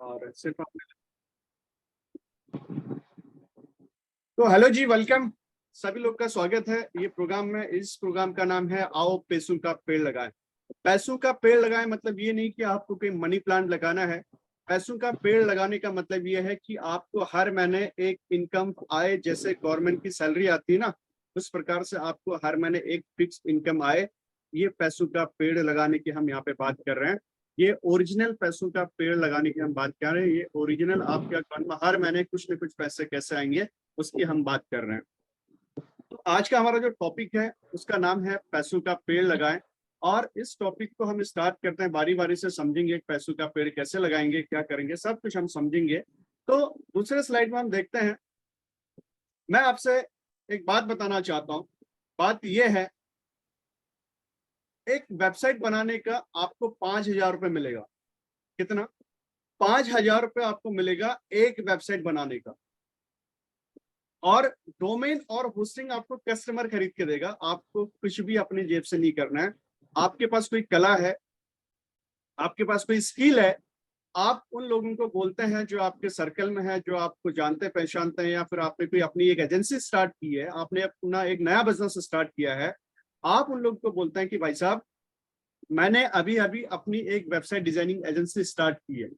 और सिर्फ आपने तो हेलो जी, वेलकम। सभी लोग का स्वागत है ये प्रोग्राम में। इस प्रोग्राम का नाम है आओ पैसों का पेड़ लगाएं। पैसों का पेड़ लगाएं मतलब ये नहीं कि आपको कोई मनी प्लांट लगाना है। पैसों का पेड़ लगाने का मतलब ये है कि आपको हर महीने एक इनकम आए, जैसे गवर्नमेंट की सैलरी आती है ना, उस प्रकार से आपको हर महीने एक फिक्स इनकम आए। ये पैसों का पेड़ लगाने की हम यहाँ पे बात कर रहे हैं। ये ओरिजिनल पैसों का पेड़ लगाने की हम बात कर रहे हैं। ये ओरिजिनल आपके अकाउंट में हर महीने कुछ न कुछ पैसे कैसे आएंगे उसकी हम बात कर रहे हैं। तो आज का हमारा जो टॉपिक है उसका नाम है पैसों का पेड़ लगाएं। और इस टॉपिक को हम स्टार्ट करते हैं, बारी बारी से समझेंगे पैसों का पेड़ कैसे लगाएंगे, क्या करेंगे, सब कुछ हम समझेंगे। तो दूसरे स्लाइड में हम देखते हैं। मैं आपसे एक बात बताना चाहता हूं। बात यह है, एक वेबसाइट बनाने का आपको 5,000 रुपये मिलेगा। कितना? 5,000 रुपये आपको मिलेगा एक वेबसाइट बनाने का। और डोमेन और होस्टिंग आपको कस्टमर खरीद के देगा। आपको कुछ भी अपनी जेब से नहीं करना है। आपके पास कोई कला है, आपके पास कोई स्किल है, आप उन लोगों को बोलते हैं जो आपके सर्कल में है, जो आपको जानते पहचानते हैं, या फिर आपने कोई अपनी एक एजेंसी स्टार्ट की है, आपने अपना एक नया बिजनेस स्टार्ट किया है। आप उन लोगों को बोलते हैं कि भाई साहब, मैंने अभी अभी अपनी एक वेबसाइट डिजाइनिंग एजेंसी स्टार्ट की है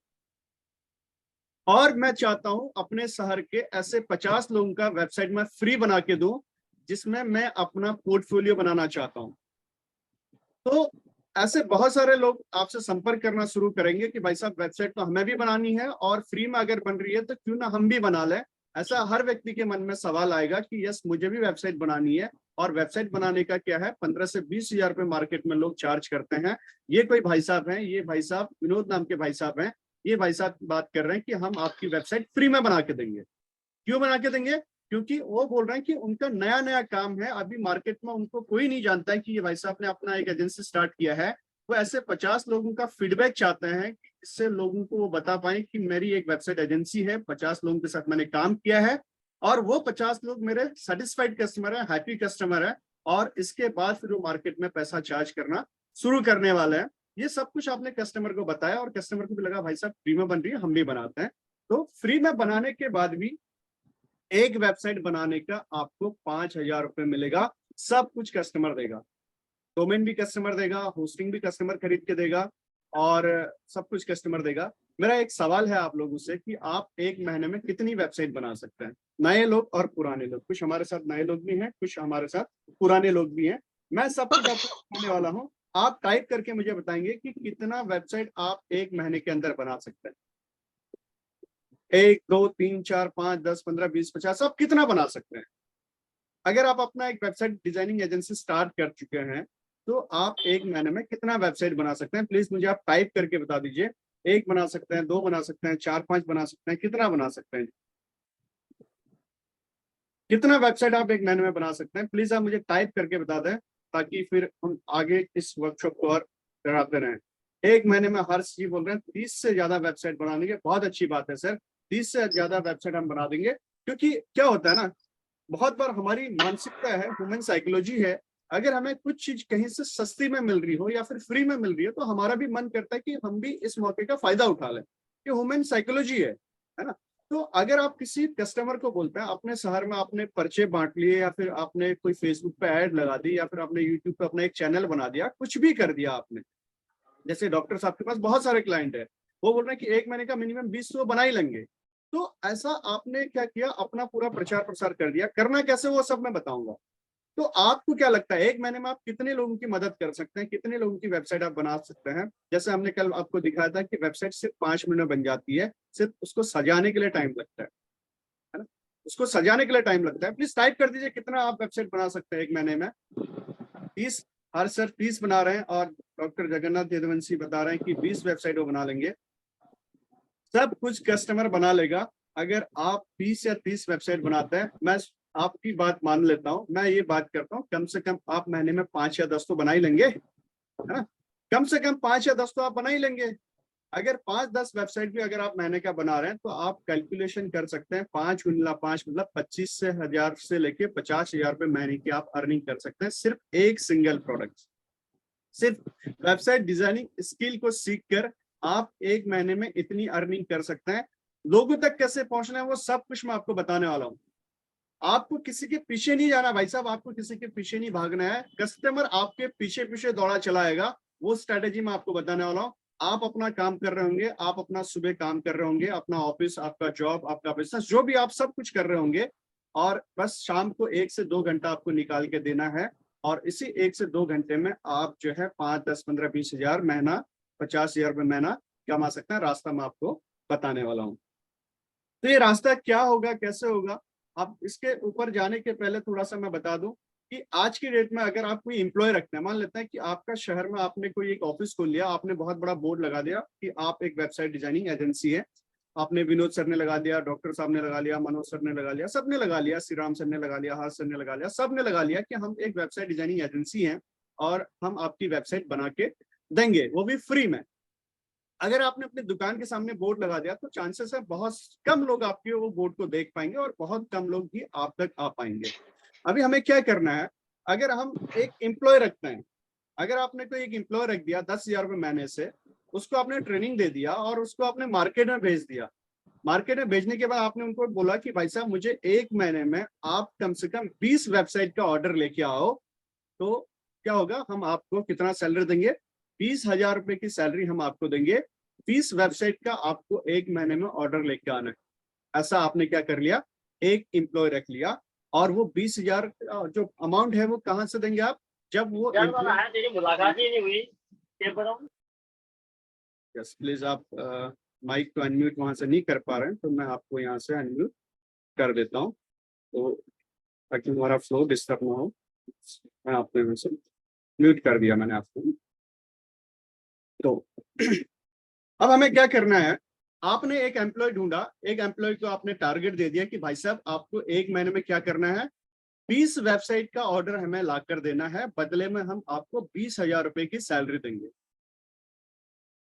और मैं चाहता हूं अपने शहर के ऐसे 50 लोगों का वेबसाइट में फ्री बना के दूं, जिसमें मैं अपना पोर्टफोलियो बनाना चाहता हूं। तो ऐसे बहुत सारे लोग आपसे संपर्क करना शुरू करेंगे कि भाई साहब, वेबसाइट तो हमें भी बनानी है और फ्री में अगर बन रही है तो क्यों ना हम भी बना लें। ऐसा हर व्यक्ति के मन में सवाल आएगा कि यस, मुझे भी वेबसाइट बनानी है। और वेबसाइट बनाने का क्या है, 15 से 20 हजार रुपए मार्केट में लोग चार्ज करते हैं। ये कोई भाई साहब हैं, ये भाई साहब विनोद नाम के भाई साहब हैं। ये भाई साहब बात कर रहे हैं कि हम आपकी वेबसाइट फ्री में बना के देंगे। क्यों बना के देंगे? क्योंकि वो बोल रहे हैं कि उनका नया नया काम है, अभी मार्केट में उनको कोई नहीं जानता है कि ये भाई साहब ने अपना एक एजेंसी स्टार्ट किया है। वो ऐसे 50 लोगों का फीडबैक चाहते हैं कि इससे लोगों को वो बता पाए कि मेरी एक वेबसाइट एजेंसी है, 50 लोगों के साथ मैंने काम किया है और वो 50 लोग मेरे सेटिस्फाइड कस्टमर है, हैप्पी कस्टमर है। और इसके बाद फिर वो मार्केट में पैसा चार्ज करना शुरू करने वाले हैं। ये सब कुछ आपने कस्टमर को बताया और कस्टमर को भी लगा भाई साहब फ्री में बन रही है, हम भी बनाते हैं। तो फ्री में बनाने के बाद भी एक वेबसाइट बनाने का आपको 5,000 रुपये मिलेगा। सब कुछ कस्टमर देगा, डोमेन भी कस्टमर देगा, होस्टिंग भी कस्टमर खरीद के देगा और सब कुछ कस्टमर देगा। मेरा एक सवाल है आप लोगों से कि आप एक महीने में कितनी वेबसाइट बना सकते हैं? नए लोग और पुराने लोग, कुछ हमारे साथ नए लोग भी हैं, कुछ हमारे साथ पुराने लोग भी हैं। मैं सब कुछ आपको बताने वाला हूँ। आप टाइप करके मुझे बताएंगे कि कितना वेबसाइट आप एक महीने के अंदर बना सकते हैं। 1, 2, 3, 4, 5, 10, 15, 20, 50, आप कितना बना सकते हैं? अगर आप अपना एक वेबसाइट डिजाइनिंग एजेंसी स्टार्ट कर चुके हैं तो आप एक महीने में कितना वेबसाइट बना सकते हैं? प्लीज मुझे आप टाइप करके बता दीजिए। एक बना सकते हैं, दो बना सकते हैं, 4, 5 बना सकते हैं, कितना बना सकते हैं? कितना वेबसाइट आप एक महीने में बना सकते हैं? प्लीज आप मुझे टाइप करके बता दें ताकि फिर हम आगे इस वर्कशॉप को और कराते रहें। एक महीने में हर चीज बोल रहे हैं 30 से ज्यादा वेबसाइट बना देंगे। बहुत अच्छी बात है सर, 30 से ज्यादा वेबसाइट हम बना देंगे। क्योंकि क्या होता है ना, बहुत बार हमारी मानसिकता है, ह्यूमन साइकोलॉजी है, अगर हमें कुछ चीज कहीं से सस्ती में मिल रही हो या फिर फ्री में मिल रही है तो हमारा भी मन करता है कि हम भी इस मौके का फायदा उठा लें। ये ह्यूमन साइकोलॉजी है ना। तो अगर आप किसी कस्टमर को बोलते हैं, अपने शहर में आपने पर्चे बांट लिए या फिर आपने कोई फेसबुक पे ऐड लगा दी या फिर आपने यूट्यूब पे अपना एक चैनल बना दिया, कुछ भी कर दिया आपने। जैसे डॉक्टर साहब के पास बहुत सारे क्लाइंट है, वो बोल रहे हैं कि एक महीने का मिनिमम 20 तो बना ही लेंगे। तो ऐसा आपने क्या किया, अपना पूरा प्रचार प्रसार कर दिया। करना कैसे वो सब मैं बताऊंगा। तो आपको क्या लगता है एक महीने में आप कितने लोगों की मदद कर सकते हैं, कितने लोगों की वेबसाइट आप बना सकते हैं? जैसे हमने कल आपको दिखाया था कि वेबसाइट सिर्फ 5 मिनट में बन जाती है, सिर्फ उसको सजाने के लिए टाइम लगता है ना। उसको सजाने के लिए टाइम लगता है। प्लीज टाइप कर दीजिए कितना आप वेबसाइट बना सकते हैं एक महीने में। 30। हर सर 30 बना रहे हैं और डॉक्टर जगन्नाथ यदुवंशी बता रहे हैं कि 20 वेबसाइट वो बना लेंगे। सब कुछ कस्टमर बना लेगा। अगर आप 20 या 30 वेबसाइट बनाते हैं, मैं आपकी बात मान लेता हूं, मैं ये बात करता हूं, कम से कम आप महीने में 5 या 10 तो बना ही लेंगे, है ना। कम से कम 5 या 10 तो आप बना ही लेंगे। अगर 5-10 वेबसाइट भी अगर आप महीने का बना रहे हैं तो आप कैलकुलेशन कर सकते हैं, 5 × 5 मतलब 25 से हजार से लेके 50,000 रुपए महीने की आप अर्निंग कर सकते हैं, सिर्फ एक सिंगल प्रोडक्ट। सिर्फ वेबसाइट डिजाइनिंग स्किल को सीख कर आप एक महीने में इतनी अर्निंग कर सकते हैं। लोगों तक कैसे पहुंचना है वो सब कुछ मैं आपको बताने वाला हूँ। आपको किसी के पीछे नहीं जाना भाई साहब, आपको किसी के पीछे नहीं भागना है, कस्टमर आपके पीछे पीछे दौड़ा चलाएगा, वो स्ट्रेटेजी मैं आपको बताने वाला हूँ। आप अपना काम कर रहे होंगे, आप अपना सुबह काम कर रहे होंगे, अपना ऑफिस, आपका जॉब, आपका बिजनेस, जो भी आप सब कुछ कर रहे होंगे, और बस शाम को 1 से 2 घंटा आपको निकाल के देना है, और इसी 1 से 2 घंटे में आप जो है 5, 10, 15, 20 हजार महीना, 50,000 रुपये महीना कमा सकते हैं। रास्ता मैं आपको बताने वाला हूँ। तो ये रास्ता क्या होगा, कैसे होगा, अब इसके ऊपर जाने के पहले थोड़ा सा मैं बता दूं कि आज की डेट में अगर आप कोई एम्प्लॉय रखते हैं, मान लेते हैं कि आपका शहर में आपने कोई एक ऑफिस खोल लिया, आपने बहुत बड़ा बोर्ड लगा दिया कि आप एक वेबसाइट डिजाइनिंग एजेंसी है, आपने विनोद सर ने लगा दिया, डॉक्टर साहब ने लगा लिया, मनोज सर ने लगा लिया, सबने लगा लिया, श्री राम सर ने लगा लिया, हर्ष सर ने लगा लिया, सबने लगा लिया कि हम एक वेबसाइट डिजाइनिंग एजेंसी है और हम आपकी वेबसाइट बना के देंगे, वो भी फ्री में। अगर आपने अपने दुकान के सामने बोर्ड लगा दिया तो चांसेस है बहुत कम लोग आपके वो बोर्ड को देख पाएंगे और बहुत कम लोग ही आप तक आ पाएंगे। अभी हमें क्या करना है, अगर हम एक एम्प्लॉय रखते हैं, अगर आपने कोई एक एम्प्लॉय रख दिया 10,000 रुपये महीने से, उसको आपने ट्रेनिंग दे दिया और उसको आपने मार्केट में भेज दिया, मार्केट में भेजने के बाद आपने उनको बोला कि भाई साहब मुझे एक महीने में आप कम से कम 20 वेबसाइट का ऑर्डर लेके आओ, तो क्या होगा, हम आपको कितना सैलरी देंगे, 20,000 रुपए की सैलरी हम आपको देंगे। 20 वेबसाइट का आपको एक महीने में ऑर्डर लेके आना है। ऐसा आपने क्या कर लिया, एक एम्प्लॉय रख लिया, और वो 20,000 जो अमाउंट है वो कहाँ से देंगे आप, जब वो मुलाकात ही नहीं हुई। यस प्लीज, आप माइक को अनम्यूट वहां से नहीं कर पा रहे हैं तो मैं आपको यहाँ से अनम्यूट कर देता हूँ, तो ताकि हमारा फ्लो डिस्टर्ब ना हो। मैं आपने में से म्यूट कर दिया मैंने आपको। तो अब हमें क्या करना है, आपने एक एम्प्लॉय ढूंढा, एक एम्प्लॉय को आपने टारगेट दे दिया कि भाई साहब आपको एक महीने में क्या करना है, 20 वेबसाइट का ऑर्डर हमें ला कर देना है, बदले में हम आपको 20,000 रुपए की सैलरी देंगे।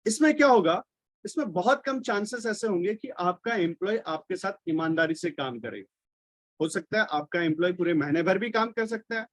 इसमें क्या होगा, इसमें बहुत कम चांसेस ऐसे होंगे कि आपका एम्प्लॉय आपके साथ ईमानदारी से काम करेगा। हो सकता है आपका एम्प्लॉय पूरे महीने भर भी काम कर सकता है,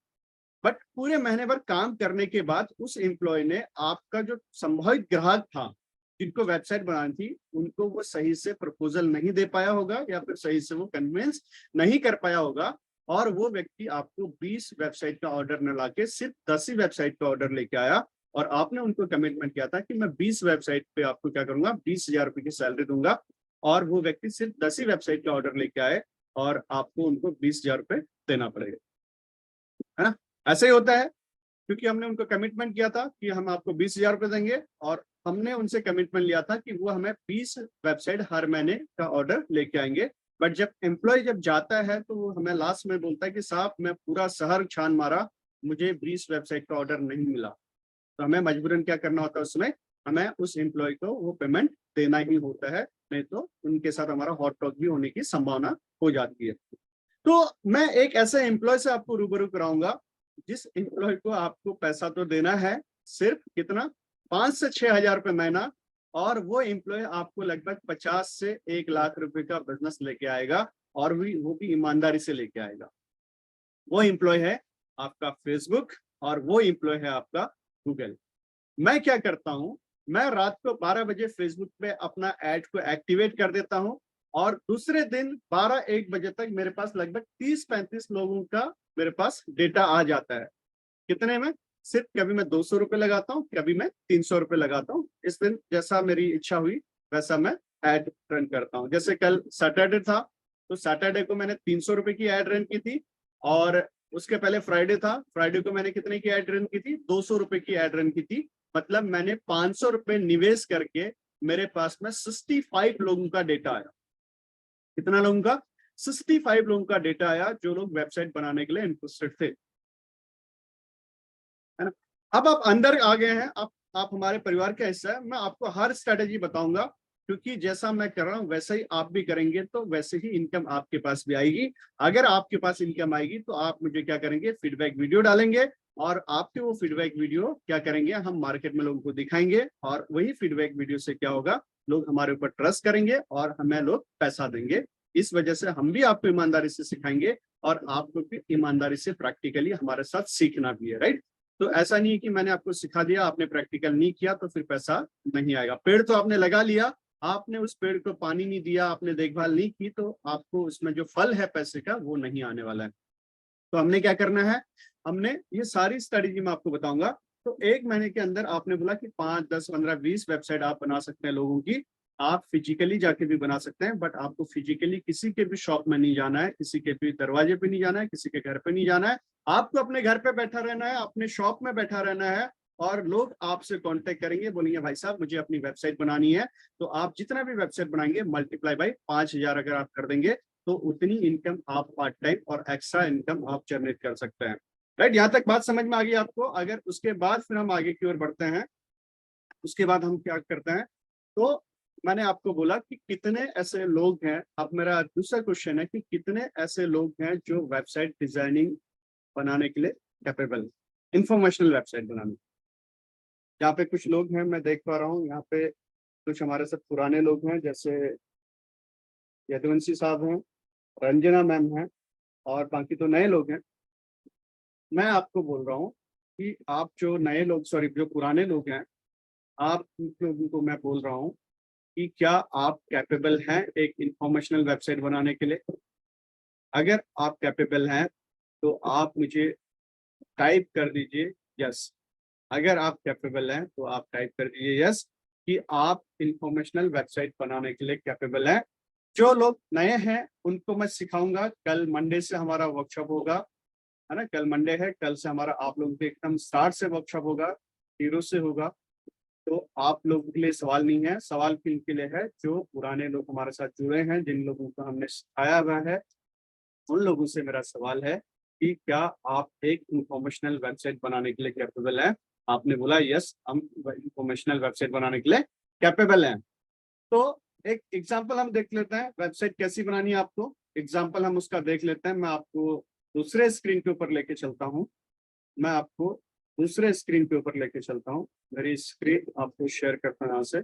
बट पूरे महीने भर काम करने के बाद उस एम्प्लॉय ने आपका जो संभावित ग्राहक था जिनको वेबसाइट बनानी थी, उनको वो सही से प्रपोजल नहीं दे पाया होगा या फिर सही से वो कन्विंस नहीं कर पाया होगा, और वो व्यक्ति आपको 20 वेबसाइट का ऑर्डर न लाके सिर्फ 10 ही वेबसाइट का ऑर्डर लेके आया, और आपने उनको कमिटमेंट किया था कि मैं 20 वेबसाइट पे आपको क्या करूंगा, 20,000 रुपए की सैलरी दूंगा, और वो व्यक्ति सिर्फ 10 ही वेबसाइट का ऑर्डर लेके आए और आपको उनको 20,000 रुपए देना पड़ेगा, है ना। ऐसे ही होता है, क्योंकि हमने उनको कमिटमेंट किया था कि हम आपको 20,000 रुपए देंगे, और हमने उनसे कमिटमेंट लिया था कि वो हमें 20 वेबसाइट हर महीने का ऑर्डर लेके आएंगे। बट जब एम्प्लॉय जब जाता है तो वो हमें लास्ट में बोलता है कि साहब मैं पूरा शहर छान मारा, मुझे 20 वेबसाइट का ऑर्डर नहीं मिला, तो हमें मजबूरन क्या करना होता है, उसमें हमें उस एम्प्लॉय को वो पेमेंट देना ही होता है, नहीं तो उनके साथ हमारा हॉट टॉक भी होने की संभावना हो जाती है। तो मैं एक ऐसे एम्प्लॉय से आपको रूबरू कराऊंगा जिस एम्प्लॉय को आपको पैसा तो देना है, सिर्फ कितना, 5 से 6,000 रुपए महीना, और वो एम्प्लॉय आपको लगभग 50 से 1 लाख रुपए का बिजनेस लेके आएगा, और वो भी ईमानदारी से लेके आएगा। वो एम्प्लॉय है आपका फेसबुक, और वो एम्प्लॉय है आपका गूगल। मैं क्या करता हूं, मैं रात को 12 बजे फेसबुक पे अपना एड को एक्टिवेट कर देता हूं, और दूसरे दिन 12-1 बजे तक मेरे पास लगभग 30-35 लोगों का मेरे पास डेटा आ जाता है। कितने में, सिर्फ कभी मैं 200 रुपए लगाता हूँ, कभी मैं 300 रुपए लगाता हूँ, इस दिन जैसा मेरी इच्छा हुई वैसा मैं एड रन करता हूँ। जैसे कल सैटरडे था, तो सैटरडे को मैंने 300 रुपए की एड रन की थी, और उसके पहले फ्राइडे था, फ्राइडे को मैंने कितने की एड रन की थी, 200 रुपए की एड रन की थी। मतलब मैंने 500 रुपए निवेश करके मेरे पास में 65 लोगों का डेटा आया। कितना लोगों का, 65 लोगों का डेटा आया जो लोग वेबसाइट बनाने के लिए इंटरेस्टेड थे, है ना। अब आप अंदर आ गए हैं, आप हमारे परिवार का हिस्सा है, मैं आपको हर स्ट्रेटेजी बताऊंगा, क्योंकि जैसा मैं कर रहा हूं वैसे ही आप भी करेंगे तो वैसे ही इनकम आपके पास भी आएगी। अगर आपके पास इनकम आएगी तो आप मुझे क्या करेंगे, फीडबैक वीडियो डालेंगे, और आपके वो फीडबैक वीडियो क्या करेंगे, हम मार्केट में लोगों को दिखाएंगे, और वही फीडबैक वीडियो से क्या होगा, लोग हमारे ऊपर ट्रस्ट करेंगे और हमें लोग पैसा देंगे। इस वजह से हम भी आपको ईमानदारी से सिखाएंगे, और आपको भी ईमानदारी से प्रैक्टिकली हमारे साथ सीखना भी है, राइट। तो ऐसा नहीं है कि मैंने आपको सिखा दिया, आपने प्रैक्टिकल नहीं किया तो फिर पैसा नहीं आएगा। पेड़ तो आपने लगा लिया, आपने उस पेड़ को पानी नहीं दिया, आपने देखभाल नहीं की, तो आपको उसमें जो फल है पैसे का वो नहीं आने वाला है। तो हमने क्या करना है, हमने ये सारी स्ट्रेटेजी मैं आपको बताऊंगा। तो एक महीने के अंदर आपने बोला कि 5, 10, 15, 20 वेबसाइट आप बना सकते हैं लोगों की। आप फिजिकली जाके भी बना सकते हैं, बट आपको फिजिकली किसी के भी शॉप में नहीं जाना है, किसी के भी दरवाजे पे नहीं जाना है, किसी के घर पे नहीं जाना है। आपको अपने घर पे बैठा रहना है, अपने शॉप में बैठा रहना है, और लोग आपसे कांटेक्ट करेंगे, बोलेंगे भाई साहब मुझे अपनी वेबसाइट बनानी है। तो आप जितना भी वेबसाइट बनाएंगे मल्टीप्लाई बाई 5,000 अगर आप कर देंगे तो उतनी इनकम आप पार्ट टाइम और एक्स्ट्रा इनकम आप जनरेट कर सकते हैं। राइट, यहाँ तक बात समझ में आ गई आपको। अगर उसके बाद फिर हम आगे की ओर बढ़ते हैं, उसके बाद हम क्या करते हैं, तो मैंने आपको बोला कि कितने ऐसे लोग हैं। अब मेरा दूसरा क्वेश्चन है कि कितने ऐसे लोग हैं जो वेबसाइट डिजाइनिंग बनाने के लिए कैपेबल, इंफॉर्मेशनल वेबसाइट बनाने। यहाँ पे कुछ लोग हैं मैं देख पा रहा हूँ, यहाँ पे कुछ हमारे साथ पुराने लोग हैं, जैसे यदुवंशी साहब हैं, रंजना मैम हैं, और बाकी तो नए लोग हैं। मैं आपको बोल रहा हूँ कि आप जो नए लोग, सॉरी जो पुराने लोग हैं, आप लोगों को मैं बोल रहा हूँ कि क्या आप कैपेबल हैं एक इंफॉर्मेशनल वेबसाइट बनाने के लिए। अगर आप कैपेबल हैं तो आप मुझे टाइप कर दीजिए यस। अगर आप कैपेबल हैं तो आप टाइप कर दीजिए यस कि आप इंफॉर्मेशनल वेबसाइट बनाने के लिए कैपेबल हैं। जो लोग नए हैं उनको मैं सिखाऊंगा। कल मंडे से हमारा वर्कशॉप होगा, है ना, कल मंडे है, कल से हमारा आप लोगों के एकदम स्टार्ट से वर्कशॉप होगा, 0 से होगा। तो आप लोगों के लिए सवाल नहीं है, सवाल किनके लिए है, जो पुराने लोग हमारे साथ जुड़े हैं, जिन लोगों को हमने सिखाया हुआ है, उन लोगों से मेरा सवाल है कि क्या आप एक इंफॉर्मेशनल वेबसाइट बनाने के लिए कैपेबल हैं। आपने बोला यस, हम इंफॉर्मेशनल वेबसाइट बनाने के लिए कैपेबल हैं। तो एक एग्जांपल हम देख लेते हैं, वेबसाइट कैसी बनानी है आपको, एग्जांपल हम उसका देख लेते हैं। मैं आपको दूसरे स्क्रीन के ऊपर लेके चलता हूँ, मैं आपको दूसरे स्क्रीन के ऊपर लेके चलता हूँ। मेरी स्क्रीन आपको शेयर करता हूँ यहाँ से।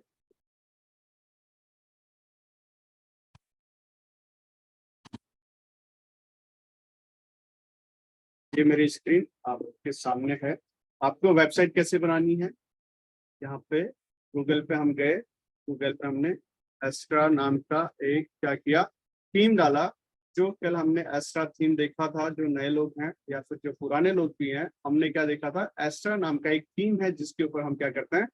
ये मेरी स्क्रीन आपके सामने है। आपको वेबसाइट कैसे बनानी है, यहाँ पे गूगल पे हम गए, गूगल पे हमने एस्ट्रा नाम का एक क्या किया, थीम डाला। जो कल हमने एस्ट्रा थीम देखा था, जो नए लोग हैं या फिर जो पुराने लोग भी हैं, हमने क्या देखा था, एस्ट्रा नाम का एक थीम है जिसके ऊपर हम क्या करते हैं,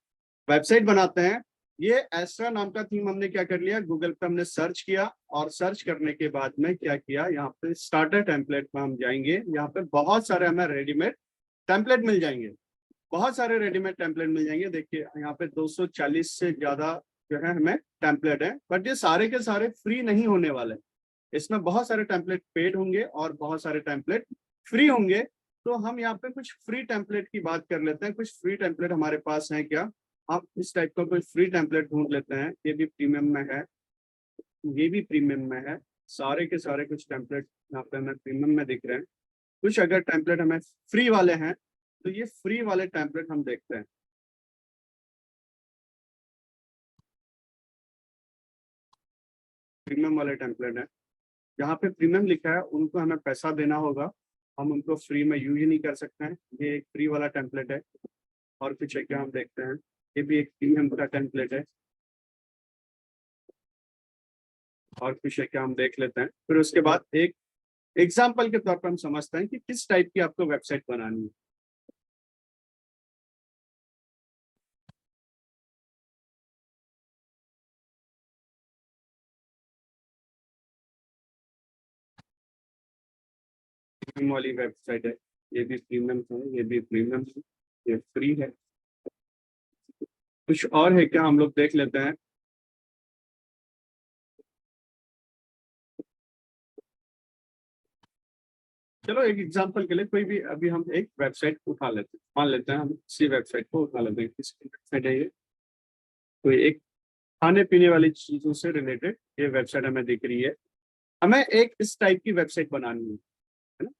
वेबसाइट बनाते हैं। ये एस्ट्रा नाम का थीम हमने क्या कर लिया, गूगल पे हमने सर्च किया, और सर्च करने के बाद में क्या किया, यहाँ पे स्टार्टर टेम्पलेट में हम जाएंगे। यहाँ पे बहुत सारे हमें रेडीमेड टेम्पलेट मिल जाएंगे, बहुत सारे रेडीमेड टेम्पलेट मिल जाएंगे। देखिए यहाँ पे 240 से ज्यादा जो है हमें टेम्पलेट है, बट ये सारे के सारे फ्री नहीं होने वाले। इसमें बहुत सारे टेम्पलेट पेड होंगे और बहुत सारे टेम्पलेट फ्री होंगे। तो हम यहाँ पे कुछ फ्री टेम्पलेट की बात कर लेते हैं। कुछ फ्री टेम्पलेट हमारे पास है क्या, आप इस टाइप का कोई फ्री टेम्पलेट ढूंढ लेते हैं। ये भी प्रीमियम में है, ये भी प्रीमियम में है, सारे के सारे कुछ टेम्पलेट यहाँ पे हमें प्रीमियम में दिख रहे हैं। कुछ अगर टेम्पलेट हमें फ्री वाले हैं तो ये फ्री वाले टेम्पलेट हम देखते हैं। प्रीमियम वाले टेम्पलेट है, जहाँ पे प्रीमियम लिखा है उनको हमें पैसा देना होगा, हम उनको फ्री में यूज नहीं कर सकते हैं। ये एक फ्री वाला टेम्पलेट है। और कुछ है क्या हम देखते हैं, ये भी एक प्रीमियम का टेम्पलेट है। और कुछ है क्या हम देख लेते हैं, फिर उसके बाद एक एग्जाम्पल के तौर पर हम समझते हैं कि किस टाइप की आपको वेबसाइट बनानी है। प्रीमियम वाली वेबसाइट है, ये भी प्रीमियम है, ये भी प्रीमियम है, ये फ्री है। कुछ और है क्या हम लोग देख लेते हैं। चलो एक एग्जांपल के लिए कोई भी अभी हम एक वेबसाइट उठा लेते हैं, मान लेते हैं हम इसी वेबसाइट को उठा लेते हैं। किसकी वेबसाइट है ये, कोई एक खाने पीने वाली चीजों से रिलेटेड ये वेबसाइट हमें दिख रही है। हमें एक इस टाइप की वेबसाइट बनानी है ना।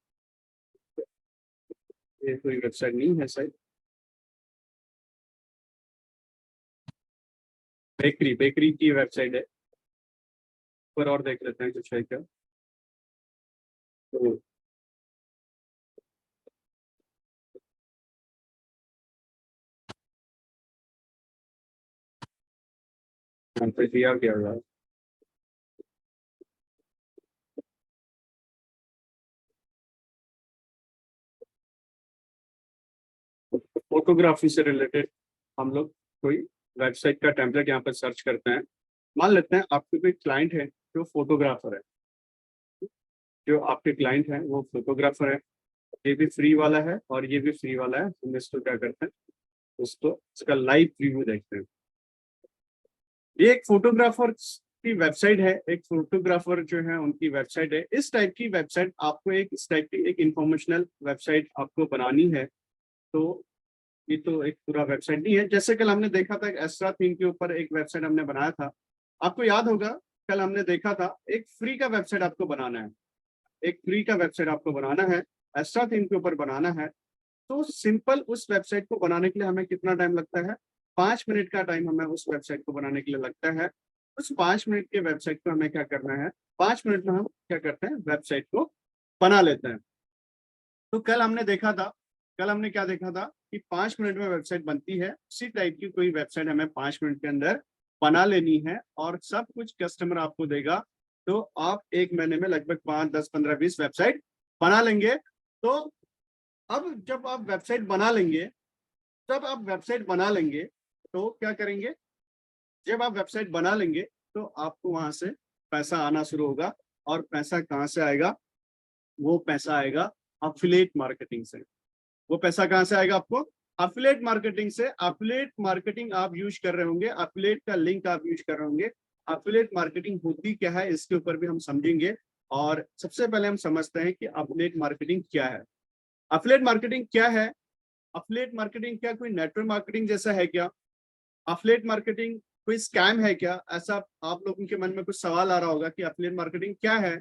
ये कोई वेबसाइट नहीं है शायद, बेकरी, बेकरी की वेबसाइट है। पर और देख लेते हैं कुछ है क्या। तो दिया क्या हुआ फोटोग्राफी से रिलेटेड हम लोग कोई वेबसाइट का टेम्पलेट यहाँ पर सर्च करते हैं। मान लेते हैं आपके कोई क्लाइंट है जो फोटोग्राफर है, जो आपके क्लाइंट है वो फोटोग्राफर है, ये भी फ्री वाला है और ये भी फ्री वाला है। हम इसको क्या करते हैं, उसको इसका लाइव रिव्यू देखते हैं। ये एक फोटोग्राफर की वेबसाइट है, एक फोटोग्राफर जो है उनकी वेबसाइट है। इस टाइप की वेबसाइट आपको इस टाइप की एक इंफॉर्मेशनल वेबसाइट आपको बनानी है। तो ये तो एक पूरा वेबसाइट नहीं है। जैसे कल हमने देखा था एस्ट्रा थीम के ऊपर एक वेबसाइट हमने बनाया था, आपको याद होगा कल हमने देखा था एक फ्री का वेबसाइट आपको बनाना है, एक फ्री का वेबसाइट आपको बनाना है, एस्ट्रा थीम के ऊपर बनाना है। तो सिंपल उस वेबसाइट को बनाने के लिए हमें कितना टाइम लगता है, 5 मिनट का टाइम हमें उस वेबसाइट को बनाने के लिए लगता है। उस 5 मिनट के वेबसाइट को हमें क्या करना है, 5 मिनट में हम क्या करते हैं, वेबसाइट को बना लेते हैं। तो कल हमने देखा था, कल हमने क्या देखा था कि 5 मिनट में वेबसाइट बनती है। उसी टाइप की कोई वेबसाइट हमें 5 मिनट के अंदर बना लेनी है और सब कुछ कस्टमर आपको देगा। तो आप 1 महीने में लगभग 5, 10, 15, 20 वेबसाइट बना लेंगे। तो अब जब आप वेबसाइट बना लेंगे, जब आप वेबसाइट बना लेंगे तो क्या करेंगे, जब आप वेबसाइट बना लेंगे तो आपको वहां से पैसा आना शुरू होगा। और पैसा कहाँ से आएगा, वो पैसा आएगा अफिलिएट मार्केटिंग से। वो पैसा कहाँ से आएगा आपको, अफिलिएट मार्केटिंग से। अफिलिएट मार्केटिंग आप यूज कर रहे होंगे, अफिलिएट का लिंक आप यूज कर रहे होंगे। अफिलिएट मार्केटिंग होती क्या है इसके ऊपर भी हम समझेंगे। और सबसे पहले हम समझते हैं कि अफिलिएट मार्केटिंग क्या है। अफिलिएट मार्केटिंग क्या है, अफिलिएट मार्केटिंग क्या कोई नेटवर्क मार्केटिंग जैसा है क्या, अफिलिएट मार्केटिंग कोई स्कैम है क्या, ऐसा आप लोगों के मन में कुछ सवाल आ रहा होगा कि अफिलिएट मार्केटिंग क्या है,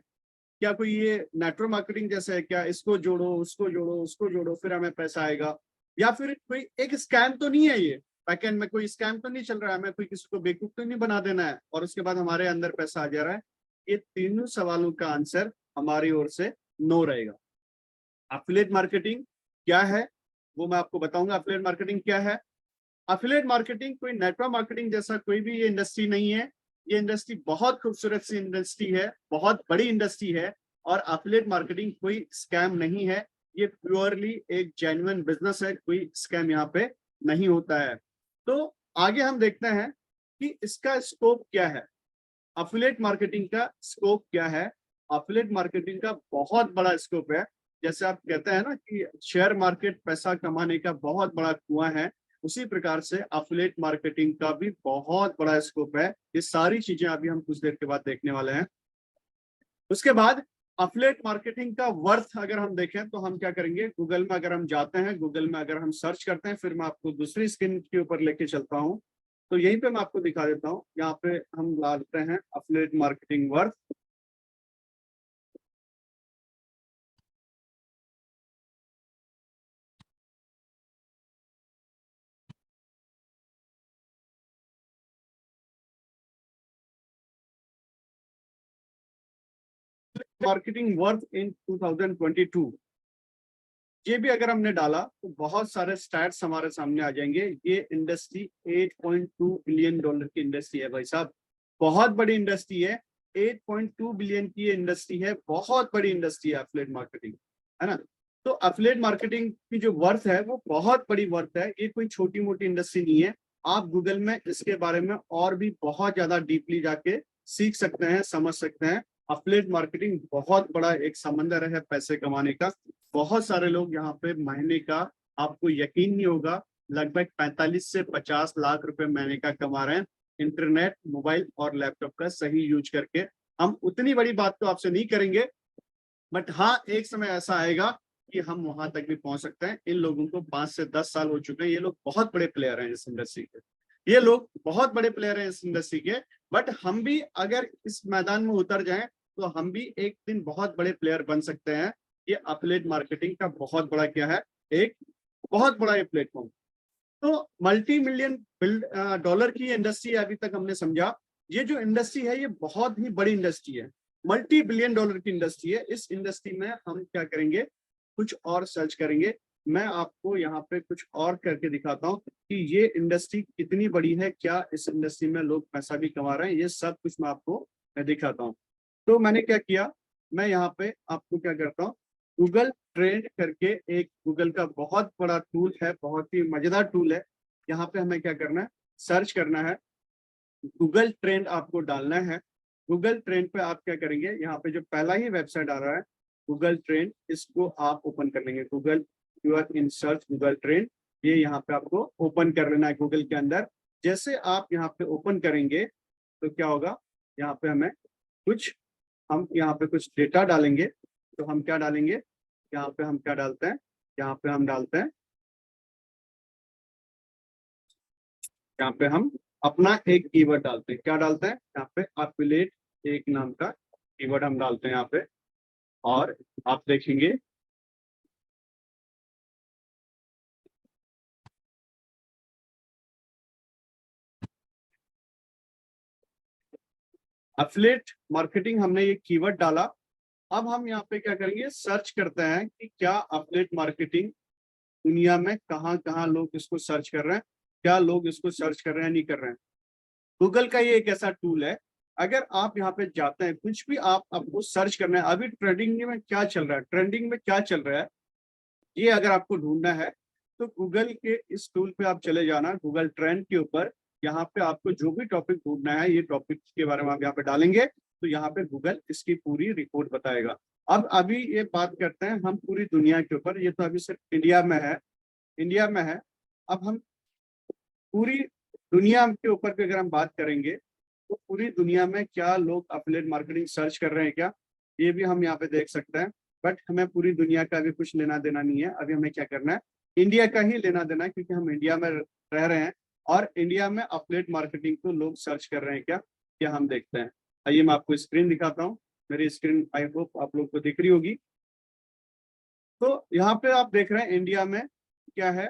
क्या कोई ये नेटवर्क मार्केटिंग जैसा है क्या, इसको जोड़ो उसको जोड़ो उसको जोड़ो फिर हमें पैसा आएगा, या फिर कोई एक स्कैम तो नहीं है ये, बैकएंड में कोई स्कैम तो नहीं चल रहा है, हमें कोई किसी को बेवकूफ तो नहीं बना देना है और उसके बाद हमारे अंदर पैसा आ जा रहा है। ये तीनों सवालों का आंसर हमारी ओर से नो रहेगा। अफिलिएट मार्केटिंग क्या है वो मैं आपको बताऊंगा। अफिलिएट मार्केटिंग क्या है, अफिलिएट मार्केटिंग कोई नेटवर्क मार्केटिंग जैसा कोई भी ये इंडस्ट्री नहीं है। ये इंडस्ट्री बहुत खूबसूरत सी इंडस्ट्री है, बहुत बड़ी इंडस्ट्री है। और अफिलिएट मार्केटिंग कोई स्कैम नहीं है, ये प्योरली एक जेन्युइन बिजनेस है, कोई स्कैम यहाँ पे नहीं होता है। तो आगे हम देखते हैं कि इसका स्कोप क्या है, अफिलिएट मार्केटिंग का स्कोप क्या है। अफिलिएट मार्केटिंग का बहुत बड़ा स्कोप है। जैसे आप कहते हैं ना कि शेयर मार्केट पैसा कमाने का बहुत बड़ा कुआं है, उसी प्रकार से अफिलिएट मार्केटिंग का भी बहुत बड़ा स्कोप है। ये सारी चीजें अभी हम कुछ देर के बाद देखने वाले हैं। उसके बाद अफिलिएट मार्केटिंग का वर्थ अगर हम देखें तो हम क्या करेंगे, गूगल में अगर हम जाते हैं, गूगल में अगर हम सर्च करते हैं, फिर मैं आपको दूसरी स्क्रीन के ऊपर लेके चलता हूँ। तो यहीं पे मैं आपको दिखा देता हूँ, यहाँ पे हम डालते हैं affiliate marketing worth. Marketing worth in 2022, ये भी अगर हमने डाला तो बहुत सारे स्टैट्स हमारे सामने आ जाएंगे। ये इंडस्ट्री 8.2 बिलियन डॉलर की इंडस्ट्री है भाई साहब, बहुत बड़ी इंडस्ट्री है। 8.2 बिलियन की ये इंडस्ट्री है, बहुत बड़ी इंडस्ट्री है अफिलिएट मार्केटिंग, है ना। तो अफिलिएट मार्केटिंग की जो वर्थ है वो बहुत बड़ी वर्थ है, ये कोई छोटी मोटी इंडस्ट्री नहीं है। आप गूगल में इसके बारे में और भी बहुत ज्यादा डीपली जाके सीख सकते हैं, समझ सकते हैं। अफिलिएट मार्केटिंग बहुत बड़ा एक समंदर है पैसे कमाने का। बहुत सारे लोग यहाँ पे महीने का, आपको यकीन नहीं होगा, लगभग 45 से 50 लाख रुपए महीने का कमा रहे हैं इंटरनेट, मोबाइल और लैपटॉप का सही यूज करके। हम उतनी बड़ी बात तो आपसे नहीं करेंगे, बट हाँ एक समय ऐसा आएगा कि हम वहां तक भी पहुंच सकते हैं। इन लोगों को 5 से 10 साल हो चुके हैं, ये लोग बहुत बड़े प्लेयर हैं इस इंडस्ट्री के, ये लोग बहुत बड़े प्लेयर हैं इस इंडस्ट्री के। बट हम भी अगर इस मैदान में उतर जाएं तो हम भी एक दिन बहुत बड़े प्लेयर बन सकते हैं। ये अफिलिएट मार्केटिंग का बहुत बड़ा क्या है, एक बहुत बड़ा ये प्लेटफॉर्म। तो मल्टी मिलियन डॉलर की इंडस्ट्री अभी तक हमने समझा। ये जो इंडस्ट्री है ये बहुत ही बड़ी इंडस्ट्री है, मल्टी बिलियन डॉलर की इंडस्ट्री है। इस इंडस्ट्री में हम क्या करेंगे, कुछ और सर्च करेंगे मैं आपको यहाँ पे कुछ और करके दिखाता हूँ कि ये इंडस्ट्री कितनी बड़ी है, क्या इस इंडस्ट्री में लोग पैसा भी कमा रहे हैं, ये सब कुछ मैं आपको दिखाता हूँ। तो मैंने क्या किया, मैं यहाँ पे आपको क्या करता हूँ, गूगल ट्रेंड करके एक गूगल का बहुत बड़ा टूल है, बहुत ही मजेदार टूल है। यहाँ पे हमें क्या करना है, सर्च करना है, गूगल ट्रेंड आपको डालना है। गूगल ट्रेंड पे आप क्या करेंगे, यहाँ पे जो पहला ही वेबसाइट आ रहा है गूगल ट्रेंड, इसको आप ओपन कर लेंगे। Google, you are in search Google trend, ये यहाँ पे आपको ओपन कर लेना है गूगल के अंदर। जैसे आप यहाँ पे ओपन करेंगे तो क्या होगा, यहाँ पे हम यहाँ पे कुछ डेटा डालेंगे। तो हम क्या डालेंगे, यहाँ पे हम क्या डालते हैं, यहाँ पे हम डालते हैं, यहाँ पे हम अपना एक कीवर्ड डालते हैं। क्या डालते हैं, यहाँ पे एफिलिएट एक नाम का कीवर्ड हम डालते हैं यहाँ पे, और आप देखेंगे एफिलिएट मार्केटिंग, हमने ये कीवर्ड डाला। अब हम यहाँ पे क्या करेंगे, सर्च करते हैं कि क्या एफिलिएट मार्केटिंग दुनिया में कहाँ कहाँ लोग इसको सर्च कर रहे हैं, क्या लोग इसको सर्च कर रहे हैं, नहीं कर रहे हैं। गूगल का ये एक ऐसा टूल है, अगर आप यहाँ पे जाते हैं, कुछ भी आपको सर्च करना है, अभी ट्रेंडिंग में क्या चल रहा है, ट्रेंडिंग में क्या चल रहा है, ये अगर आपको ढूंढना है तो गूगल के इस टूल पे आप चले जाना, गूगल ट्रेंड के ऊपर। यहाँ पे आपको जो भी टॉपिक ढूंढना है, ये टॉपिक के बारे में आप यहाँ पे डालेंगे तो यहाँ पे गूगल इसकी पूरी रिपोर्ट बताएगा। अब अभी ये बात करते हैं हम पूरी दुनिया के ऊपर, ये तो अभी सिर्फ इंडिया में है, इंडिया में है। अब हम पूरी दुनिया के ऊपर की अगर हम बात करेंगे तो पूरी दुनिया में क्या लोग एफिलिएट मार्केटिंग सर्च कर रहे हैं क्या, ये भी हम यहाँ पे देख सकते हैं। बट हमें पूरी दुनिया का भी कुछ लेना देना नहीं है, अभी हमें क्या करना है, इंडिया का ही लेना देना है, क्योंकि हम इंडिया में रह रहे हैं और इंडिया में एफिलिएट मार्केटिंग को लोग सर्च कर रहे हैं क्या, क्या हम देखते हैं। आइए मैं आपको स्क्रीन दिखाता हूँ, मेरी स्क्रीन आई होप आप लोग को दिख रही होगी। तो यहाँ पे आप देख रहे हैं इंडिया में क्या है,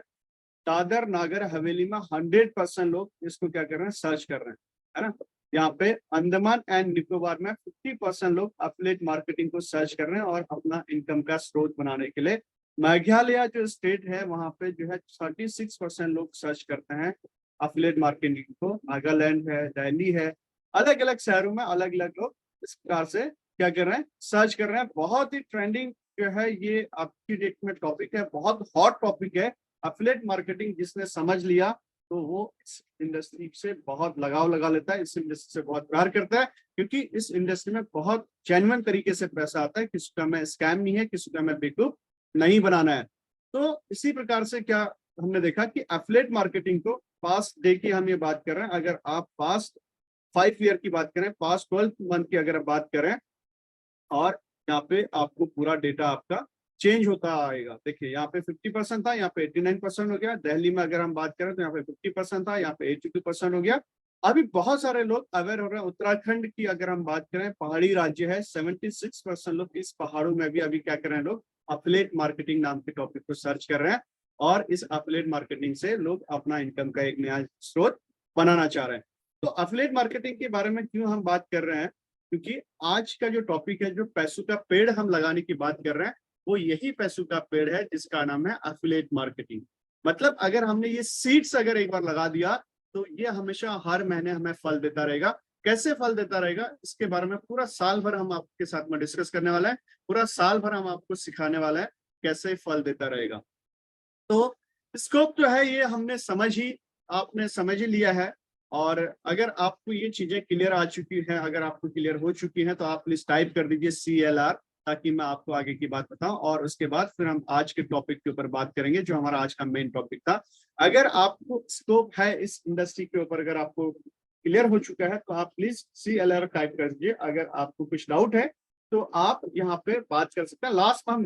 दादर नागर हवेली में 100% लोग इसको क्या कर रहे हैं, सर्च कर रहे हैं, है ना। यहाँ पे अंडमान एंड निकोबार में 50% लोग एफिलिएट मार्केटिंग को सर्च कर रहे हैं और अपना इनकम का स्रोत बनाने के लिए। मेघालय जो स्टेट है वहां पे जो है 36% लोग सर्च करते हैं एफिलिएट मार्केटिंग को। नागालैंड है, दिल्ली है, अलग अलग शहरों में अलग अलग लोग इस प्रकार से क्या कर रहे हैं, सर्च कर रहे हैं। बहुत ही ट्रेंडिंग जो है ये आपकी डेट में टॉपिक है, बहुत हॉट टॉपिक है। एफिलिएट मार्केटिंग जिसने समझ लिया तो वो इस इंडस्ट्री से बहुत लगाव लगा लेता है, इस इंडस्ट्री से बहुत प्यार करता है, क्योंकि इस इंडस्ट्री में बहुत जेन्युइन तरीके से पैसा आता है, किसी का में स्कैम नहीं है, किसी का में बेवकूफ नहीं बनाना है। तो इसी प्रकार से क्या हमने देखा कि एफिलिएट मार्केटिंग को पास्ट डे की हम ये बात कर रहे हैं, अगर आप पास्ट 5 ईयर की बात करें, पास्ट 12 मंथ की अगर आप बात करें, और यहाँ पे आपको पूरा डेटा आपका चेंज होता आएगा। देखिए यहाँ पे 50% था, यहाँ पे 89% हो गया। दिल्ली में अगर हम बात करें तो यहाँ पे 50% था, यहाँ पे 82% हो गया। अभी बहुत सारे लोग अवेयर हो रहे हैं। उत्तराखंड की अगर हम बात करें, पहाड़ी राज्य है, 76% लोग इस पहाड़ों में भी अभी क्या कर रहे हैं, लोग एफिलिएट मार्केटिंग नाम के टॉपिक को सर्च कर रहे हैं और इस एफिलिएट मार्केटिंग से लोग अपना इनकम का एक नया स्रोत बनाना चाह रहे हैं। तो एफिलिएट मार्केटिंग के बारे में क्यों हम बात कर रहे हैं, क्योंकि आज का जो टॉपिक है, जो पैसों का पेड़ हम लगाने की बात कर रहे हैं, वो यही पैसों का पेड़ है जिसका नाम है एफिलिएट मार्केटिंग। मतलब अगर हमने ये सीड्स अगर एक बार लगा दिया तो ये हमेशा हर महीने हमें फल देता रहेगा। कैसे फल देता रहेगा, इसके बारे में पूरा साल भर हम आपके साथ में डिस्कस करने वाला है, पूरा साल भर हम आपको सिखाने वाला है कैसे फल देता रहेगा। तो स्कोप जो है ये हमने आपने समझ ही लिया है। और अगर आपको ये चीजें क्लियर आ चुकी हैं, अगर आपको क्लियर हो चुकी हैं, तो आप प्लीज टाइप कर दीजिए CLR, ताकि मैं आपको आगे की बात बताऊं। और उसके बाद फिर हम आज के टॉपिक के ऊपर बात करेंगे, जो हमारा आज का मेन टॉपिक था। अगर आपको स्कोप है इस इंडस्ट्री के ऊपर, अगर आपको क्लियर हो चुका है, तो आप प्लीज CLR टाइप कर दीजिए। अगर आपको कुछ डाउट है तो आप यहाँ पे बात कर सकते हैं। लास्ट में हम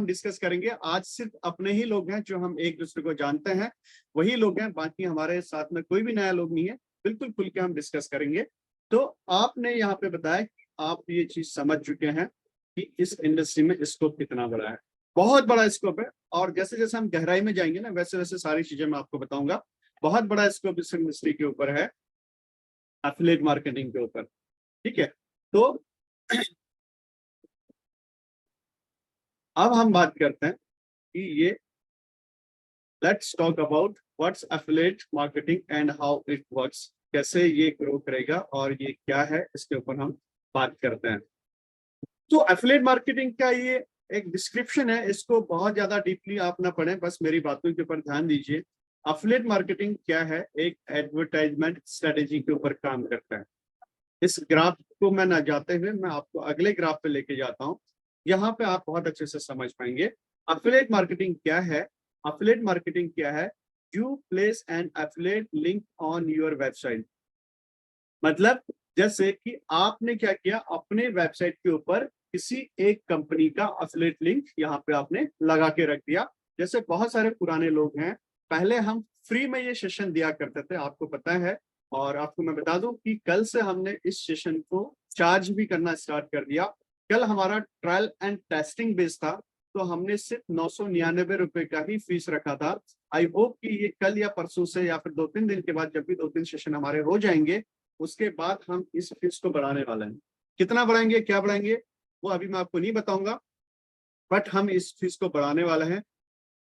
डिस्कस करेंगे। आज सिर्फ अपने ही लोग हैं जो हम एक दूसरे को जानते हैं, वही लोग हैं, बाकी हमारे साथ में कोई भी नया लोग नहीं है। बिल्कुल खुल के हम डिस्कस करेंगे। तो आपने यहाँ पे बताया कि आप ये चीज समझ चुके हैं कि इस इंडस्ट्री में स्कोप कितना बड़ा है, बहुत बड़ा स्कोप है। और जैसे जैसे हम गहराई में जाएंगे ना, वैसे वैसे सारी चीजें मैं आपको बताऊंगा। बहुत बड़ा स्कोप इस इंडस्ट्री के ऊपर है, एफिलिएट मार्केटिंग के ऊपर। ठीक है, तो अब हम बात करते हैं कि ये let's talk about what's affiliate marketing and how it works, कैसे ये ग्रो करेगा और ये क्या है, इसके ऊपर हम बात करते हैं। तो एफिलिएट मार्केटिंग का ये एक डिस्क्रिप्शन है, इसको बहुत ज्यादा डीपली आप ना पढ़ें, बस मेरी बातों के ऊपर ध्यान दीजिए। एफिलिएट मार्केटिंग क्या है? एक एडवर्टाइजमेंट स्ट्रेटेजी के ऊपर काम करता है। इस ग्राफ को मैं ना जाते हुए मैं आपको अगले ग्राफ पे लेके जाता हूँ, यहाँ पे आप बहुत अच्छे से समझ पाएंगे। एफिलिएट मार्केटिंग क्या है? एफिलिएट मार्केटिंग क्या है? You place N affiliate link on your website. मतलब जैसे कि आपने क्या किया, अपने वेबसाइट के ऊपर किसी एक कंपनी का एफिलिएट लिंक यहाँ पे आपने लगा के रख दिया। जैसे बहुत सारे पुराने लोग हैं, पहले हम फ्री में ये सेशन दिया करते थे, आपको पता है। और आपको मैं बता दूं कि कल से हमने इस सेशन को चार्ज भी करना स्टार्ट कर दिया। कल हमारा ट्रायल एंड टेस्टिंग बेस था, तो हमने सिर्फ 999 रुपए का ही फीस रखा था। आई होप कि ये कल या परसों से या फिर 2-3 दिन के बाद, जब भी 2-3 सेशन हमारे हो जाएंगे, उसके बाद हम इस फीस को बढ़ाने वाले हैं। कितना बढ़ाएंगे, क्या बढ़ाएंगे, वो अभी मैं आपको नहीं बताऊंगा, बट हम इस फीस को बढ़ाने वाले हैं।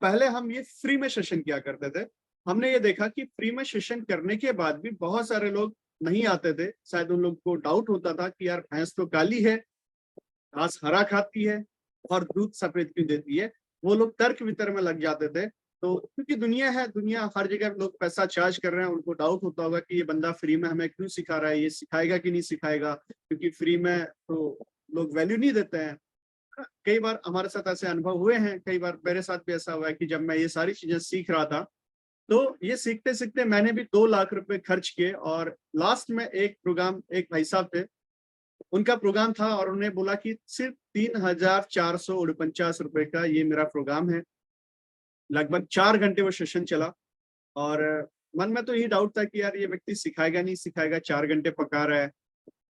पहले हम ये फ्री में सेशन किया करते थे। हमने ये देखा कि फ्री में सेशन करने के बाद भी बहुत सारे लोग नहीं आते थे। शायद उन लोग को डाउट होता था कि यार भैंस तो काली है, घास हरा खाती है और दूध सफेद क्यों देती है। वो लोग तर्क वितर्क में लग जाते थे। तो क्योंकि दुनिया है, दुनिया हर जगह लोग पैसा चार्ज कर रहे हैं, उनको डाउट होता होगा कि ये बंदा फ्री में हमें क्यों सिखा रहा है, ये सिखाएगा कि नहीं सिखाएगा, क्योंकि फ्री में तो लोग वैल्यू नहीं देते हैं। कई बार हमारे साथ ऐसे अनुभव हुए हैं, कई बार मेरे साथ भी ऐसा हुआ है कि जब मैं ये सारी चीजें सीख रहा था, तो ये सीखते सीखते मैंने भी 2 लाख रुपए खर्च किए। और लास्ट में एक प्रोग्राम, एक भाई साहब थे, उनका प्रोग्राम था और उन्होंने बोला कि सिर्फ 3,449 रुपए का ये मेरा प्रोग्राम है। लगभग 4 घंटे वो सेशन चला। और मन में तो यही डाउट था कि यार ये व्यक्ति सिखाएगा नहीं सिखाएगा, 4 घंटे पका रहा है।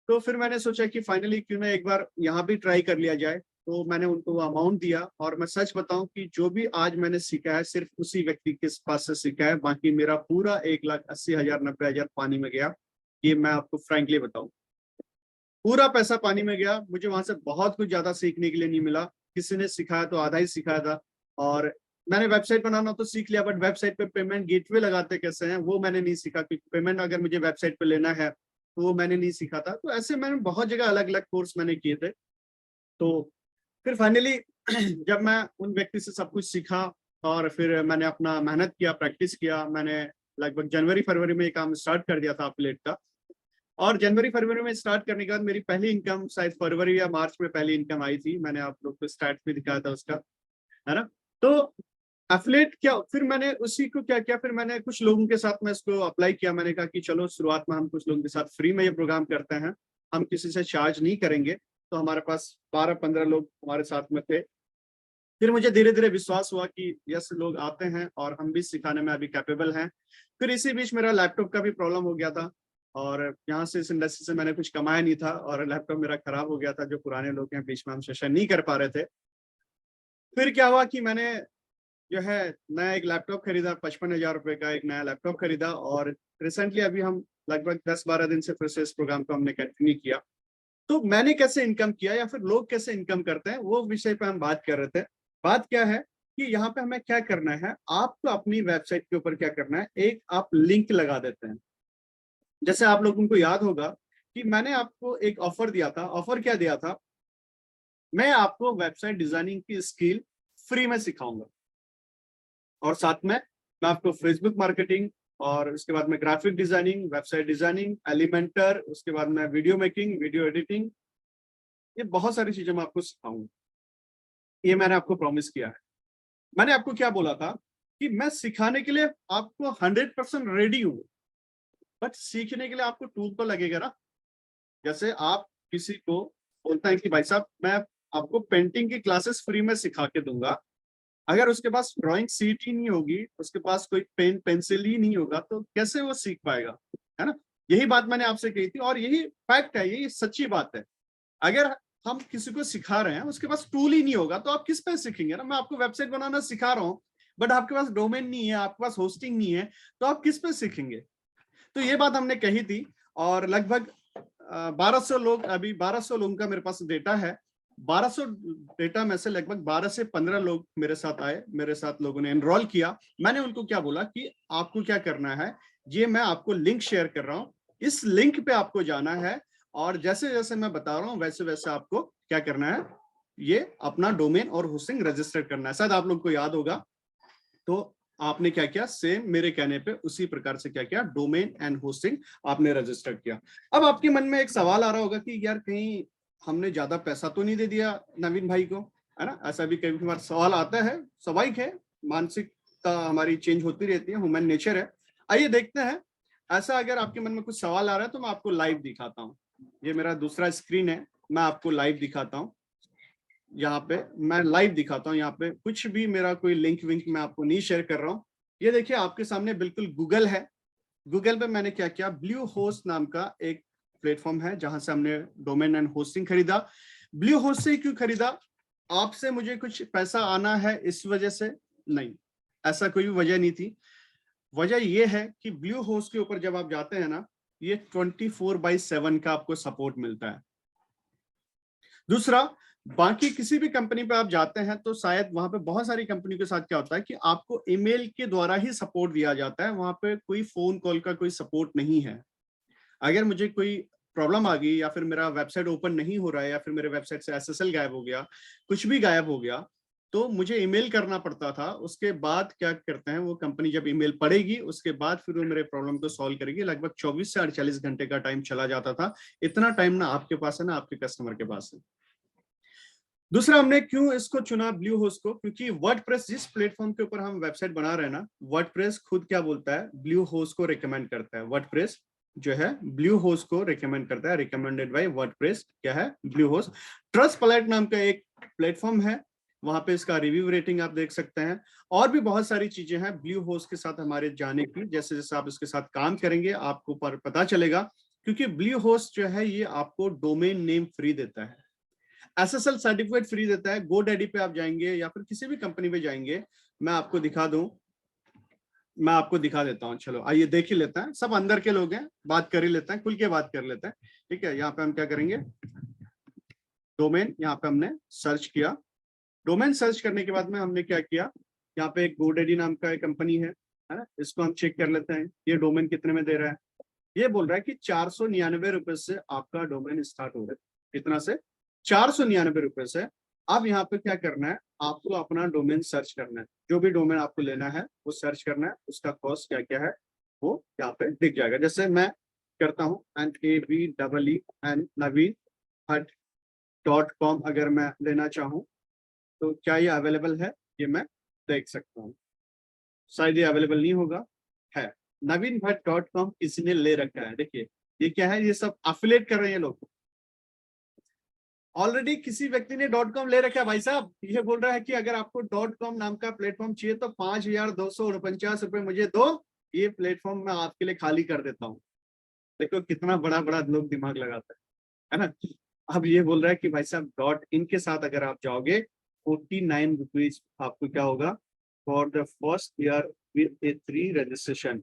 तो फिर मैंने सोचा कि फाइनली क्यों ना एक बार यहाँ भी ट्राई कर लिया जाए। तो मैंने उनको वो अमाउंट दिया, और मैं सच बताऊं कि जो भी आज मैंने सीखा है सिर्फ उसी व्यक्ति के पास से सीखा है। बाकी मेरा पूरा 1,80,000 90,000 पानी में गया। ये मैं आपको फ्रैंकली बताऊं, पूरा पैसा पानी में गया। मुझे वहां से बहुत कुछ ज्यादा सीखने के लिए नहीं मिला। किसी ने सिखाया तो आधा ही सिखाया था। और मैंने वेबसाइट बनाना तो सीख लिया, बट वेबसाइट पे पेमेंट गेटवे लगाते कैसे हैं वो मैंने नहीं सीखा, क्योंकि पेमेंट अगर मुझे वेबसाइट पे लेना है तो वो मैंने नहीं सीखा था। तो ऐसे मैंने बहुत जगह अलग अलग कोर्स मैंने किए थे। तो फिर फाइनली जब मैं उन व्यक्ति से सब कुछ सीखा और फिर मैंने अपना मेहनत किया, प्रैक्टिस किया, मैंने लगभग जनवरी फरवरी में ये काम स्टार्ट कर दिया था एफिलिएट का। और जनवरी फरवरी में स्टार्ट करने के बाद मेरी पहली इनकम शायद फरवरी या मार्च में पहली इनकम आई थी। मैंने आप लोग को स्टार्ट भी दिखाया था उसका, है ना। तो एफिलिएट क्या, फिर मैंने उसी को क्या किया, फिर मैंने कुछ लोगों के साथ में इसको अप्लाई किया। मैंने कहा कि चलो शुरुआत में हम कुछ लोगों के साथ फ्री में ये प्रोग्राम करते हैं, हम किसी से चार्ज नहीं करेंगे। तो हमारे पास 12-15 लोग हमारे साथ में थे। फिर मुझे धीरे धीरे विश्वास हुआ कि यस, लोग आते हैं और हम भी सिखाने में अभी कैपेबल हैं। फिर इसी बीच मेरा लैपटॉप का भी प्रॉब्लम हो गया था, और यहाँ से इस इंडस्ट्री से मैंने कुछ कमाया नहीं था, और लैपटॉप मेरा खराब हो गया था। जो पुराने लोग हैं, बीच में हम सेशन नहीं कर पा रहे थे। फिर क्या हुआ कि मैंने जो है नया एक लैपटॉप खरीदा, 55,000 रुपए का एक नया लैपटॉप खरीदा। और रिसेंटली अभी हम लगभग 10-12 दिन से फिर से इस प्रोग्राम को हमने कंटिन्यू किया। तो मैंने कैसे इनकम किया या फिर लोग कैसे इनकम करते हैं, वो विषय पे हम बात कर रहे थे। बात क्या है कि यहाँ पे हमें क्या करना है, आपको अपनी वेबसाइट के ऊपर क्या करना है, एक आप लिंक लगा देते हैं। जैसे आप लोगों को याद होगा कि मैंने आपको एक ऑफर दिया था। ऑफर क्या दिया था? मैं आपको वेबसाइट डिजाइनिंग की स्किल फ्री में सिखाऊंगा, और साथ में मैं आपको फेसबुक मार्केटिंग, और उसके बाद में graphic designing, website designing, Elementor, उसके बाद में वीडियो मेकिंग, वीडियो एडिटिंग, ये बहुत सारी चीजें मैं आपको सिखाऊंगा। ये मैंने आपको प्रॉमिस किया है। मैंने आपको क्या बोला था कि मैं सिखाने के लिए आपको 100% रेडी हूं, बट सीखने के लिए आपको टूल तो लगेगा ना। जैसे आप किसी को बोलते हैं कि भाई साहब मैं आपको पेंटिंग की क्लासेस फ्री में सिखा के दूंगा, अगर उसके पास ड्राइंग सीट ही नहीं होगी, उसके पास कोई पेन पेंसिल ही नहीं होगा, तो कैसे वो सीख पाएगा, है ना। यही बात मैंने आपसे कही थी, और यही फैक्ट है, यही सच्ची बात है। अगर हम किसी को सिखा रहे हैं, उसके पास टूल ही नहीं होगा, तो आप किस पे सीखेंगे ना। मैं आपको वेबसाइट बनाना सिखा रहा हूँ, बट आपके पास डोमेन नहीं है, आपके पास होस्टिंग नहीं है, तो आप किस पे सीखेंगे। तो ये बात हमने कही थी। और लगभग 1200 लोग, अभी 1200 लोगों का मेरे पास डेटा है, 1200 डेटा में से लगभग 12 से 15 लोग मेरे साथ आए, मेरे साथ लोगों ने एनरोल किया। मैंने उनको क्या बोला कि आपको क्या करना है, ये मैं आपको लिंक शेयर कर रहा हूं, इस लिंक पे आपको जाना है और जैसे जैसे मैं बता रहा हूं वैसे वैसे आपको क्या करना है, ये अपना डोमेन और होस्टिंग रजिस्टर करना है। शायद आप लोग को याद होगा, तो आपने क्या किया, सेम मेरे कहने पे उसी प्रकार से क्या किया, डोमेन एंड होस्टिंग आपने रजिस्टर किया। अब आपके मन में एक सवाल आ रहा होगा कि यार कहीं हमने ज्यादा पैसा तो नहीं दे दिया नवीन भाई को, है ना? ऐसा भी कई बार सवाल आता है, स्वाभाविक है, मानसिकता हमारी चेंज होती रहती है, ह्यूमन नेचर है। आइए देखते हैं, ऐसा अगर आपके मन में कुछ सवाल आ रहा है तो मैं आपको लाइव दिखाता हूँ। ये मेरा दूसरा स्क्रीन है, मैं आपको लाइव दिखाता हूँ। यहाँ पे मैं लाइव दिखाता हूँ, यहाँ पे कुछ भी मेरा कोई लिंक विंक मैं आपको नहीं शेयर कर रहा हूँ। ये देखिए आपके सामने बिल्कुल गूगल है। गूगल पे मैंने क्या किया, ब्लू होस्ट नाम का एक प्लेटफॉर्म है जहां से हमने डोमेन एंड होस्टिंग खरीदा। ब्लू होस्ट से क्यों खरीदा? आपसे मुझे कुछ पैसा आना है इस वजह से? नहीं, ऐसा कोई भी वजह नहीं थी। वजह यह है कि ब्लू होस्ट के ऊपर जब आप जाते हैं ना, ये 24/7 का आपको सपोर्ट मिलता है। दूसरा, बाकी किसी भी कंपनी पे आप जाते हैं तो शायद वहां पे बहुत सारी कंपनी के साथ क्या होता है कि आपको ईमेल के द्वारा ही सपोर्ट दिया जाता है, वहां पे कोई फोन कॉल का कोई सपोर्ट नहीं है। अगर मुझे कोई प्रॉब्लम आ गई या फिर मेरा वेबसाइट ओपन नहीं हो रहा है या फिर मेरे वेबसाइट से एसएसएल गायब हो गया, कुछ भी गायब हो गया, तो मुझे ईमेल करना पड़ता था। उसके बाद क्या करते हैं, वो कंपनी जब ईमेल पढ़ेगी उसके बाद फिर वो मेरे प्रॉब्लम को सॉल्व करेगी। लगभग 24 से 48 घंटे का टाइम चला जाता था। इतना टाइम ना आपके पास है ना आपके कस्टमर के पास है। दूसरा, हमने क्यों इसको चुना ब्लू होस्ट को, क्योंकि वर्डप्रेस जिस प्लेटफॉर्म के ऊपर हम वेबसाइट बना रहे हैं ना, वर्डप्रेस खुद क्या बोलता है, ब्लू होस्ट को रिकमेंड करता है। वर्डप्रेस जो है ब्लू होस्ट को रिकमेंड करता है, रिकमेंडेड बाय वर्डप्रेस क्या है, ब्लू होस्ट। ट्रस्टप्लैनेट नाम का एक प्लेटफॉर्म है, वहां पे इसका रिव्यू रेटिंग आप देख सकते हैं। और भी बहुत सारी चीजें हैं ब्लू होस्ट के साथ हमारे जाने की। जैसे जैसे आप इसके साथ काम करेंगे आपको पता चलेगा, क्योंकि ब्लू होस्ट जो है ये आपको डोमेन नेम फ्री देता है, एसएसएल सर्टिफिकेट फ्री देता है। गोडैडी पे आप जाएंगे या फिर किसी भी कंपनी पे जाएंगे, मैं आपको दिखा दूं, मैं आपको दिखा देता हूं। चलो आइए देख ही लेते हैं, सब अंदर के लोग हैं, बात कर ही लेते हैं, खुल के बात कर लेते हैं। ठीक है, यहाँ पे हम क्या करेंगे, डोमेन, यहाँ पे हमने सर्च किया। डोमेन सर्च करने के बाद में हमने क्या किया, यहाँ पे एक गोडैडी नाम का एक कंपनी है ना, इसको हम चेक कर लेते हैं ये डोमेन कितने में दे रहा है। ये बोल रहा है कि 499 रुपए से आपका डोमेन स्टार्ट हो रहा है। कितना से? 499 रुपए से। अब यहाँ पे क्या करना है, आपको अपना डोमेन सर्च करना है। जो भी डोमेन आपको लेना है वो सर्च करना है, उसका कॉस्ट क्या क्या है वो यहाँ पे दिख जाएगा। जैसे मैं करता हूँ NAVEEN नवीन भट्ट .com, अगर मैं लेना चाहूँ तो क्या ये अवेलेबल है, ये मैं देख सकता हूँ। शायद ये अवेलेबल नहीं होगा, है नवीन भट्ट .com किसी ने ले रखा है। देखिए ये क्या है, ये सब अफिलेट कर रहे हैं लोग, ऑलरेडी किसी व्यक्ति ने .com ले रखा है भाई साहब। ये बोल रहा है कि अगर आपको .com नाम का प्लेटफॉर्म चाहिए तो 5,249 रुपए मुझे दो, ये प्लेटफॉर्म मैं आपके लिए खाली कर देता हूँ। देखो कितना बड़ा बड़ा लोग दिमाग लगाता है ना। अब ये बोल रहा है कि भाई साहब .in के साथ अगर आप जाओगे 49 रुपीज आपको क्या होगा for the first year with A 3 registration.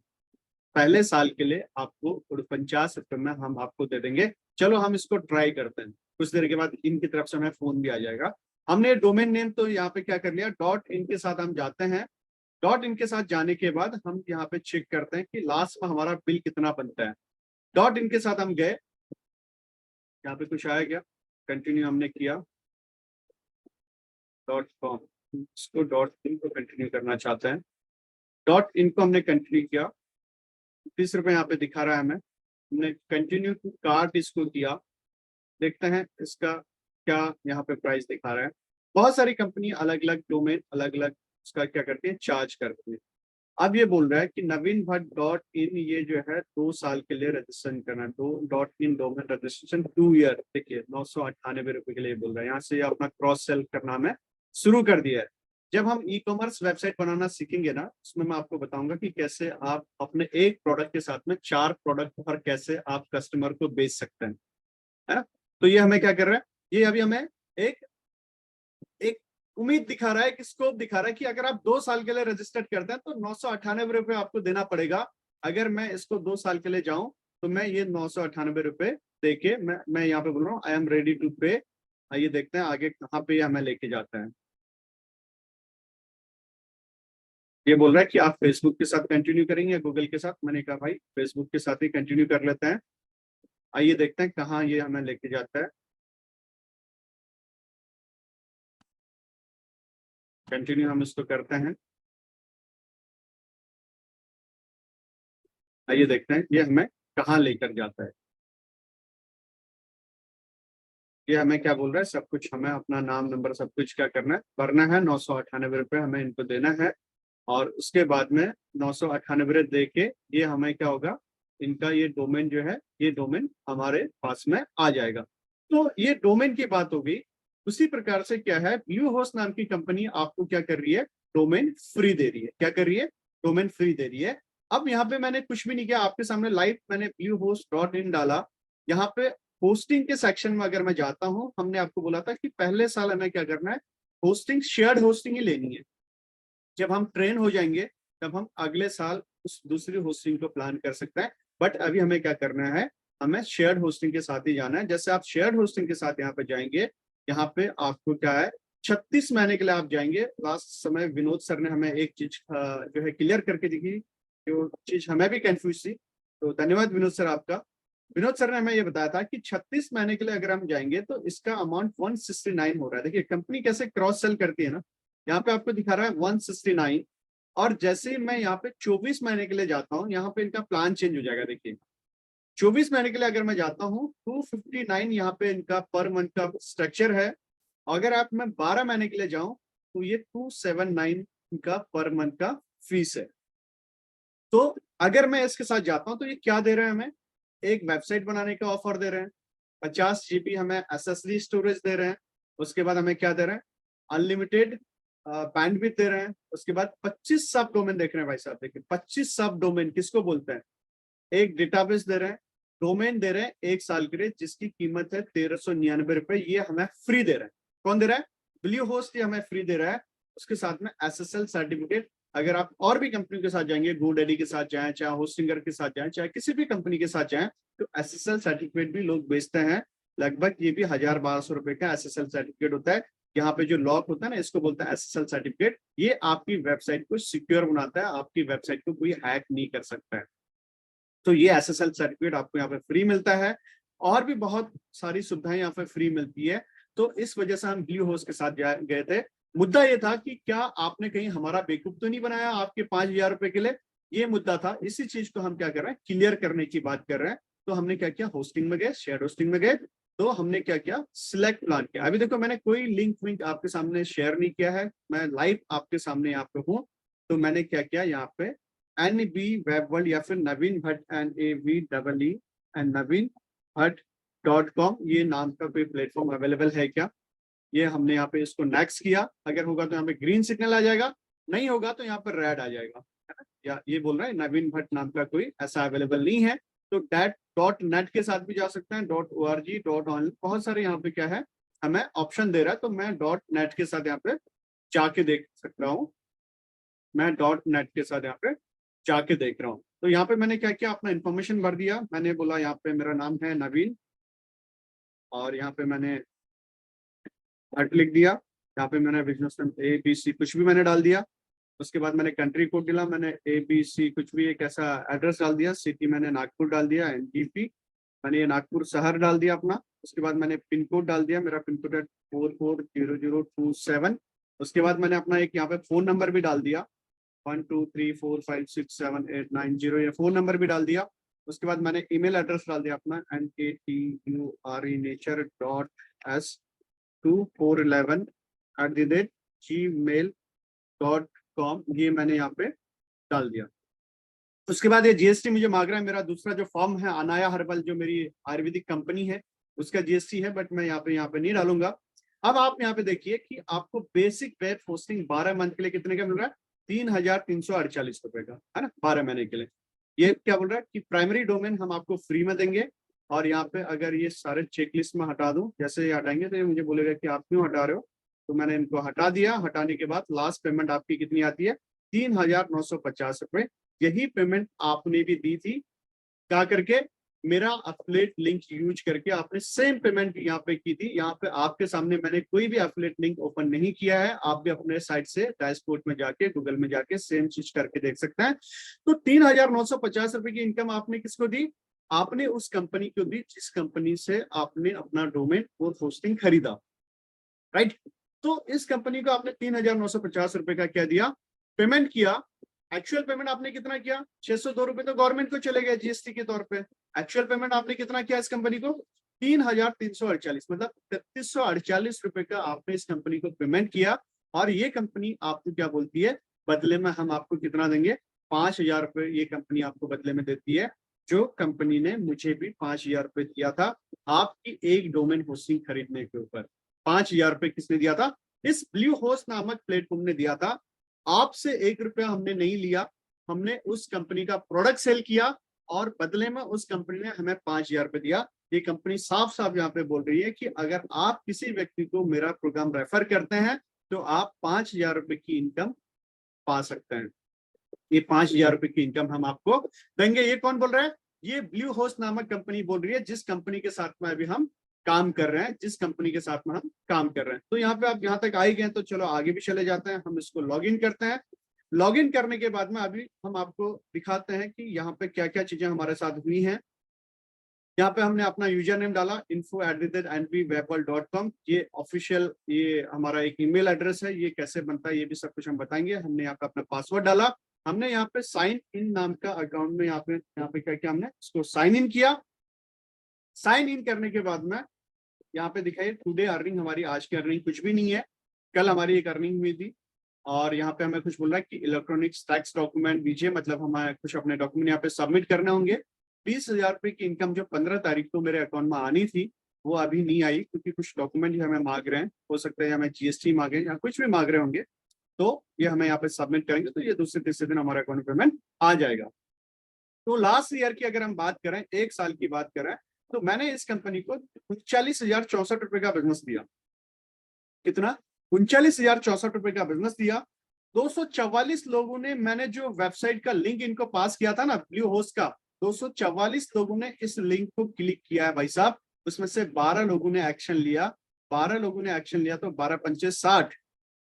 पहले साल के लिए आपको 49 रुपए में हम आपको दे देंगे। चलो हम इसको ट्राई करते हैं, कुछ देर के बाद इनकी तरफ से हमें फोन भी आ जाएगा। हमने डोमेन नेम तो यहाँ पे क्या कर लिया, .in के साथ हम जाते हैं। .in के साथ जाने के बाद हम यहाँ पे चेक करते हैं कि लास्ट में हमारा बिल कितना बनता है। .in के साथ हम गए, यहाँ पे कुछ आया क्या, कंटिन्यू हमने किया .com, इसको .in को कंटिन्यू करना चाहते हैं। .in को हमने कंटिन्यू किया, 30 रुपए यहाँ पे दिखा रहा है हमें, हमने कंटिन्यू टू कार्ट इसको किया। देखते हैं इसका क्या यहाँ पे प्राइस दिखा रहा है। बहुत सारी कंपनी अलग अलग डोमेन अलग अलग उसका क्या करती है, चार्ज करती है। अब ये बोल रहा है कि नवीन भट्ट .in ये जो है 2 साल के लिए रजिस्ट्रेशन करना है, .in डोमेन रजिस्ट्रेशन 2 ईयर। देखिए 998 रुपए के लिए बोल रहा है। यहाँ से अपना क्रॉस सेल करना हमें शुरू कर दिया है। जब हम ई कॉमर्स वेबसाइट बनाना सीखेंगे ना, उसमें मैं आपको बताऊंगा कि कैसे आप अपने एक प्रोडक्ट के साथ में 4 प्रोडक्ट पर कैसे आप कस्टमर को बेच सकते हैं, है ना। तो ये हमें क्या कर रहा है, ये अभी हमें एक एक उम्मीद दिखा रहा है, कि स्कोप दिखा रहा है कि अगर आप 2 साल के लिए रजिस्टर्ड करते हैं तो 998 रुपए आपको देना पड़ेगा। अगर मैं इसको 2 साल के लिए जाऊं तो मैं ये 998 रुपए देके मैं यहाँ पे बोल रहा हूँ आई एम रेडी टू पे आइए देखते हैं आगे कहाँ पे ये हमें लेके जाता है। ये बोल रहा है कि आप फेसबुक के साथ कंटिन्यू करेंगे या गूगल के साथ। मैंने कहा भाई फेसबुक के साथ ही कंटिन्यू कर लेते हैं। आइए देखते हैं कहाँ ये हमें लेके जाता है। कंटिन्यू हम इसको करते हैं। आइए देखते हैं ये हमें कहाँ लेकर जाता है। ये हमें क्या बोल रहा है, सब कुछ हमें अपना नाम नंबर सब कुछ क्या करना है, भरना है। 998 रुपये हमें इनको देना है और उसके बाद में 998 दे के ये हमें क्या होगा, इनका ये डोमेन जो है, ये डोमेन हमारे पास में आ जाएगा। तो ये डोमेन की बात होगी। उसी प्रकार से क्या है, ब्लू होस्ट नाम की कंपनी आपको क्या कर रही है, डोमेन फ्री दे रही है। क्या कर रही है, डोमेन फ्री दे रही है। अब यहाँ पे मैंने कुछ भी नहीं किया, आपके सामने लाइव मैंने bluehost.in डाला। यहाँ पे होस्टिंग के सेक्शन में अगर मैं जाता हूँ, हमने आपको बोला था कि पहले साल हमें क्या करना है, होस्टिंग शेयर्ड होस्टिंग ही लेनी है। जब हम ट्रेन हो जाएंगे तब हम अगले साल उस दूसरी होस्टिंग को प्लान कर सकते हैं। बट अभी हमें क्या करना है, हमें शेयर्ड होस्टिंग के साथ ही जाना है। जैसे आप शेयर्ड होस्टिंग के साथ यहाँ पे जाएंगे, यहाँ पे आपको क्या है, 36 महीने के लिए आप जाएंगे। लास्ट समय विनोद सर ने हमें एक चीज जो है क्लियर करके दिखी, जो चीज हमें भी कंफ्यूज थी। तो धन्यवाद विनोद सर आपका। विनोद सर ने हमें ये बताया था कि 36 महीने के लिए अगर हम जाएंगे तो इसका अमाउंट 169 हो रहा है। देखिए कंपनी कैसे क्रॉस सेल करती है ना, यहाँ पे आपको दिखा रहा है 169। और जैसे ही मैं यहाँ पे 24 महीने के लिए जाता हूँ, यहाँ पे इनका प्लान चेंज हो जाएगा। देखिए 24 महीने के लिए अगर मैं जाता हूँ 259 यहाँ पे इनका पर मंथ का स्ट्रक्चर है। अगर आप मैं 12 महीने के लिए जाऊं तो ये 279 का पर मंथ का फीस है। तो अगर मैं इसके साथ जाता हूं तो ये क्या दे रहे हैं हमें, एक वेबसाइट बनाने का ऑफर दे रहे हैं, 50 GB हमें एसएसडी स्टोरेज दे रहे हैं। उसके बाद हमें क्या दे रहे हैं, अनलिमिटेड बैंडविड्थ दे रहे हैं। उसके बाद 25 सब डोमेन देख रहे हैं भाई साहब। देखिए 25 सब डोमेन किसको बोलते हैं, एक डेटाबेस दे रहे हैं, डोमेन दे रहे हैं 1 साल के लिए जिसकी कीमत है 1399 रुपए। ये हमें फ्री दे रहे हैं। कौन दे रहा है, ब्लू होस्ट ये हमें फ्री दे रहा है। उसके साथ में SSL सर्टिफिकेट। अगर आप और भी कंपनी के साथ जाएंगे, GoDaddy के साथ जाएं, चाहे होस्टिंगर के साथ जाएं, चाहे किसी भी कंपनी के साथ जाएं, तो SSL सर्टिफिकेट भी लोग बेचते हैं। लगभग ये भी 1000-1200 रुपए का SSL सर्टिफिकेट होता है। यहाँ पे जो लॉक होता है ना, इसको बोलते हैं SSL सर्टिफिकेट। ये आपकी वेबसाइट को सिक्योर बनाता है, आपकी वेबसाइट को कोई हैक नहीं कर सकता है। तो ये SSL सर्टिफिकेट आपको यहाँ पे फ्री मिलता है। और भी बहुत सारी सुविधाएं यहाँ पे फ्री मिलती है। तो इस वजह से हम ब्लू होस्ट के साथ गए थे। मुद्दा ये था कि क्या आपने कहीं हमारा बेवकूफ तो नहीं बनाया आपके 5000 रुपए के लिए, ये मुद्दा था। इसी चीज को हम क्या कर रहे हैं, क्लियर करने की बात कर रहे हैं। तो हमने क्या किया, होस्टिंग में गए, शेयर होस्टिंग में गए। तो हमने क्या किया, सिलेक्ट प्लान किया। अभी देखो मैंने कोई लिंक विंक आपके सामने शेयर नहीं किया है, मैं लाइव आपके सामने यहाँ पे हूँ। तो मैंने क्या किया, यहाँ पे NB वेब वर्ल्ड या फिर नवीन भट्ट NAVEE एंड नवीन भट्ट.com ये नाम का कोई प्लेटफॉर्म अवेलेबल है क्या, ये हमने यहाँ पे इसको नेक्स्ट किया। अगर होगा तो यहाँ पे ग्रीन सिग्नल आ जाएगा, नहीं होगा तो यहाँ पर रेड आ जाएगा, है ना। या ये बोल रहा है नवीन भट्ट नाम का कोई ऐसा अवेलेबल नहीं है। तो .net के साथ भी जा सकते हैं, .org .online बहुत सारे यहाँ पे क्या है हमें ऑप्शन दे रहा है। तो मैं .net के साथ यहाँ पे जाके देख सकता हूँ। मैं .net के साथ यहाँ पे जाके देख रहा हूँ। तो यहाँ पे मैंने क्या किया, अपना इन्फॉर्मेशन भर दिया। मैंने बोला यहाँ पे मेरा नाम है नवीन और यहाँ पे मैंने भट्ट लिख दिया। यहाँ पे मैंने बिजनेस नेम ABC कुछ भी मैंने डाल दिया। उसके बाद मैंने कंट्री कोड डाला, मैंने ABC कुछ भी एक ऐसा एड्रेस डाल दिया। सिटी मैंने नागपुर डाल दिया, NGP मैंने ये नागपुर शहर डाल दिया अपना। उसके बाद मैंने पिन कोड डाल दिया, मेरा पिन कोड है 440027। उसके बाद मैंने अपना एक यहाँ पे फोन नंबर भी डाल दिया, 1234567890 ये फोन नंबर भी डाल दिया। उसके बाद मैंने ईमेल एड्रेस डाल दिया अपना nature.s2411@gmail.com ये मैंने यहाँ पे डाल दिया। उसके बाद ये GST मुझे मांग रहा है। मेरा दूसरा जो फॉर्म है अनाया हर्बल, जो मेरी आयुर्वेदिक कंपनी है, उसका GST है, बट मैं यहाँ पे नहीं डालूंगा। अब आप यहाँ पे देखिए कि आपको बेसिक वेब होस्टिंग 12 मंथ के लिए कितने का मिल रहा है, 3348 रुपए का, है ना, 12 महीने के लिए। ये क्या बोल रहा है कि प्राइमरी डोमेन हम आपको फ्री में देंगे। और यहाँ पे अगर ये सारे चेकलिस्ट में हटा दूं, जैसे ये हटाएंगे तो ये मुझे बोलेगा कि आप क्यों हटा रहे हो। तो मैंने इनको हटा दिया। हटाने के बाद लास्ट पेमेंट आपकी कितनी आती है, 3950 रुपए। यही पेमेंट आपने भी दी थी क्या करके, मेरा एफिलिएट लिंक यूज करके आपने सेम पेमेंट यहाँ पे की थी। यहाँ पे आपके सामने मैंने कोई भी एफिलिएट लिंक ओपन नहीं किया है, आप भी अपने साइट से डैशबोर्ड में जाके गूगल में जाके सेम चीज करके देख सकते हैं। तो 3,950 रुपए की इनकम आपने किसको दी? आपने उस कंपनी को दी जिस कंपनी से आपने अपना डोमेन और होस्टिंग खरीदा, राइट। तो इस कंपनी को आपने 3,950 रुपए का क्या दिया? पेमेंट किया। एक्चुअल पेमेंट आपने कितना किया? 602 रुपए तो गवर्नमेंट को चले गए जीएसटी के तौर पे। एक्चुअल पेमेंट आपने कितना किया इस कंपनी को? 3,348, मतलब 3,348 रुपए का आपने इस कंपनी को पेमेंट किया। और ये कंपनी आपको क्या बोलती है? बदले में हम आपको कितना देंगे? 5,000 रुपए ये कंपनी आपको बदले में देती है। जो कंपनी ने मुझे भी 5,000 रुपए दिया था आपकी एक डोमेन होस्टिंग खरीदने के ऊपर। 5,000 रुपए किसने दिया था? इस ब्लू होस्ट नामक प्लेटफॉर्म ने दिया था। आपसे 1 रुपया हमने नहीं लिया, हमने उस कंपनी का प्रोडक्ट सेल किया और बदले में उस कंपनी ने हमें 5,000 रुपए दिया। ये कंपनी साफ साफ यहाँ पे बोल रही है कि अगर आप किसी व्यक्ति को मेरा प्रोग्राम रेफर करते हैं तो आप 5,000 रुपए की इनकम पा सकते हैं। ये 5,000 रुपए की इनकम हम आपको देंगे। ये कौन बोल रहा है? ये ब्लू होस्ट नामक कंपनी बोल रही है, जिस कंपनी के साथ में अभी हम काम कर रहे हैं, जिस कंपनी के साथ में हम काम कर रहे हैं। तो यहाँ पे आप यहाँ तक आ ही गए, तो चलो आगे भी चले जाते हैं। हम इसको लॉग इन करते हैं। लॉग इन करने के बाद में अभी हम आपको दिखाते हैं कि यहाँ पे क्या क्या चीजें हमारे साथ हुई हैं। यहाँ पे हमने अपना यूजर नेम डाला info@nbwebworld.com। ये ऑफिशियल, ये हमारा एक ईमेल एड्रेस है। ये कैसे बनता है ये भी सब कुछ हम बताएंगे। हमने यहाँ पे अपना पासवर्ड डाला। हमने यहाँ पे साइन इन नाम का अकाउंट में यहाँ पे क्या किया? हमने इसको साइन इन किया। साइन इन करने के बाद में यहाँ पे दिखाइए टुडे अर्निंग, हमारी आज की अर्निंग कुछ भी नहीं है, कल हमारी एक अर्निंग हुई थी। और यहाँ पे हमें कुछ बोल रहा है कि इलेक्ट्रॉनिक टैक्स डॉक्यूमेंट दीजिए, मतलब हमें कुछ अपने डॉक्यूमेंट यहाँ पे सबमिट करने होंगे। 20,000 रुपए की इनकम जो 15 तारीख को मेरे अकाउंट में आनी थी वो अभी नहीं आई, क्योंकि कुछ डॉक्यूमेंट हमें मांग रहे हैं। हो सकता है हमें जीएसटी मांगे या कुछ भी मांग रहे होंगे, तो ये हमें यहाँ पे सबमिट करेंगे तो ये दूसरे तीसरे दिन हमारे अकाउंट में पेमेंट आ जाएगा। तो लास्ट ईयर की अगर हम बात करें, 1 साल की बात करें, तो मैंने इस कंपनी को 39,064 रुपए का बिजनेस दिया। कितना? 39,064 रुपए का बिजनेस दिया। 244 लोगों ने, मैंने जो वेबसाइट का लिंक इनको पास किया था ना ब्लू होस्ट का, 244 लोगों ने इस लिंक को क्लिक किया है भाई साहब। उसमें से 12 लोगों ने एक्शन लिया। 12 लोगों ने एक्शन लिया तो 12 पंचे 60।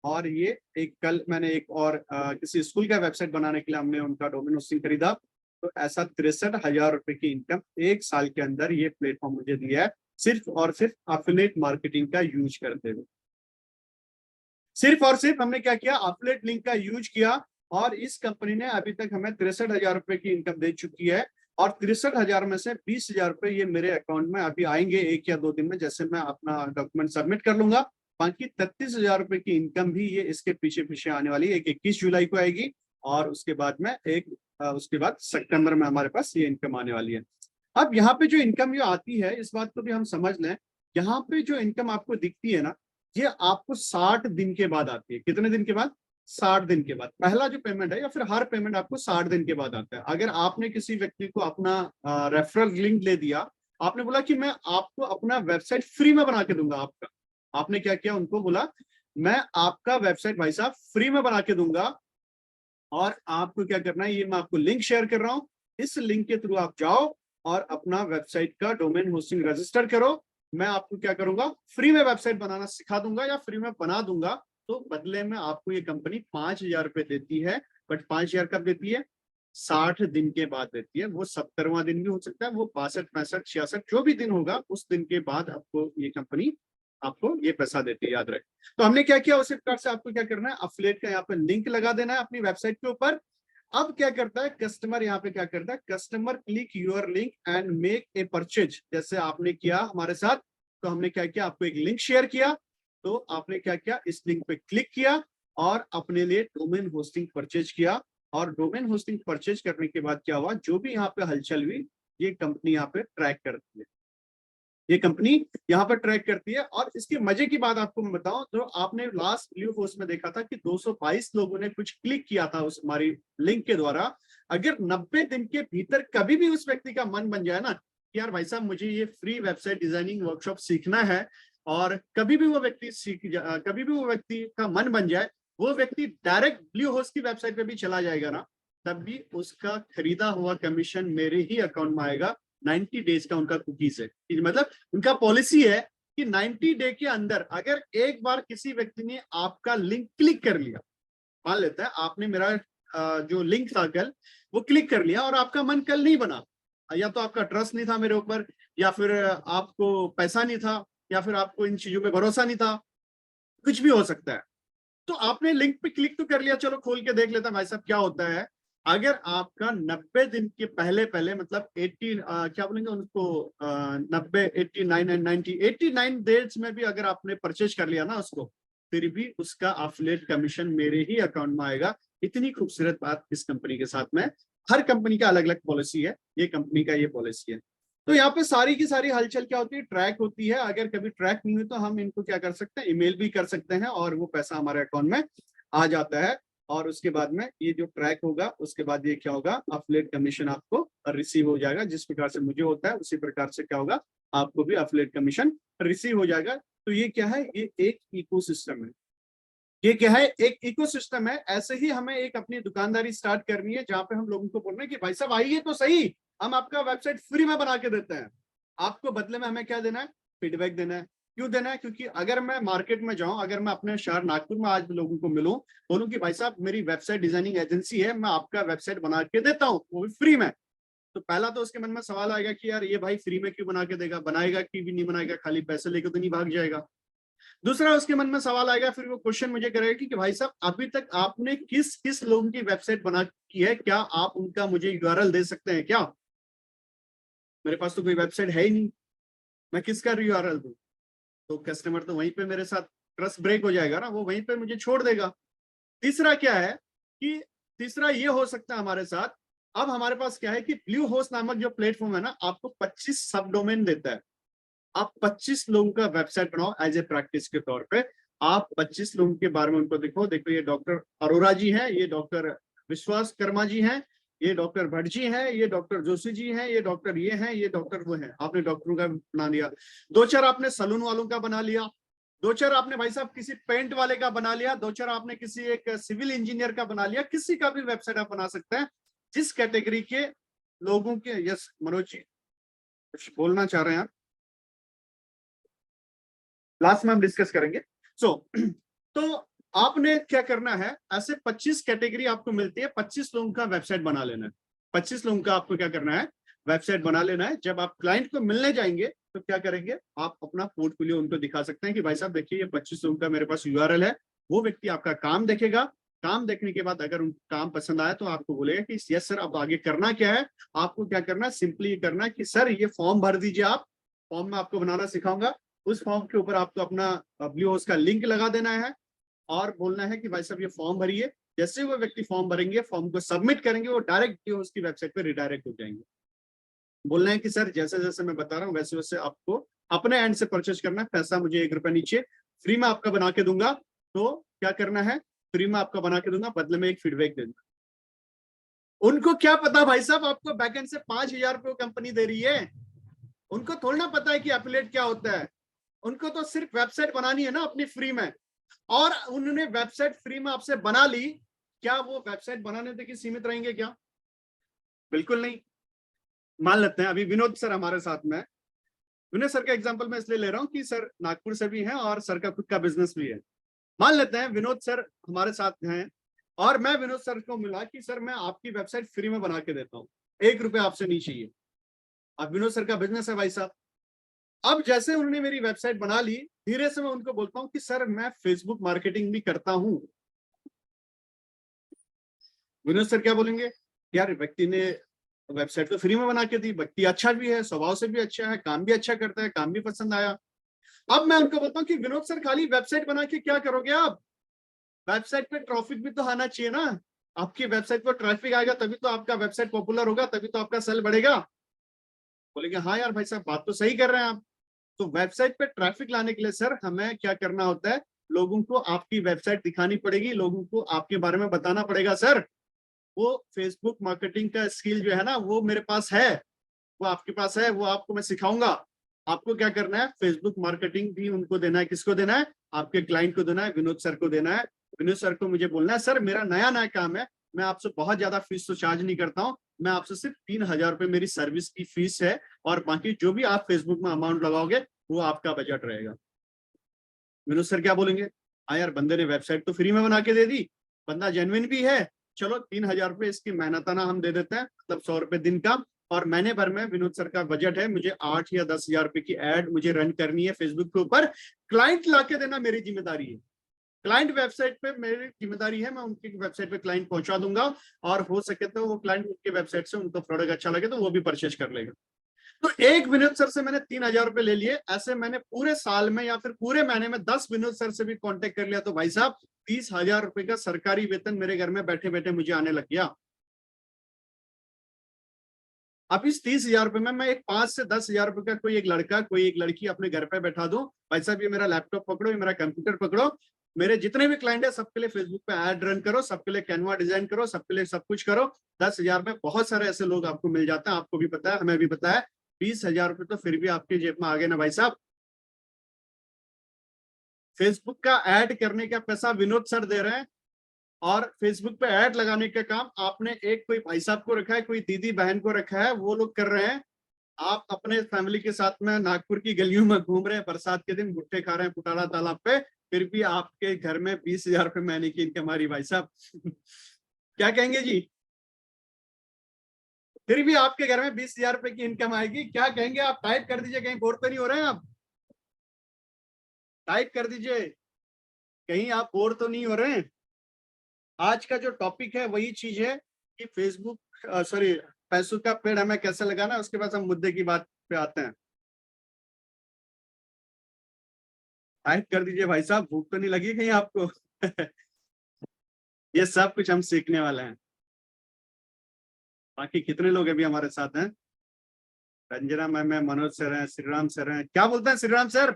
और ये एक कल मैंने एक और किसी स्कूल का वेबसाइट बनाने के लिए हमने उनका डोमेन होस्टिंग खरीदा। तो ऐसा 63,000 रुपए की इनकम 1 साल के अंदर ये प्लेटफॉर्म मुझे दिया है, सिर्फ और सिर्फ एफिलिएट मार्केटिंग का यूज करते हुए। सिर्फ और सिर्फ हमने क्या किया? एफिलिएट लिंक का यूज किया। और इस कंपनी ने अभी तक हमें 63,000 रुपए की इनकम दे चुकी है। और 63,000 में से 20,000 रुपए ये मेरे अकाउंट में अभी आएंगे 1 या 2 दिन में, जैसे मैं अपना डॉक्यूमेंट सबमिट कर लूंगा। बाकी 33,000 रुपए की इनकम भी ये इसके पीछे पीछे आने वाली है। एक 21 जुलाई को आएगी और उसके बाद में उसके बाद सितंबर में हमारे पास ये इनकम आने वाली है। अब यहाँ पे जो इनकम ये आती है, इस बात को भी हम समझ लें। यहाँ पे जो इनकम आपको दिखती है ना, ये आपको 60 दिन के बाद आती है। कितने दिन के बाद? 60 दिन के बाद। पहला जो पेमेंट है या फिर हर पेमेंट आपको 60 दिन के बाद आता है। अगर आपने किसी व्यक्ति को अपना रेफरल लिंक ले दिया, आपने बोला कि मैं आपको अपना वेबसाइट फ्री में बना के दूंगा आपका, आपने क्या किया? उनको बोला मैं आपका वेबसाइट भाई साहब फ्री में बना के दूंगा और आपको क्या करना है, ये मैं आपको लिंक शेयर कर रहा हूं, इस लिंक के थ्रू आप जाओ और अपना वेबसाइट का डोमेन होस्टिंग रजिस्टर करो। मैं आपको क्या करूंगा? फ्री में वेबसाइट बनाना सिखा दूंगा या फ्री में बना दूंगा। तो बदले में आपको ये कंपनी 5,000 रुपए देती है। बट 5,000 कब देती है? 60 दिन के बाद देती है। वो 70वां दिन भी हो सकता है, वो 62, 65, 66 जो भी दिन होगा उस दिन के बाद आपको ये कंपनी आपको ये पैसा देती है, याद रहे। तो हमने क्या किया? उसी प्रकार से आपको क्या करना है? एफिलिएट का यहाँ पे लिंक लगा देना है अपनी वेबसाइट के ऊपर। अब क्या करता है कस्टमर? यहाँ पे क्या करता है customer? Click your link and make a purchase. जैसे आपने किया हमारे साथ, तो हमने क्या किया? आपको एक लिंक शेयर किया, तो आपने क्या किया? इस लिंक पे क्लिक किया और अपने लिए डोमेन होस्टिंग परचेज किया। और डोमेन होस्टिंग परचेज करने के बाद क्या हुआ? जो भी यहाँ पे हलचल हुई, ये कंपनी यहाँ पे ट्रैक करती है। ये कंपनी यहाँ पर ट्रैक करती है। और इसके मजे की बात आपको मैं बताऊं, तो आपने लास्ट ब्लू होस्ट में देखा था कि 222 लोगों ने कुछ क्लिक किया था उस हमारी लिंक के द्वारा। अगर 90 दिन के भीतर कभी भी उस व्यक्ति का मन बन जाए ना कि यार भाई साहब मुझे ये फ्री वेबसाइट डिजाइनिंग वर्कशॉप सीखना है, और कभी भी वो व्यक्ति का मन बन जाए, वो व्यक्ति डायरेक्ट ब्लू होस्ट की वेबसाइट पे भी चला जाएगा ना, तब भी उसका खरीदा हुआ कमीशन मेरे ही अकाउंट में आएगा। 90 डेज का उनका कुकीज है, मतलब उनका पॉलिसी है कि 90 डे के अंदर अगर एक बार किसी व्यक्ति ने आपका लिंक क्लिक कर लिया, मान लेता है आपने मेरा जो लिंक था कल वो क्लिक कर लिया और आपका मन कल नहीं बना, या तो आपका ट्रस्ट नहीं था मेरे ऊपर, या फिर आपको पैसा नहीं था, या फिर आपको इन चीजों में भरोसा नहीं था, कुछ भी हो सकता है। तो आपने लिंक पे क्लिक तो कर लिया, चलो खोल के देख लेता भाई साहब क्या होता है। अगर आपका 90 दिन के पहले पहले मतलब 80 क्या बोलेंगे उनको 90, 89 एंड 90, 89 डेज में भी अगर आपने परचेज कर लिया ना उसको, फिर भी उसका अफिलिएट कमीशन मेरे ही अकाउंट में आएगा। इतनी खूबसूरत बात इस कंपनी के साथ में, हर कंपनी का अलग अलग पॉलिसी है, ये कंपनी का ये पॉलिसी है। तो यहाँ पे सारी की सारी हलचल क्या होती है, ट्रैक होती है। अगर कभी ट्रैक नहीं हुई तो हम इनको क्या कर सकते हैं, ईमेल भी कर सकते हैं और वो पैसा हमारे अकाउंट में आ जाता है। और उसके बाद में ये जो ट्रैक होगा उसके बाद ये क्या होगा, अफिलिएट कमीशन आपको रिसीव हो जाएगा। जिस प्रकार से मुझे होता है उसी प्रकार से क्या होगा, आपको भी अफिलिएट कमीशन रिसीव हो जाएगा। तो ये क्या है, ये एक इकोसिस्टम है। ये क्या है, एक इकोसिस्टम है। ऐसे ही हमें एक अपनी दुकानदारी स्टार्ट करनी है जहां पे हम लोगों को बोल रहे हैं कि भाई साहब आइए तो सही, हम आपका वेबसाइट फ्री में बना के देते हैं, आपको बदले में हमें क्या देना है, फीडबैक देना है। क्यों देना है, क्योंकि अगर मैं मार्केट में जाऊं, अगर मैं अपने शहर नागपुर में आज लोगों को मिलूं, बोलूं कि भाई साहब मेरी वेबसाइट डिजाइनिंग एजेंसी है, मैं आपका वेबसाइट बना के देता हूँ वो भी फ्री में, तो पहला तो उसके मन में सवाल आएगा कि यार ये भाई फ्री में क्यों बना के देगा, बनाएगा कि भी नहीं बनाएगा, खाली पैसे लेके तो नहीं भाग जाएगा। दूसरा उसके मन में सवाल आएगा, फिर वो क्वेश्चन मुझे करेगा कि भाई साहब अभी तक आपने किस किस लोगों की वेबसाइट बना की है, क्या आप उनका मुझे यूआरएल दे सकते हैं क्या? मेरे पास तो कोई वेबसाइट है ही नहीं, मैं किसका यूआरएल दूं? तो कस्टमर तो वहीं पे मेरे साथ ट्रस्ट ब्रेक हो जाएगा ना, वो वहीं पे मुझे छोड़ देगा। तीसरा क्या है कि तीसरा ये हो सकता है हमारे साथ, अब हमारे पास क्या है कि ब्लू होस्ट नामक जो प्लेटफॉर्म है ना, आपको 25 सब डोमेन देता है। आप 25 लोगों का वेबसाइट बनाओ एज ए प्रैक्टिस के तौर पे। आप 25 लोगों के बारे में उनको देखो ये डॉक्टर अरोरा जी हैं, ये डॉक्टर विश्वास कर्मा जी हैं, ये डॉक्टर भट्ट जी हैं, ये डॉक्टर जोशी जी हैं, ये डॉक्टर ये हैं, ये डॉक्टर वो हैं। आपने डॉक्टरों का बना लिया, दो चार आपने सलून वालों का बना लिया, दो चार आपने भाई साहब किसी पेंट वाले का बना लिया, दो चार आपने किसी एक सिविल इंजीनियर का बना लिया, किसी का भी वेबसाइट आप बना सकते हैं जिस कैटेगरी के लोगों के। यस मनोज जी कुछ बोलना चाह रहे हैं आप? लास्ट में हम डिस्कस करेंगे। तो आपने क्या करना है, ऐसे 25 कैटेगरी आपको मिलती है, 25 लोगों का वेबसाइट बना लेना है। 25 लोगों का आपको क्या करना है, वेबसाइट बना लेना है। जब आप क्लाइंट को मिलने जाएंगे तो क्या करेंगे, आप अपना पोर्टफोलियो उनको दिखा सकते हैं कि भाई साहब देखिए ये 25 लोगों का मेरे पास यूआरएल है। वो व्यक्ति आपका काम देखेगा, काम देखने के बाद अगर उनको काम पसंद आया तो आपको बोलेगा कि यस सर अब आगे करना क्या है। आपको क्या करना है, सिंपली ये करना है कि सर ये फॉर्म भर दीजिए, आप फॉर्म में आपको बनाना सिखाऊंगा, उस फॉर्म के ऊपर आपको अपना ब्लू हाउस का लिंक लगा देना है और बोलना है कि भाई साहब ये फॉर्म भरिए। जैसे वो व्यक्ति फॉर्म भरेंगे, फॉर्म को सबमिट करेंगे, वो डायरेक्ट ब्लू हाउस की वेबसाइट पे रिडायरेक्ट हो जाएंगे। बोलना है कि सर जैसे जैसे मैं बता रहा हूँ वैसे वैसे आपको अपने एंड से परचेज करना है, पैसा मुझे 1 रुपया नीचे फ्री में आपका बना के दूंगा। तो क्या करना है, फ्री में आपका बना के दूंगा, बदले में एक फीडबैक दे दूंगा। उनको क्या पता भाई साहब आपको बैकएंड से 5,000 रुपये कंपनी दे रही है, उनको थोड़ा ना पता है कि एफिलिएट क्या होता है। उनको तो सिर्फ वेबसाइट बनानी है ना अपनी फ्री में, और उन्होंने वेबसाइट फ्री में आपसे बना ली, क्या वो वेबसाइट बनाने तक ही सीमित रहेंगे क्या? बिल्कुल नहीं। मान लेते हैं अभी विनोद सर हमारे साथ में, विनोद सर का एग्जांपल मैं इसलिए ले रहा हूं कि सर नागपुर से भी हैं और सर का खुद का बिजनेस भी है। मान लेते हैं विनोद सर हमारे साथ हैं और मैं विनोद सर को मिला कि सर मैं आपकी वेबसाइट फ्री में बना के देता हूँ, 1 रुपया आपसे नहीं चाहिए। अब विनोद सर का बिजनेस है भाई साहब। अब जैसे उन्होंने मेरी वेबसाइट बना ली, धीरे से मैं उनको बोलता हूँ कि सर मैं फेसबुक मार्केटिंग भी करता हूँ। विनोद सर क्या बोलेंगे, यार व्यक्ति ने वेबसाइट तो फ्री में बना के दी, व्यक्ति अच्छा भी है, स्वभाव से भी अच्छा है, काम भी अच्छा करता है, काम भी पसंद आया। अब मैं उनको बोलता हूँ कि विनोद सर खाली वेबसाइट बना के क्या करोगे आप, वेबसाइट पे ट्रैफिक भी तो आना चाहिए ना। आपकी वेबसाइट पर ट्रैफिक आएगा तभी तो आपका वेबसाइट पॉपुलर होगा, तभी तो आपका सेल बढ़ेगा। बोलेंगे हाँ यार भाई साहब बात तो सही कर रहे हैं आप। तो वेबसाइट पे ट्रैफिक लाने के लिए सर हमें क्या करना होता है, लोगों को आपकी वेबसाइट दिखानी पड़ेगी, लोगों को आपके बारे में बताना पड़ेगा। सर वो फेसबुक मार्केटिंग का स्किल जो है ना वो मेरे पास है, वो आपके पास है, वो आपको मैं सिखाऊंगा। आपको क्या करना है, फेसबुक मार्केटिंग भी उनको देना है। किसको देना है, आपके क्लाइंट को देना है, विनोद सर को देना है। विनोद सर को मुझे बोलना है सर मेरा नया नया काम है, मैं आपसे बहुत ज्यादा फीस तो चार्ज नहीं करता हूँ, मैं आपसे सिर्फ 3,000 रुपए मेरी सर्विस की फीस है, और बाकी जो भी आप फेसबुक में अमाउंट लगाओगे वो आपका बजट रहेगा। विनोद सर क्या बोलेंगे, हाँ यार बंदे ने वेबसाइट तो फ्री में बना के दे दी, बंदा जेन्युइन भी है, चलो 3,000 रुपये इसकी मेहनताना हम दे देते हैं, मतलब 100 रुपये दिन का, और महीने भर में विनोद सर का बजट है, मुझे 8 या 10,000 रुपए की एड मुझे रन करनी है फेसबुक के ऊपर, क्लाइंट लाके देना मेरी जिम्मेदारी है, क्लाइंट वेबसाइट पे मेरी जिम्मेदारी है, मैं उनकी वेबसाइट पे क्लाइंट पहुंचा दूंगा, और हो सके तो वो क्लाइंट उनके वेबसाइट से उनको प्रोडक्ट अच्छा लगे तो वो भी परचेज कर लेगा। तो एक विनोद सर से मैंने 3,000 रुपए ले लिए, ऐसे मैंने पूरे साल में या फिर पूरे महीने में 10 विनोद सर से भी कांटेक्ट कर लिया, तो भाई साहब 30,000 रुपए का सरकारी वेतन मेरे घर में बैठे बैठे मुझे आने लग गया। अब इस 30,000 रुपए में मैं एक 5 से 10,000 रुपए का कोई एक लड़का कोई एक लड़की अपने घर पे बैठा दूं, भाई साहब ये मेरा लैपटॉप पकड़ो, ये मेरा कंप्यूटर पकड़ो, मेरे जितने भी क्लाइंट है सबके लिए फेसबुक पे ऐड रन करो, सबके लिए कैनवा डिजाइन करो, सबके लिए सब कुछ करो। 10,000 में बहुत सारे ऐसे लोग आपको मिल जाते हैं, आपको भी पता है, हमें भी पता है। 20,000 रुपए तो फिर भी आपकी जेब में आ गए ना भाई साहब। फेसबुक का ऐड करने का पैसा विनोद सर दे रहे हैं, और फेसबुक पे ऐड लगाने का काम आपने एक कोई भाई साहब को रखा है, कोई दीदी बहन को रखा है, वो लोग कर रहे हैं। आप अपने फैमिली के साथ में नागपुर की गलियों में घूम रहे हैं, बरसात के दिन भुट्टे खा रहे हैं पुटाला तालाब पे, फिर भी आपके घर में 20,000 रुपए महीने की इनकम आ रही भाई साहब। क्या कहेंगे जी, फिर भी आपके घर में 20,000 रुपए की इनकम आएगी, क्या कहेंगे आप? टाइप कर दीजिए, कहीं बोर तो नहीं हो रहे हैं आप? टाइप कर दीजिए, कहीं आप बोर तो नहीं हो रहे हैं? आज का जो टॉपिक है वही चीज है कि फेसबुक सॉरी पैसों का पेड़ हमें कैसे लगाना है, उसके बाद हम मुद्दे की बात पे आते हैं। टाइप कर दीजिए भाई साहब, भूख तो नहीं लगी कहीं आपको? ये सब कुछ हम सीखने वाले हैं। बाकी कितने लोग अभी हमारे साथ हैं? रंजना मैम है, मनोज सर हैं, श्रीराम सर हैं। क्या बोलते हैं श्रीराम सर,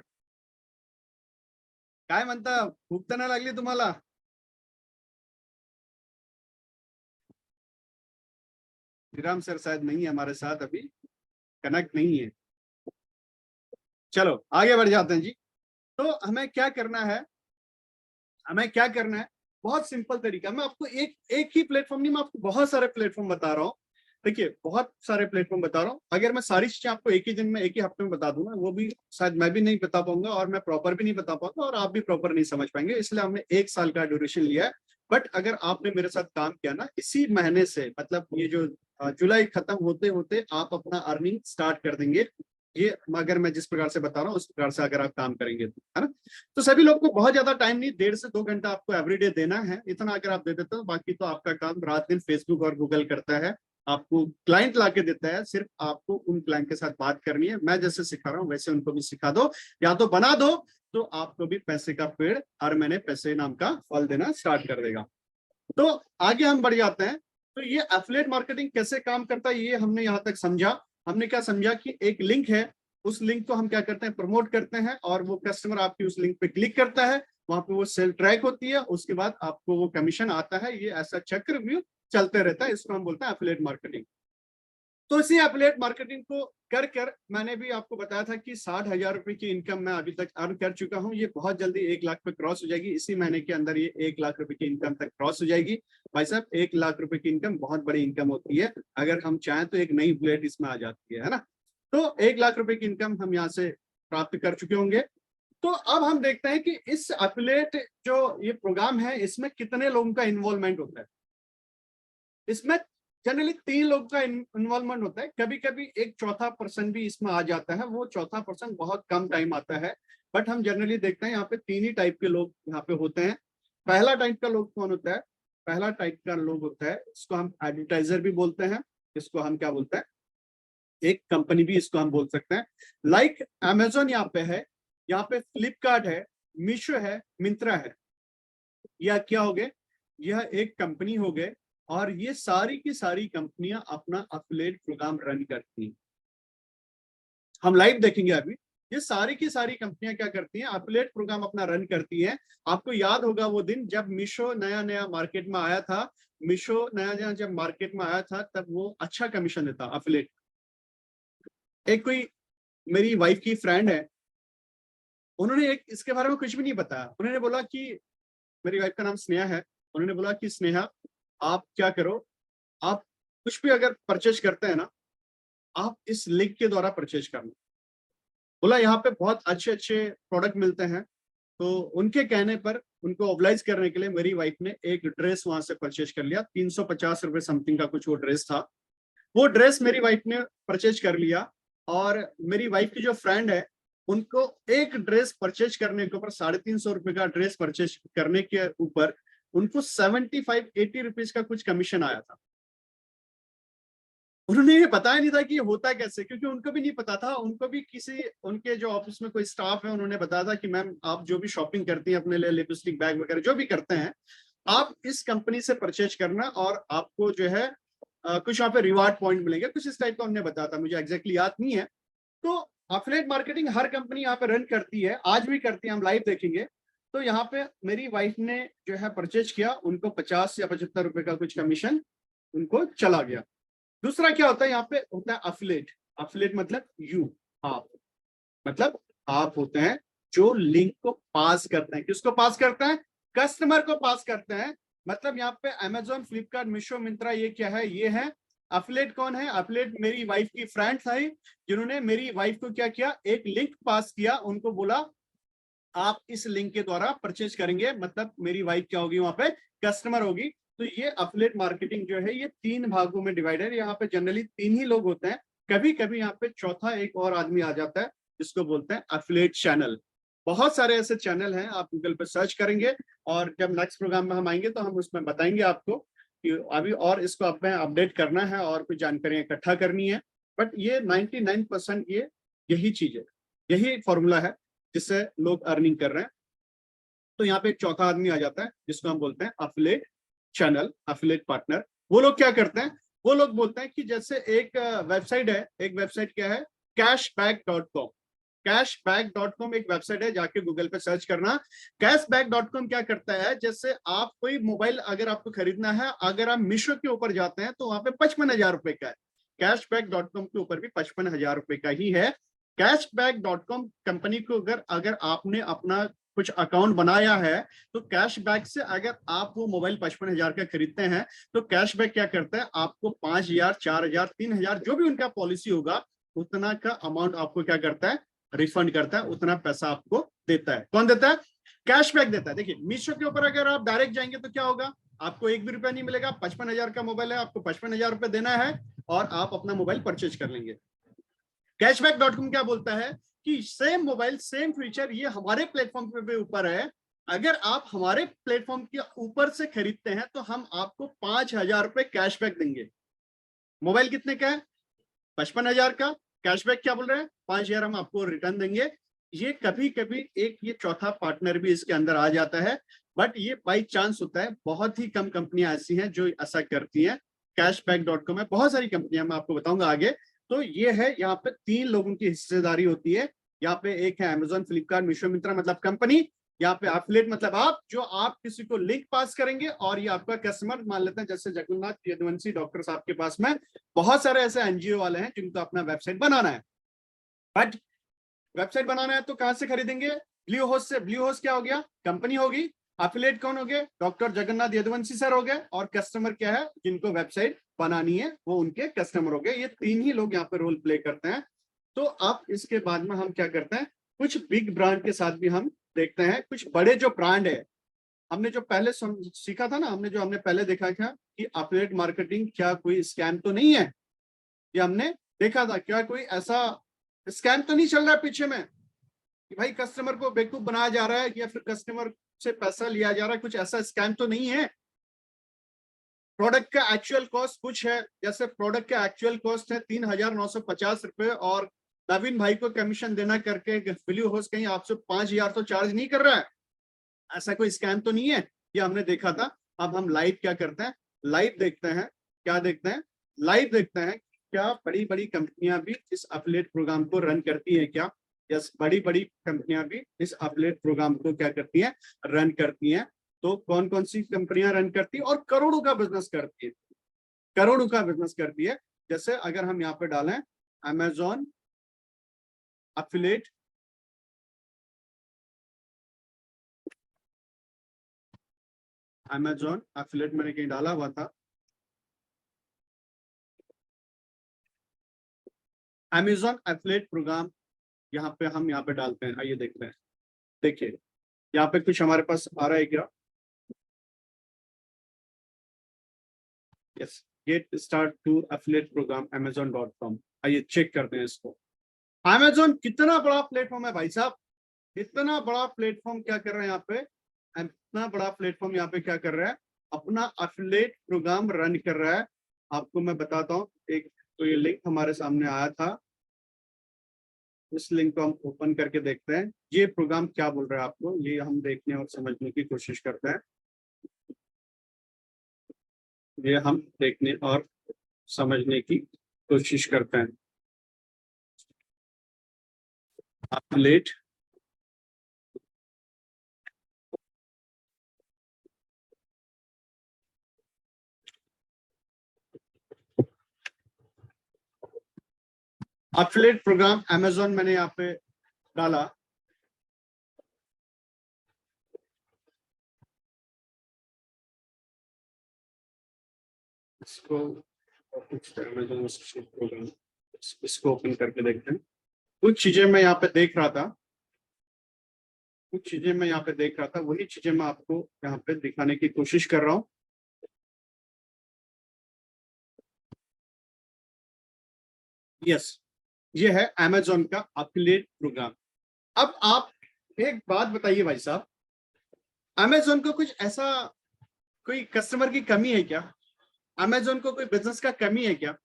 काय म्हणता, भूक तर नाही लागली तुम्हाला? श्रीराम सर शायद नहीं है हमारे साथ अभी, कनेक्ट नहीं है। चलो आगे बढ़ जाते हैं जी। तो हमें क्या करना है, हमें क्या करना है, बहुत सिंपल तरीका। मैं आपको एक ही प्लेटफॉर्म नहीं, मैं आपको बहुत सारे प्लेटफॉर्म बता रहा हूँ। देखिए बहुत सारे प्लेटफॉर्म बता रहा हूँ, अगर मैं सारी चीजें आपको एक ही दिन में एक ही हफ्ते में बता दूं ना, वो भी शायद मैं भी नहीं बता पाऊंगा, और मैं प्रॉपर भी नहीं बता पाऊंगा, और आप भी प्रॉपर नहीं समझ पाएंगे, इसलिए हमने 1 साल का ड्यूरेशन लिया है। बट अगर आपने मेरे साथ काम किया ना, इसी महीने से, मतलब ये जो जुलाई खत्म होते होते आप अपना अर्निंग स्टार्ट कर देंगे, ये अगर मैं जिस प्रकार से बता रहा हूँ उस प्रकार से अगर आप काम करेंगे तो, है ना। तो सभी लोग को बहुत ज्यादा टाइम नहीं, 1.5 से 2 घंटा आपको एवरीडे देना है, इतना अगर आप दे देते हो, बाकी तो आपका काम रात दिन फेसबुक और गूगल करता है, आपको क्लाइंट ला के देता है, सिर्फ आपको उन क्लाइंट के साथ बात करनी है। मैं जैसे सिखा रहा हूँ वैसे उनको भी सिखा दो, या तो बना दो, तो आपको भी पैसे का पेड़ हर महीने पैसे नाम का फल देना स्टार्ट कर देगा। तो आगे हम बढ़ जाते हैं। तो ये एफिलिएट मार्केटिंग कैसे काम करता है, ये हमने यहाँ तक समझा। हमने क्या समझा कि एक लिंक है, उस लिंक को हम क्या करते हैं, प्रमोट करते हैं, और वो कस्टमर आपकी उस लिंक पे क्लिक करता है, वहां पे वो सेल ट्रैक होती है, उसके बाद आपको वो कमीशन आता है। ये ऐसा चक्रव्यूह चलते रहता है, इसको हम बोलते हैं एफिलिएट मार्केटिंग। तो इसी एफिलिएट मार्केटिंग को कर कर मैंने भी आपको बताया था कि 60,000 रुपए की इनकम मैं अभी तक अर्न कर चुका हूं। ये बहुत जल्दी 1 लाख पे क्रॉस हो जाएगी, इसी महीने के अंदर ये 1 लाख रुपए की इनकम तक क्रॉस हो जाएगी। भाई साहब 1 लाख रुपए की इनकम बहुत बड़ी इनकम होती है, अगर हम चाहें तो एक नई बुलेट इसमें आ जाती है ना। तो 1 लाख रुपए की इनकम हम यहाँ से प्राप्त कर चुके होंगे। तो अब हम देखते हैं कि इस एफिलिएट जो ये प्रोग्राम है, इसमें कितने लोगों का इन्वॉल्वमेंट होता है। इसमें जनरली 3 लोगों का इन्वॉल्वमेंट होता है, कभी कभी एक चौथा पर्सन भी इसमें आ जाता है, वो चौथा पर्सन बहुत कम टाइम आता है, बट हम जनरली देखते हैं यहाँ पे 3 ही टाइप के लोग यहाँ पे होते हैं। पहला टाइप का लोग कौन होता है, पहला टाइप का लोग होता है, इसको हम एडवर्टाइजर भी बोलते हैं, इसको हम क्या बोलते हैं, एक कंपनी भी इसको हम बोल सकते हैं। लाइक अमेजोन यहाँ पे है, यहाँ पे फ्लिपकार्ट है, मीशो है, मिंत्रा है, या क्या हो गए, यह एक कंपनी हो गए, और ये सारी की सारी कंपनियां अपना एफिलिएट प्रोग्राम रन करती हैं। हम लाइव देखेंगे अभी, ये सारी की सारी कंपनियां क्या करती हैं, एफिलिएट प्रोग्राम अपना रन करती हैं। आपको याद होगा वो दिन जब मीशो नया नया मार्केट में आया था, मीशो नया नया जब मार्केट में आया था, तब वो अच्छा कमीशन देता एफिलिएट। एक कोई मेरी वाइफ की फ्रेंड है, उन्होंने एक इसके बारे में कुछ भी नहीं बताया, उन्होंने बोला कि, मेरी वाइफ का नाम स्नेहा है, उन्होंने बोला कि स्नेहा आप क्या करो, आप कुछ भी अगर परचेज करते हैं ना, आप इस लिंक के द्वारा परचेज करना। बोला यहाँ पे बहुत अच्छे अच्छे प्रोडक्ट मिलते हैं, तो उनके कहने पर उनको ऑब्लाइज करने के लिए मेरी वाइफ ने एक ड्रेस वहां से परचेज कर लिया। 350 रुपए समथिंग का कुछ वो ड्रेस था। वो ड्रेस मेरी वाइफ ने परचेज कर लिया, और मेरी वाइफ की जो फ्रेंड है उनको एक ड्रेस परचेज करने के ऊपर, 350 रुपए का ड्रेस परचेज करने के ऊपर उनको 75-80 रुपीज का कुछ कमीशन आया था। उन्होंने ये बताया नहीं था कि ये होता कैसे, क्योंकि उनको भी नहीं पता था। उनको भी किसी उनके जो ऑफिस में कोई स्टाफ है उन्होंने बताया था कि मैम आप जो भी शॉपिंग करती हैं अपने लिए, लिपस्टिक बैग वगैरह जो भी करते हैं, आप इस कंपनी से परचेज करना और आपको जो है कुछ यहाँ पे रिवार्ड पॉइंट मिलेंगे, कुछ इस टाइप का उन्होंने बताया था, मुझे एग्जैक्टली याद नहीं है। तो एफिलिएट मार्केटिंग हर कंपनी यहाँ पे रन करती है, आज भी करती है, हम लाइव देखेंगे। तो यहाँ पे मेरी वाइफ ने जो है परचेज किया, उनको 50 या 75 रुपए का कुछ कमीशन उनको चला गया। दूसरा क्या होता है यहाँ पे, होता है एफिलिएट। एफिलिएट मतलब आप, मतलब आप होते हैं जो लिंक को पास करते हैं। किसको पास करते हैं? कस्टमर को पास करते हैं। मतलब यहाँ पे अमेजोन, फ्लिपकार्ट, मीशो, मिंत्रा, ये क्या है? ये है एफिलिएट। कौन है एफिलिएट? मेरी वाइफ की फ्रेंड था, जिन्होंने मेरी वाइफ को क्या किया, एक लिंक पास किया, उनको बोला आप इस लिंक के द्वारा परचेज करेंगे, मतलब मेरी वाइफ क्या होगी, वहां पे कस्टमर होगी। तो ये एफिलिएट मार्केटिंग जो है ये 3 भागों में डिवाइडेड है। यहाँ पे जनरली 3 ही लोग होते हैं, कभी कभी यहाँ पे चौथा एक और आदमी आ जाता है, जिसको बोलते हैं एफिलिएट चैनल। बहुत सारे ऐसे चैनल हैं, आप गूगल पे सर्च करेंगे, और जब नेक्स्ट प्रोग्राम में हम आएंगे तो हम उसमें बताएंगे आपको कि अभी और इसको आप अपडेट करना है और कुछ जानकारी इकट्ठा करनी है। बट ये 99% ये यही चीज है, यही फॉर्मूला है जिससे लोग अर्निंग कर रहे हैं। तो यहाँ पे एक चौथा आदमी आ जाता है, जिसको हम बोलते हैं एफिलिएट चैनल, एफिलिएट पार्टनर। वो लोग क्या करते हैं, वो लोग बोलते हैं कि जैसे एक वेबसाइट है, एक वेबसाइट क्या है, cashback.com। cashback.com एक वेबसाइट है, जाके गूगल पे सर्च करना। cashback.com क्या करता है, जैसे आप कोई मोबाइल अगर आपको खरीदना है, अगर आप मीशो के ऊपर जाते हैं तो वहां पे 55,000 रुपए का है। cashback.com के ऊपर भी 55,000 रुपए का ही है। cashback.com कंपनी को अगर आपने अपना कुछ अकाउंट बनाया है, तो कैशबैक से अगर आप वो मोबाइल 55,000 का खरीदते हैं, तो कैशबैक क्या करता है, आपको 5,000, 4,000, 3,000 जो भी उनका पॉलिसी होगा, उतना का अमाउंट आपको क्या करता है, रिफंड करता है, उतना पैसा आपको देता है। कौन देता है? कैशबैक देता है। देखिए मीशो के ऊपर अगर आप डायरेक्ट जाएंगे तो क्या होगा, आपको 1 भी रुपया नहीं मिलेगा। 55,000 का मोबाइल है, आपको 55,000 रुपए देना है और आप अपना मोबाइल परचेज कर लेंगे। कैशबैक.com क्या बोलता है कि सेम मोबाइल, सेम फीचर, ये हमारे प्लेटफॉर्म पे ऊपर है, अगर आप हमारे प्लेटफॉर्म के ऊपर से खरीदते हैं तो हम आपको 5,000 रुपए कैशबैक देंगे। मोबाइल कितने का है? 55,000 का। कैशबैक क्या बोल रहे हैं? 5,000 हम आपको रिटर्न देंगे। ये कभी कभी एक ये चौथा पार्टनर भी इसके अंदर आ जाता है, बट ये बाई चांस होता है। बहुत ही कम कंपनियां ऐसी हैं जो ऐसा करती हैं। कैशबैक.com है, बहुत सारी कंपनियां, मैं आपको बताऊंगा आगे। तो ये है, यहाँ पे 3 लोगों की हिस्सेदारी होती है। यहाँ पे एक है अमेजोन, फ्लिपकार्ट, मीशो, मिंत्रा, मतलब कंपनी। यहाँ पे एफिलिएट मतलब आप, जो आप किसी को लिंक पास करेंगे और ये आपका कस्टमर मान लेते हैं, जैसे जगन्नाथ यदुवंशी डॉक्टर साहब के पास में बहुत सारे ऐसे एनजीओ वाले हैं जिनको अपना वेबसाइट बनाना है। बट वेबसाइट बनाना है तो कहां से खरीदेंगे? ब्लू होस्ट से। ब्लू होस्ट क्या हो गया? कंपनी होगी। एफिलिएट कौन हो गए? डॉक्टर जगन्नाथ यदुवंशी सर हो गए। और कस्टमर क्या है? जिनको वेबसाइट बनानी है वो उनके कस्टमर हो गए। ये 3 ही लोग यहाँ पे रोल प्ले करते हैं। तो अब इसके बाद में हम क्या करते हैं, कुछ बिग ब्रांड के साथ भी हम देखते हैं। कुछ बड़े जो ब्रांड है, हमने जो पहले सीखा था ना, हमने पहले देखा था कि एफिलिएट मार्केटिंग क्या कोई स्कैम तो नहीं है। ये हमने देखा था, क्या कोई ऐसा स्कैम तो नहीं चल रहा है पीछे में कि भाई कस्टमर को बेवकूफ बनाया जा रहा है या फिर कस्टमर से पैसा लिया जा रहा है, कुछ ऐसा स्कैम तो नहीं है। प्रोडक्ट का एक्चुअल कॉस्ट कुछ है, जैसे प्रोडक्ट का एक्चुअल कॉस्ट है 3,950 रुपए, और नवीन भाई को कमीशन देना करके ब्लू होस्ट कहीं आपसे 5,000 तो चार्ज नहीं कर रहा है। ऐसा कोई स्कैम तो नहीं है। ये हमने देखा था। अब हम लाइव क्या करते हैं, लाइव देखते हैं। क्या देखते हैं? लाइव देखते हैं क्या बड़ी बड़ी कंपनियां भी इस एफिलिएट प्रोग्राम को रन करती है क्या। यस, बड़ी बड़ी कंपनियां भी इस एफिलिएट प्रोग्राम को क्या करती हैं, रन करती हैं। तो कौन कौन सी कंपनियां रन करती है और करोड़ों का बिजनेस करती है, करोड़ों का बिजनेस करती है। जैसे अगर हम यहाँ पे डालें अमेजॉन एफिलिएट, अमेजॉन एफिलिएट मैंने कहीं डाला हुआ था, अमेजॉन एफिलिएट प्रोग्राम यहाँ पे हम यहाँ पे डालते हैं। आइए देखते हैं। देखिए यहाँ पे कुछ हमारे पास आ रहा है क्या? Yes, get start to affiliate program amazon.com। आइए चेक करते हैं इसको। अमेजोन कितना बड़ा प्लेटफॉर्म है भाई साहब, इतना बड़ा प्लेटफॉर्म क्या कर रहा है यहाँ पे, इतना बड़ा प्लेटफॉर्म यहाँ पे क्या कर रहा है, अपना एफिलिएट प्रोग्राम रन कर रहा है। आपको मैं बताता हूँ, एक तो ये लिंक हमारे सामने आया था, इस लिंक को हम ओपन करके देखते हैं ये प्रोग्राम क्या बोल रहा है आपको, ये हम देखने और समझने की कोशिश करते हैं। ये हम देखने और समझने की कोशिश करते हैं। एफिलिएट एफिलिएट प्रोग्राम अमेजोन मैंने यहाँ पे डाला। इसको प्रोग्राम इसको ओपन करके देखते हैं। कुछ चीजें मैं यहाँ पे देख रहा था, वही चीजें मैं आपको यहाँ पे दिखाने की कोशिश कर रहा हूँ। यस, ये है अमेजोन का एफिलिएट प्रोग्राम। अब आप एक बात बताइए भाई साहब, अमेजोन को कुछ ऐसा कोई कस्टमर की कमी है क्या? अमेजोन को कोई बिजनेस का कमी है क्या?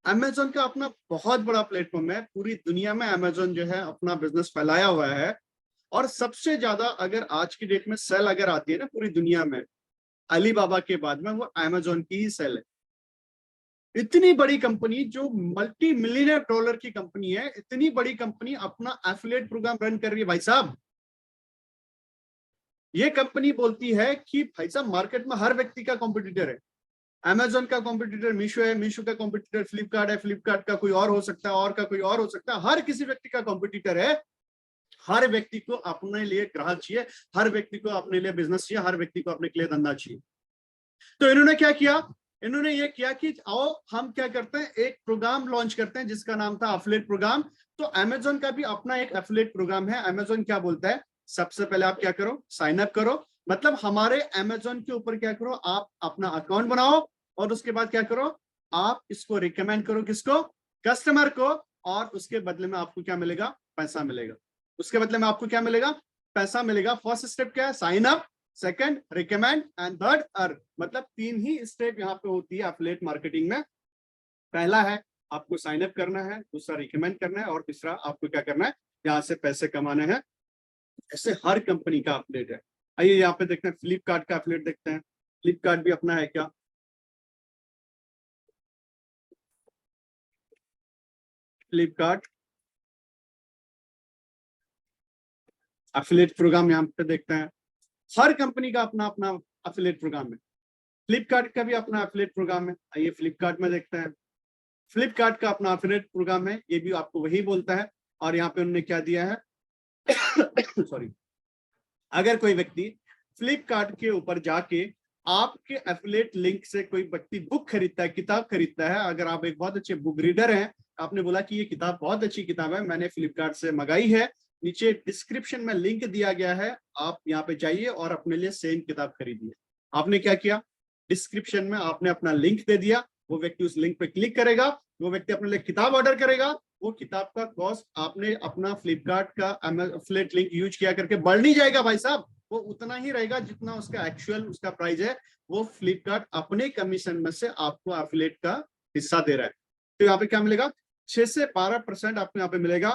अमेजोन का अपना बहुत बड़ा प्लेटफॉर्म है, पूरी दुनिया में अमेजोन जो है अपना बिजनेस फैलाया हुआ है। और सबसे ज्यादा अगर आज की डेट में सेल अगर आती है ना पूरी दुनिया में, अलीबाबा के बाद में वो अमेजोन की ही सेल है। इतनी बड़ी कंपनी जो मल्टी मिलियनर डॉलर की कंपनी है, इतनी बड़ी कंपनी अपना एफिलिएट प्रोग्राम रन कर रही है भाई साहब। ये कंपनी बोलती है कि भाई साहब मार्केट में हर व्यक्ति का कॉम्पिटिटर है। अमेजोन का कॉम्पिटिटर मीशो है, मीशो का कॉम्पिटिटर फ्लिपकार्ट है, फ्लिपकार्ट का कोई और हो सकता है, और का कोई और हो सकता है। हर किसी व्यक्ति का कॉम्पिटिटर है। हर व्यक्ति को अपने लिए ग्राहक चाहिए, हर व्यक्ति को अपने लिए बिजनेस चाहिए, हर व्यक्ति को अपने लिए धंधा चाहिए। तो इन्होंने क्या किया, इन्होंने ये किया कि आओ हम क्या करते हैं, एक प्रोग्राम लॉन्च करते हैं जिसका नाम था एफिलिएट प्रोग्राम। तो अमेजोन का भी अपना एक एफिलिएट प्रोग्राम है। अमेजोन क्या बोलता है, सबसे पहले आप क्या करो, साइन अप करो। मतलब हमारे अमेजोन के ऊपर क्या करो, आप अपना अकाउंट बनाओ और उसके बाद क्या करो, आप इसको रिकमेंड करो, किसको, कस्टमर को। और उसके बदले में आपको क्या मिलेगा, पैसा मिलेगा। उसके बदले में आपको क्या मिलेगा, पैसा मिलेगा। फर्स्ट स्टेप क्या है, sign up, second recommend and third earn. मतलब 3 ही स्टेप यहाँ पे होती है एफिलिएट मार्केटिंग में। पहला है आपको साइन अप करना है, दूसरा रिकमेंड करना है, और तीसरा आपको क्या करना है, यहाँ से पैसे कमाने हैं। ऐसे हर कंपनी का एफिलिएट है। आइए यहाँ पे देखते हैं, फ्लिपकार्ट का एफिलिएट देखते हैं। फ्लिपकार्ट भी अपना है क्या, फ्लिपकार्ट एफिलिएट प्रोग्राम यहाँ पे देखते हैं। हर कंपनी का अपना अपना एफिलिएट प्रोग्राम है। फ्लिपकार्ट का भी अपना एफिलिएट प्रोग्राम है। आइए फ्लिपकार्ट में देखते हैं। फ्लिपकार्ट का अपना एफिलिएट प्रोग्राम है, ये भी आपको वही बोलता है। और यहाँ पे उन्होंने क्या दिया है सॉरी, अगर कोई व्यक्ति फ्लिपकार्ट के ऊपर जाके आपके एफिलिएट लिंक से कोई व्यक्ति बुक खरीदता है, किताब खरीदता है, अगर आप एक बहुत अच्छे बुक रीडर हैं, आपने बोला कि ये किताब बहुत अच्छी किताब है, मैंने फ्लिपकार्ट से मंगाई है, नीचे डिस्क्रिप्शन में लिंक दिया गया है, आप यहाँ पे जाइए और अपने लिए सेम किताब खरीदिए। आपने क्या किया, डिस्क्रिप्शन में आपने अपना लिंक दे दिया, वो व्यक्ति उस लिंक पे क्लिक करेगा, वो व्यक्ति अपने लिए किताब ऑर्डर करेगा। वो किताब का कॉस्ट आपने अपना फ्लिपकार्ट का एफिलिएट लिंक यूज किया करके बढ़ नहीं जाएगा भाई साहब, वो उतना ही रहेगा जितना उसका एक्चुअल उसका प्राइस है। वो फ्लिपकार्ट अपने कमीशन में से आपको एफिलिएट का हिस्सा दे रहा है। तो यहाँ पे क्या मिलेगा, 6 से 12% आपको यहाँ पे मिलेगा।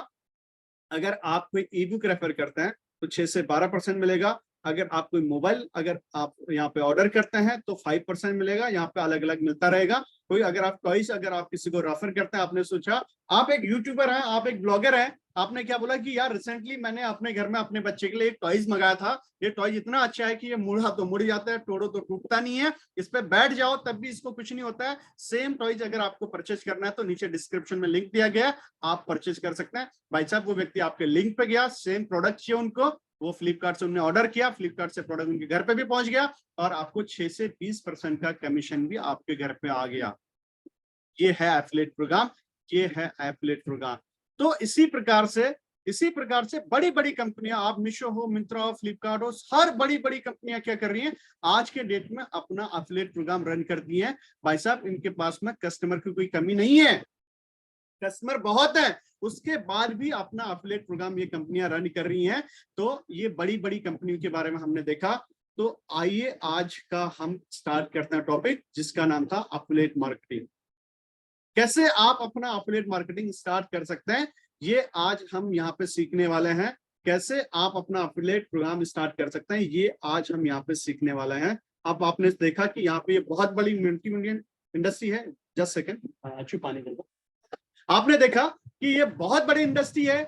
अगर आप कोई ई बुक रेफर करते हैं तो 6 से 12% मिलेगा। अगर आप कोई मोबाइल अगर आप यहाँ पे ऑर्डर करते हैं तो 5% मिलेगा। यहाँ पे अलग अलग मिलता रहेगा। कोई अगर आप टॉयज अगर आप किसी को रेफर करते हैं, आपने सोचा आप एक यूट्यूबर हैं, आप एक ब्लॉगर हैं, आपने क्या बोला कि यार रिसेंटली मैंने अपने घर में अपने बच्चे के लिए एक टॉयज मंगाया था, ये टॉयज इतना अच्छा है कि ये मुड़ा तो मुड़ जाता है, तोड़ो तो टूटता नहीं है, इस पे बैठ जाओ तब भी इसको कुछ नहीं होता है। सेम टॉयज अगर आपको परचेज करना है तो नीचे डिस्क्रिप्शन में लिंक दिया गया है, आप परचेज कर सकते हैं। भाई साहब वो व्यक्ति आपके लिंक पे गया, सेम प्रोडक्ट चाहिए उनको, वो फ्लिपकार्ट से उन्होंने ऑर्डर किया, फ्लिपकार्ट से प्रोडक्ट उनके घर पे भी पहुंच गया और आपको 6 से 20% का कमीशन भी आपके घर पे आ गया। ये है एफिलिएट प्रोग्राम। ये है एफिलिएट प्रोग्राम। तो इसी प्रकार से बड़ी बड़ी कंपनियां, आप मीशो हो, मिंत्रा हो, फ्लिपकार्ट हो, हर बड़ी बड़ी कंपनियां क्या कर रही हैं आज के डेट में, अपना एफिलिएट प्रोग्राम रन करती हैं। भाई साहब, इनके पास में कस्टमर की कोई कमी नहीं है, कस्टमर बहुत है, उसके बाद भी अपना एफिलिएट प्रोग्राम ये कंपनियां रन कर रही हैं। तो ये बड़ी बड़ी कंपनियों के बारे में हमने देखा। तो आइए आज का हम स्टार्ट करते हैं टॉपिक, जिसका नाम था एफिलिएट मार्केटिंग। कैसे आप अपना एफिलिएट मार्केटिंग स्टार्ट कर सकते हैं, ये आज हम यहाँ पे सीखने वाले हैं। कैसे आप अपना एफिलिएट प्रोग्राम स्टार्ट कर सकते हैं, ये आज हम यहाँ पे सीखने वाले हैं। अब आपने देखा कि यहाँ पे ये बहुत बड़ी मल्टी मिलियन इंडस्ट्री है। जस्ट सेकंड, अच्छी पानी दे दो। आपने देखा कि ये बहुत बड़ी इंडस्ट्री है।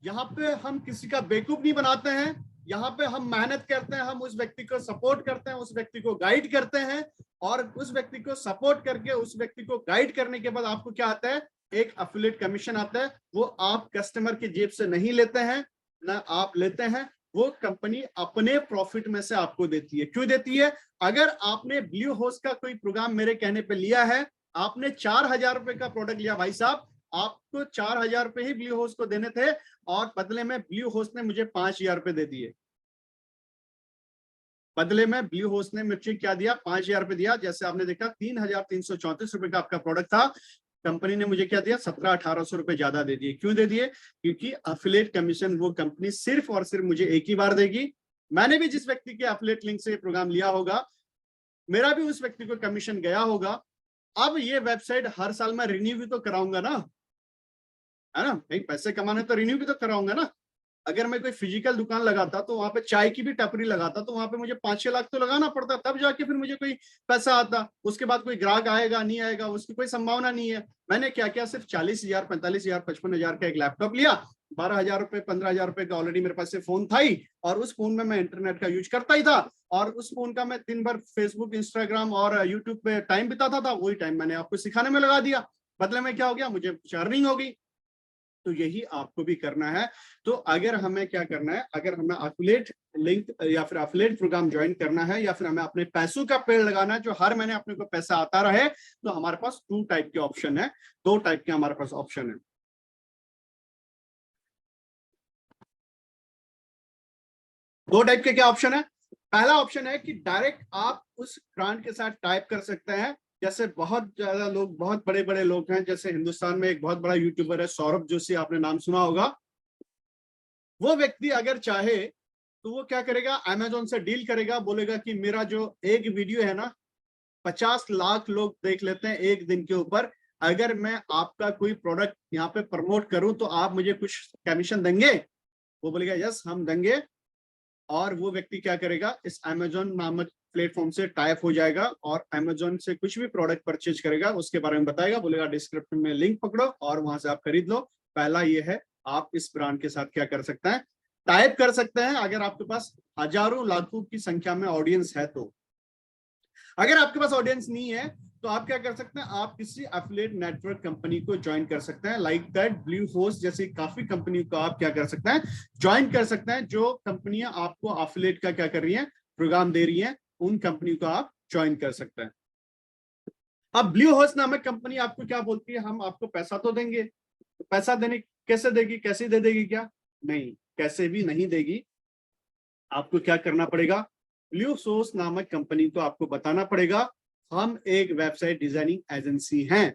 यहाँ पे हम किसी का बेवकूफ नहीं बनाते हैं, यहाँ पे हम मेहनत करते हैं, हम उस व्यक्ति को सपोर्ट करते हैं, उस व्यक्ति को गाइड करते हैं, और उस व्यक्ति को सपोर्ट करके, उस व्यक्ति को गाइड करने के बाद आपको क्या आता है, एक एफिलिएट कमीशन आता है। वो आप कस्टमर की जेब से नहीं लेते हैं, ना आप लेते हैं, वो कंपनी अपने प्रॉफिट में से आपको देती है। क्यों देती है? अगर आपने ब्लू होस्ट का कोई प्रोग्राम मेरे कहने पे लिया है, आपने 4,000 रुपए का प्रोडक्ट लिया, भाई साहब आपको 4,000 रुपए ही ब्लू होस्ट को देने थे, और बदले में ब्लू होस्ट ने मुझे 5,000 रुपए दे दिए। बदले में ब्लू होस्ट ने मुझे क्या दिया, 5,000 रुपए दिया। जैसे आपने देखा 3,334 रुपए का आपका प्रोडक्ट था, कंपनी ने मुझे क्या दिया, 1700-1800 रुपए ज्यादा दे दिए। क्यों दे दिए? क्योंकि एफिलिएट कमीशन वो कंपनी सिर्फ और सिर्फ मुझे एक ही बार देगी। मैंने भी जिस व्यक्ति के एफिलिएट लिंक से प्रोग्राम लिया होगा, मेरा भी उस व्यक्ति को कमीशन गया होगा। अब ये वेबसाइट हर साल मैं रिन्यू भी तो कराऊंगा ना, है ना, कहीं पैसे कमाने तो रिन्यू भी तो कराऊंगा ना। अगर मैं कोई फिजिकल दुकान लगाता, तो वहां पे चाय की भी टपरी लगाता, तो वहां पे मुझे 5-6 लाख तो लगाना पड़ता, तब जाके फिर मुझे कोई पैसा आता। उसके बाद कोई ग्राहक आएगा नहीं आएगा, उसकी कोई संभावना नहीं है। मैंने क्या किया, सिर्फ 40,000, 45,000, 55,000 का एक लैपटॉप लिया, 12,000 रुपए, 15,000 रुपए का ऑलरेडी मेरे पास से फोन था ही, और उस फोन में मैं इंटरनेट का यूज करता ही था, और उस फोन का मैं दिन भर फेसबुक, इंस्टाग्राम और यूट्यूब पे टाइम बिताता था। वही टाइम मैंने आपको सिखाने में लगा दिया। बदले में क्या हो गया, मुझे अर्निंग हो गई। तो यही आपको भी करना है। तो अगर हमें क्या करना है, अगर हमें एफिलिएट लिंक या फिर एफिलिएट प्रोग्राम ज्वाइन करना है, या फिर हमें अपने पैसों का पेड़ लगाना है जो हर महीने अपने को पैसा आता रहे, तो हमारे पास 2 टाइप के ऑप्शन है, 2 टाइप के हमारे पास ऑप्शन है। दो टाइप के क्या ऑप्शन है? पहला ऑप्शन है कि डायरेक्ट आप उस ब्रांड के साथ टाइप कर सकते हैं। जैसे बहुत ज्यादा लोग, बहुत बड़े बड़े लोग हैं, जैसे हिंदुस्तान में एक बहुत बड़ा यूट्यूबर है सौरभ जोशी, आपने नाम सुना होगा। वो व्यक्ति अगर चाहे तो वो क्या करेगा, अमेजोन से डील करेगा, बोलेगा कि मेरा जो एक वीडियो है ना, 50 लाख लोग देख लेते हैं एक दिन के ऊपर, अगर मैं आपका कोई प्रोडक्ट यहाँ पे प्रमोट करूं तो आप मुझे कुछ कमीशन देंगे? वो बोलेगा यस हम देंगे। और वो व्यक्ति क्या करेगा, इस अमेजोन नामक प्लेटफॉर्म से टाइप हो जाएगा, और अमेजोन से कुछ भी प्रोडक्ट परचेज करेगा उसके बारे में बताएगा, बोलेगा डिस्क्रिप्शन में लिंक पकड़ो और वहां से आप खरीद लो। पहला ये है, आप इस ब्रांड के साथ क्या कर सकते हैं, टाइप कर सकते हैं, अगर आपके पास हजारों लाखों की संख्या में ऑडियंस है तो। अगर आपके पास ऑडियंस नहीं है तो आप क्या कर सकते हैं, आप किसी एफिलिएट नेटवर्क कंपनी को ज्वाइन कर सकते हैं, लाइक दैट ब्लू होस्ट जैसी काफी कंपनी को आप क्या कर सकते हैं, ज्वाइन कर सकते हैं। जो कंपनियां आपको एफिलिएट का क्या कर रही हैं, प्रोग्राम दे रही हैं, उन कंपनी को आप ज्वाइन कर सकते हैं। अब ब्लू होस्ट नामक कंपनी आपको क्या बोलती है, हम आपको पैसा तो देंगे। तो पैसा देने कैसे देगी, कैसे दे देगी? क्या नहीं, कैसे भी नहीं देगी। आपको क्या करना पड़ेगा, ब्लू सोर्स नामक कंपनी को आपको बताना पड़ेगा हम एक वेबसाइट डिजाइनिंग एजेंसी हैं।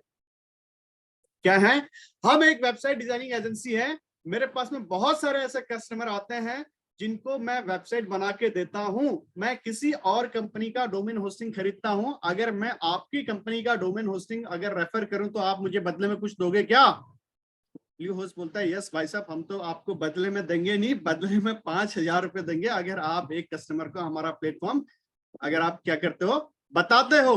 क्या है? हम एक वेबसाइट डिजाइनिंग एजेंसी है। मेरे पास में बहुत सारे ऐसे कस्टमर आते हैं जिनको मैं वेबसाइट बना के देता हूं। मैं किसी और कंपनी का डोमेन होस्टिंग खरीदता हूं, अगर मैं आपकी कंपनी का डोमेन होस्टिंग अगर रेफर करूं तो आप मुझे बदले में कुछ दोगे क्या? ब्लू होस्ट बोलता है यस भाई साहब, हम तो आपको बदले में देंगे नहीं, बदले में 5,000 रुपए देंगे अगर आप एक कस्टमर को हमारा प्लेटफॉर्म अगर आप क्या करते हो, बताते हो,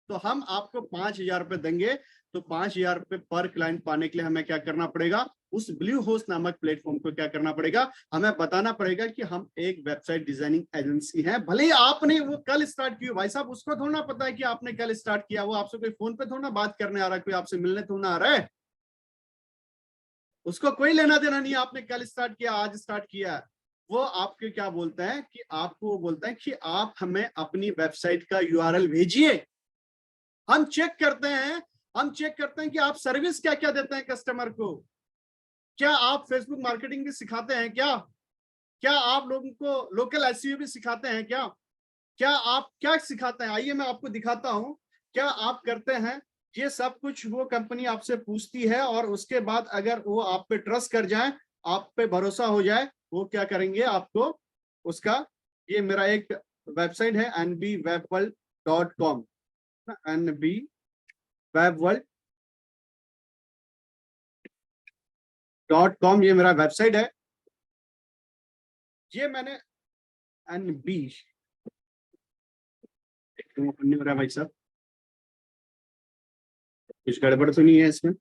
तो हम आपको 5,000 रुपए देंगे। तो 5,000 रुपए पर क्लाइंट पाने के लिए हमें क्या करना पड़ेगा, उस ब्लू होस्ट नामक प्लेटफॉर्म को क्या करना पड़ेगा, हमें बताना पड़ेगा कि हम एक वेबसाइट डिजाइनिंग एजेंसी है। भले ही आपने वो कल स्टार्ट की हो, भाई साहब उसको थोड़ा पता है कि आपने कल स्टार्ट किया, वो आपसे कोई फोन पे थोड़ा बात करने आ रहा है, कोई आपसे मिलने थोड़ा आ रहा है, उसको कोई लेना देना नहीं है आपने कल स्टार्ट किया आज स्टार्ट किया। वो आपके क्या बोलता है कि आपको वो बोलता है कि आप हमें अपनी वेबसाइट का यूआरएल भेजिए, हम चेक करते हैं हम चेक करते हैं कि आप सर्विस क्या क्या देते हैं कस्टमर को। क्या आप फेसबुक मार्केटिंग भी सिखाते हैं क्या आप लोगों को लोकल एसईओ भी सिखाते हैं क्या आप क्या सिखाते हैं? आइए मैं आपको दिखाता हूं क्या आप करते हैं। ये सब कुछ वो कंपनी आपसे पूछती है और उसके बाद अगर वो आप पे ट्रस्ट कर जाए, आप पे भरोसा हो जाए, वो क्या करेंगे आपको उसका, ये मेरा एक वेबसाइट है nbwebworld.com, nbwebworld.com, ये मेरा वेबसाइट है। ये मैंने एनबी नहीं हो रहा भाई साहब, कुछ गड़बड़ तो नहीं है इसमें?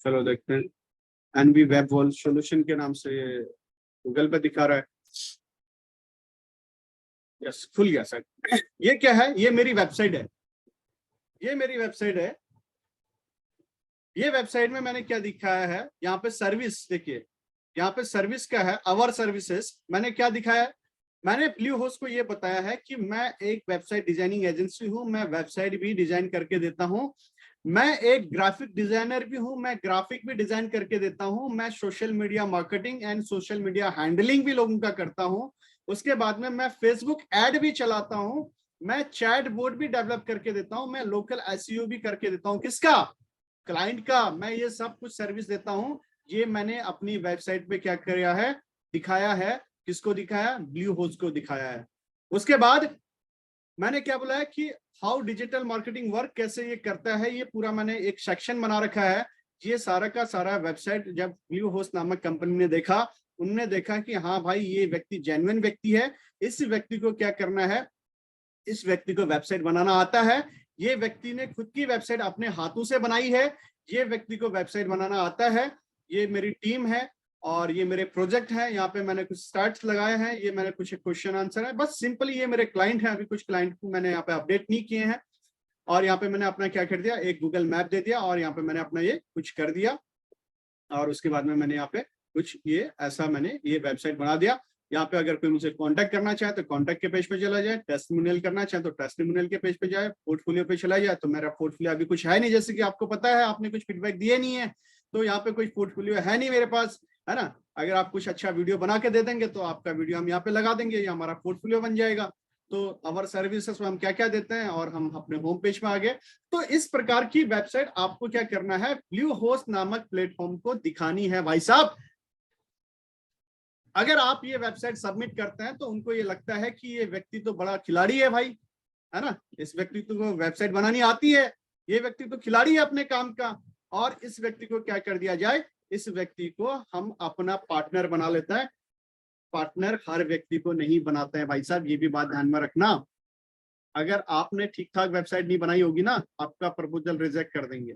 चलो देखते हैं। एनबी वेब वर्ल्ड सॉल्यूशन के नाम से गूगल पे दिखा रहा है। यस, खुल गया सर। ये क्या है? ये मेरी वेबसाइट है, ये मेरी वेबसाइट है। ये वेबसाइट में मैंने क्या दिखाया है, यहाँ पे सर्विस देखिए, यहाँ पे सर्विस क्या है, अवर सर्विसेज। मैंने क्या दिखाया है, मैंने ब्लू होस्ट को ये बताया है कि मैं एक वेबसाइट डिजाइनिंग एजेंसी हूं, मैं वेबसाइट भी डिजाइन करके देता हूं, मैं एक ग्राफिक डिजाइनर भी हूं, मैं ग्राफिक भी डिजाइन करके देता हूं, मैं social media marketing and social media handling भी लोगों का करता हूं, उसके बाद में मैं फेसबुक एड भी चलाता हूं, मैं चैट बोर्ड भी डेवलप करके देता हूं, मैं लोकल एसईओ भी करके देता हूं। किसका? क्लाइंट का। मैं ये सब कुछ सर्विस देता हूं। ये मैंने अपनी वेबसाइट पे क्या किया है, दिखाया है। किसको दिखाया? ब्लू होस्ट को दिखाया है। उसके बाद मैंने क्या बोला है कि हाउ डिजिटल मार्केटिंग वर्क, कैसे ये करता है, ये पूरा मैंने एक सेक्शन बना रखा है। ये सारा का सारा वेबसाइट जब ब्लू होस्ट नामक कंपनी ने देखा, उनने देखा कि हाँ भाई ये व्यक्ति जेन्युइन व्यक्ति है, इस व्यक्ति को क्या करना है, इस व्यक्ति को वेबसाइट बनाना आता है, ये व्यक्ति ने खुद की वेबसाइट अपने हाथों से बनाई है, ये व्यक्ति को वेबसाइट बनाना आता है, ये मेरी टीम है और ये मेरे प्रोजेक्ट है। यहाँ पे मैंने कुछ स्टार्ट्स लगाए हैं, ये मैंने कुछ क्वेश्चन आंसर है, बस सिंपली ये मेरे क्लाइंट हैं। अभी कुछ क्लाइंट को मैंने यहाँ पे अपडेट नहीं किए हैं और यहाँ पे मैंने अपना क्या कर दिया, एक गूगल मैप दे दिया और यहाँ पे मैंने अपना ये कुछ कर दिया और उसके बाद में मैंने यहाँ पे कुछ ये ऐसा मैंने ये वेबसाइट बना दिया। यहाँ पे अगर कोई मुझे कांटेक्ट करना चाहे तो कांटेक्ट के पेज पे चला जाए, टेस्टिमोनियल करना चाहे तो टेस्टिमोनियल के पेज पे जाए, पोर्टफोलियो पे चला जाए तो मेरा पोर्टफोलियो अभी कुछ है नहीं, जैसे कि आपको पता है, आपने कुछ फीडबैक दिए नहीं है, तो यहाँ पे कोई पोर्टफोलियो है नहीं मेरे पास, है ना। अगर आप कुछ अच्छा वीडियो बना के दे देंगे तो आपका वीडियो हम यहाँ पे लगा देंगे, ये हमारा पोर्टफोलियो बन जाएगा। तो अवर सर्विसेज में हम क्या क्या देते हैं और हम अपने होम पेज में आ गए। तो इस प्रकार की वेबसाइट आपको क्या करना है, ब्लू होस्ट नामक प्लेटफॉर्म को दिखानी है भाई साहब। अगर आप ये वेबसाइट सबमिट करते हैं तो उनको ये लगता है कि ये व्यक्ति तो बड़ा खिलाड़ी है भाई, है ना, इस व्यक्ति को वेबसाइट बनानी आती है, ये व्यक्ति तो खिलाड़ी है अपने काम का, और इस व्यक्ति को क्या कर दिया जाए, इस व्यक्ति को हम अपना पार्टनर बना लेता है। पार्टनर हर व्यक्ति को नहीं बनाते हैं भाई साहब, ये भी बात ध्यान में रखना। अगर आपने ठीक ठाक वेबसाइट नहीं बनाई होगी ना, आपका प्रपोजल रिजेक्ट कर देंगे।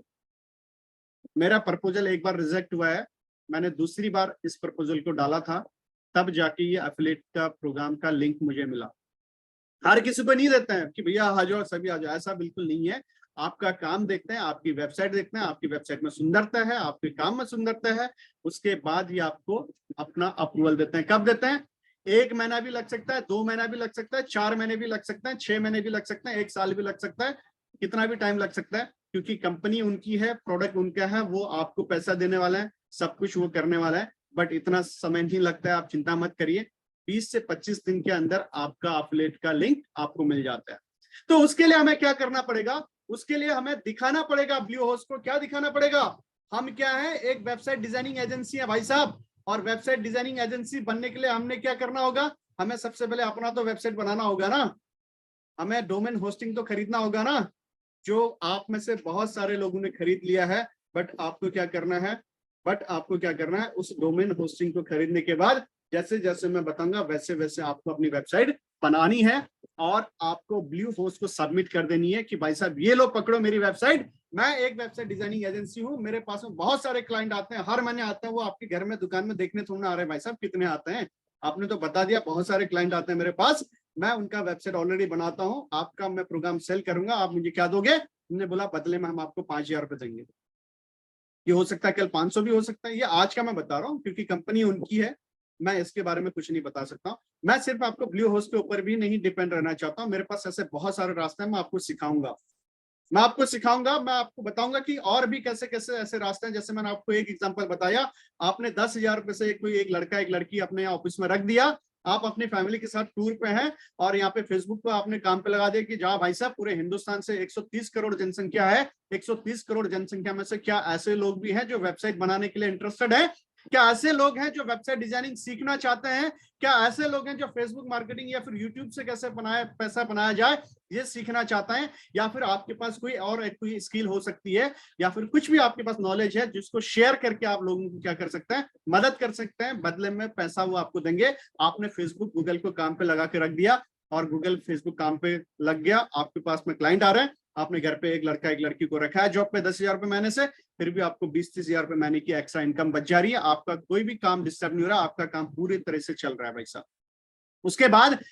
मेरा प्रपोजल एक बार रिजेक्ट हुआ है, मैंने दूसरी बार इस प्रपोजल को डाला था, तब जाके ये एफिलिएट का प्रोग्राम का लिंक मुझे मिला। हर किसी को नहीं देते हैं कि भैया आ जाओ सभी आ जाओ, ऐसा बिल्कुल नहीं है। आपका काम देखते हैं, आपकी वेबसाइट देखते हैं, आपकी वेबसाइट में सुंदरता है, आपके काम में सुंदरता है, उसके बाद ही आपको अपना अप्रूवल देते हैं। कब देते हैं? 1 महीना भी लग सकता है, 2 महीना भी लग सकता है, 4 महीने भी लग सकते हैं, 6 महीने भी लग सकते हैं, 1 साल भी लग सकता है, कितना भी टाइम लग सकता है, क्योंकि कंपनी उनकी है, प्रोडक्ट उनका है, वो आपको पैसा देने वाला है, सब कुछ वो करने वाला है। बट इतना समय नहीं लगता है, आप चिंता मत करिए, 20 से 25 दिन के अंदर आपका एफिलिएट का लिंक आपको मिल जाता है। तो उसके लिए हमें क्या करना पड़ेगा, उसके लिए हमें दिखाना पड़ेगा ब्लू होस्ट को, क्या दिखाना पड़ेगा, हम क्या है, एक वेबसाइट डिजाइनिंग एजेंसी है भाई साहब। और वेबसाइट डिजाइनिंग एजेंसी बनने के लिए हमने क्या करना होगा, हमें सबसे पहले अपना तो वेबसाइट बनाना होगा ना, हमें डोमेन होस्टिंग तो खरीदना होगा ना, जो आप में से बहुत सारे लोगों ने खरीद लिया है। बट आपको क्या करना है, उस डोमेन होस्टिंग को खरीदने के बाद जैसे जैसे मैं बताऊंगा वैसे वैसे आपको अपनी वेबसाइट बनानी है और आपको ब्लू होस्ट को सबमिट कर देनी है कि भाई साहब ये लो पकड़ो मेरी वेबसाइट, मैं एक वेबसाइट डिजाइनिंग एजेंसी हूं, मेरे पास में बहुत सारे क्लाइंट आते हैं, हर महीने आते हैं, वो आपके घर में दुकान में देखने थोड़ा आ रहे हैं भाई साहब कितने आते हैं, आपने तो बता दिया बहुत सारे क्लाइंट आते हैं मेरे पास, मैं उनका वेबसाइट ऑलरेडी बनाता हूं, आपका मैं प्रोग्राम सेल करूंगा, आप मुझे क्या दोगे? उन्होंने बोला बदले में हम आपको 5,000 रुपए देंगे। ये हो सकता है कल 500 भी हो सकता है, ये आज का मैं बता रहा हूँ क्योंकि कंपनी उनकी है, मैं इसके बारे में कुछ नहीं बता सकता हूँ। मैं सिर्फ आपको ब्लू होस्ट के ऊपर भी नहीं डिपेंड रहना चाहता हूँ, मेरे पास ऐसे बहुत सारे रास्ते हैं, मैं आपको सिखाऊंगा, मैं आपको बताऊंगा कि और भी कैसे कैसे ऐसे रास्ते हैं। जैसे मैंने आपको एक एग्जांपल बताया, आपने 10,000 रुपए से कोई एक लड़का एक लड़की अपने ऑफिस में रख दिया, आप अपनी फैमिली के साथ टूर पे हैं और यहाँ पे फेसबुक पे आपने काम पे लगा दिया कि जहाँ भाई साहब पूरे हिंदुस्तान से 130 करोड़ जनसंख्या है, 130 करोड़ जनसंख्या में से क्या ऐसे लोग भी हैं जो वेबसाइट बनाने के लिए इंटरेस्टेड है, क्या ऐसे लोग हैं जो वेबसाइट डिजाइनिंग सीखना चाहते हैं, क्या ऐसे लोग हैं जो फेसबुक मार्केटिंग या फिर यूट्यूब से कैसे पैसा बनाया जाए ये सीखना चाहते हैं, या फिर आपके पास कोई स्किल हो सकती है या फिर कुछ भी आपके पास नॉलेज है जिसको शेयर करके आप लोगों को क्या कर सकते हैं, मदद कर सकते हैं, बदले में पैसा वो आपको देंगे। आपने फेसबुक गूगल को काम पे लगा के रख दिया और गूगल फेसबुक काम पे लग गया, आपके पास में क्लाइंट आ रहे हैं, आपने घर पे एक लड़का एक लड़की को रखा है जॉब पे 10,000 रुपए महीने से, फिर भी आपको 20-30 हजार रुपए महीने की एक्स्ट्रा इनकम बच जा रही है, आपका कोई भी काम डिस्टर्ब नहीं हो रहा, आपका काम पूरी तरह से चल रहा है भाई साहब। उसके बाद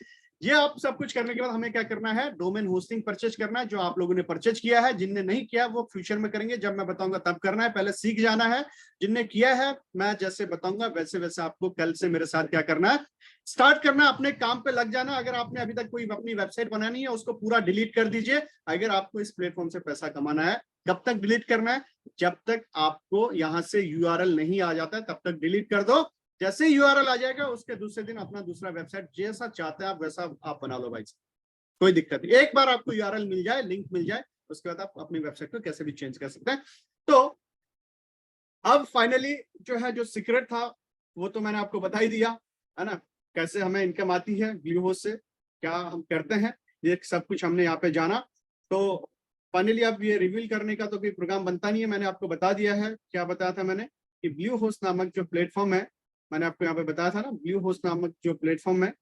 ये आप सब कुछ करने के बाद हमें क्या करना है, डोमेन होस्टिंग परचेज करना है, जो आप लोगों ने परचेज किया है, जिनने नहीं किया वो फ्यूचर में करेंगे, जब मैं बताऊंगा तब करना है, पहले सीख जाना है। जिनने किया है मैं जैसे बताऊंगा वैसे वैसे आपको कल से मेरे साथ क्या करना है, स्टार्ट करना है, अपने काम पे लग जाना। अगर आपने अभी तक कोई अपनी वेबसाइट बनानी है उसको पूरा डिलीट कर दीजिए। अगर आपको इस प्लेटफॉर्म से पैसा कमाना है, कब तक डिलीट करना है, जब तक आपको यहां से यूआरएल नहीं आ जाता है तब तक डिलीट कर दो। जैसे यूआरएल आ जाएगा उसके दूसरे दिन अपना दूसरा वेबसाइट जैसा चाहते हैं आप वैसा आप बना लो भाई, कोई दिक्कत नहीं। एक बार आपको यूआरएल मिल जाए, लिंक मिल जाए, उसके बाद आप अपनी वेबसाइट को कैसे भी चेंज कर सकते हैं। तो अब फाइनली जो है, जो सीक्रेट था वो तो मैंने आपको बता ही दिया है ना, कैसे हमें इनकम आती है ब्लू होस्ट से, क्या हम करते हैं, ये सब कुछ हमने यहाँ पे जाना। तो फाइनली अब ये रिवील करने का तो कोई प्रोग्राम बनता नहीं है, मैंने आपको बता दिया है। क्या बताया था मैंने कि ब्लू होस्ट नामक जो प्लेटफॉर्म है, मैंने आपको यहाँ पे बताया था ना, ब्लू होस्ट नामक जो प्लेटफॉर्म है,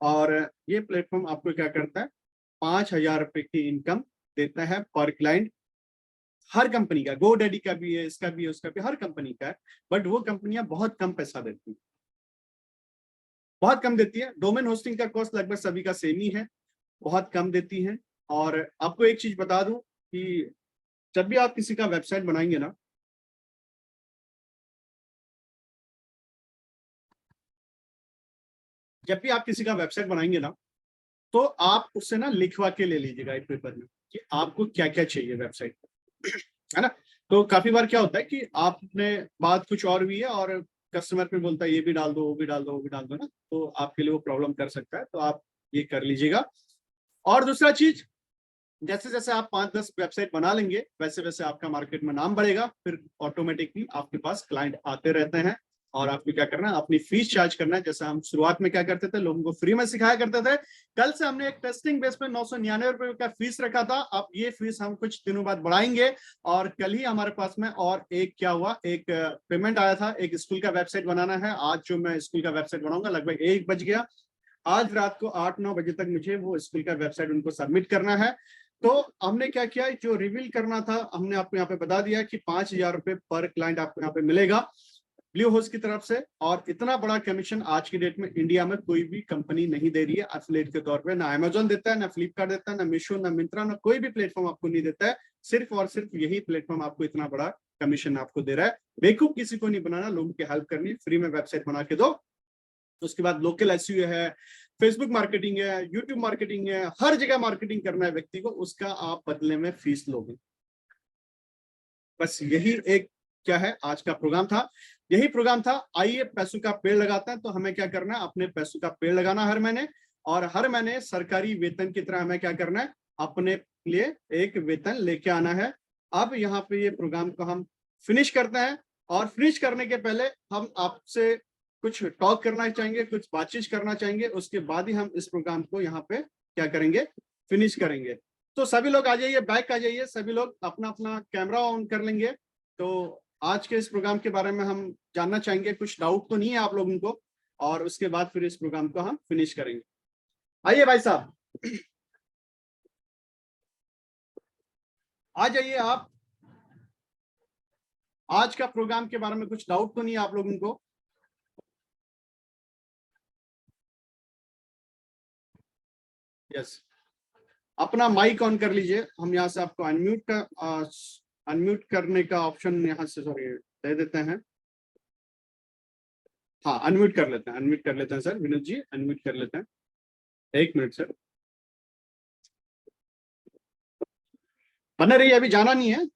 और ये प्लेटफॉर्म आपको क्या करता है, 5,000 रुपए की इनकम देता है पर क्लाइंट। हर कंपनी का, GoDaddy का भी है, इसका भी है, उसका भी, हर कंपनी का है, बट वो कंपनियां बहुत कम पैसा देती हैं, बहुत कम देती है। डोमेन होस्टिंग का कॉस्ट लगभग सभी का सेम ही है, बहुत कम देती है। और आपको एक चीज बता दूं कि जब भी आप किसी का वेबसाइट बनाएंगे ना, जब भी आप किसी का वेबसाइट बनाएंगे ना, तो आप उससे ना लिखवा के ले लीजिएगा एक पेपर में कि आपको क्या क्या चाहिए वेबसाइट, है ना। तो काफी बार क्या होता है कि आपने बात कुछ और भी है और कस्टमर पे बोलता है ये भी डाल दो, वो भी डाल दो, वो भी डाल दो ना, तो आपके लिए वो प्रॉब्लम कर सकता है, तो आप ये कर लीजिएगा। और दूसरा चीज, जैसे जैसे आप 5-10 वेबसाइट बना लेंगे वैसे वैसे आपका मार्केट में नाम बढ़ेगा, फिर ऑटोमेटिकली आपके पास क्लाइंट आते रहते हैं। और आपको क्या करना है, अपनी फीस चार्ज करना है। जैसे हम शुरुआत में क्या करते थे, लोगों को फ्री में सिखाया करते थे। कल से हमने एक टेस्टिंग बेस पे 999 रुपए का फीस रखा था, अब ये फीस हम कुछ दिनों बाद बढ़ाएंगे। और कल ही हमारे पास में और एक क्या हुआ, एक पेमेंट आया था, एक स्कूल का वेबसाइट बनाना है। आज जो मैं स्कूल का वेबसाइट बनाऊंगा लगभग 1 बज गया, आज रात को 8-9 बजे तक मुझे वो स्कूल का वेबसाइट उनको सबमिट करना है। तो हमने क्या किया, जो रिवील करना था हमने आपको यहाँ पे बता दिया कि 5,000 रुपए पर क्लाइंट आपको यहाँ पे मिलेगा ब्लू होस्ट की तरफ से। और इतना बड़ा कमीशन आज की डेट में इंडिया में कोई भी कंपनी नहीं दे रही है एफिलिएट के तौर पे, ना अमेजोन देता है, ना फ्लिपकार्ट देता है, ना मीशो, ना मिंत्रा, ना कोई भी प्लेटफॉर्म आपको नहीं देता है। सिर्फ और सिर्फ यही प्लेटफॉर्म आपको इतना बड़ा कमीशन आपको दे रहा है। बेवकूफ किसी को नहीं बनाना, लोगों की हेल्प करनी, फ्री में वेबसाइट बना के दो। उसके बाद लोकल एसईओ है, फेसबुक मार्केटिंग है, यूट्यूब मार्केटिंग है, हर जगह मार्केटिंग करना है व्यक्ति को, उसका आप बदले में फीस लोगे। बस यही एक क्या है आज का प्रोग्राम था, यही प्रोग्राम था। आइए पैसों का पेड़ लगाते हैं। तो हमें क्या करना है, अपने पैसों का पेड़ लगाना हर महीने, और हर महीने सरकारी वेतन की तरह हमें क्या करना है, अपने लिए एक वेतन लेके आना है। अब यहाँ पे ये प्रोग्राम को हम फिनिश करते हैं, और फिनिश करने के पहले हम आपसे कुछ टॉक करना चाहेंगे, कुछ बातचीत करना चाहेंगे, उसके बाद ही हम इस प्रोग्राम को यहाँ पे क्या करेंगे, फिनिश करेंगे। तो सभी लोग आ जाइए, बैक आ जाइए, सभी लोग अपना अपना कैमरा ऑन कर लेंगे। तो आज के इस प्रोग्राम के बारे में हम जानना चाहेंगे, कुछ डाउट तो नहीं है आप लोगों को, और उसके बाद फिर इस प्रोग्राम को हम फिनिश करेंगे। आइए भाई साहब, आ जाइए आप। आज का प्रोग्राम के बारे में कुछ डाउट तो नहीं है आप लोगों को? यस, अपना माइक ऑन कर लीजिए। हम यहाँ से आपको अनम्यूट करने का ऑप्शन यहाँ से सॉरी दे देते हैं। हाँ अनम्यूट कर लेते हैं, अनम्यूट कर लेते हैं सर, विनोद जी अनम्यूट कर लेते हैं, 1 मिनट सर। बने रहिए, अभी जाना नहीं है।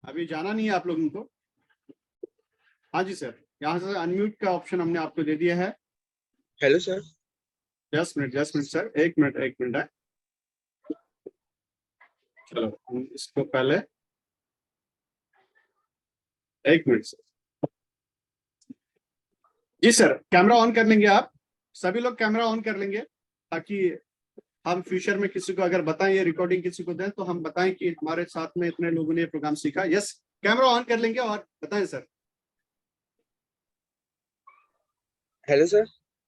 अभी जाना नहीं है आप लोगों को। हाँ जी सर, यहाँ से अनम्यूट का ऑप्शन हमने आपको दे दिया है। Hello sir. 10 minute sir, 1 minute 1 minute है। चलो हम इसको पहले 1 मिनट सर। जी सर, कैमरा ऑन कर लेंगे आप, सभी लोग कैमरा ऑन कर लेंगे, ताकि हम फ्यूचर में किसी को अगर बताएं, ये रिकॉर्डिंग किसी को दें तो हम बताएं कि हमारे साथ में इतने लोगों ने ये प्रोग्राम सीखा। यस, कैमरा ऑन कर लेंगे और बताएं sir. Hello sir.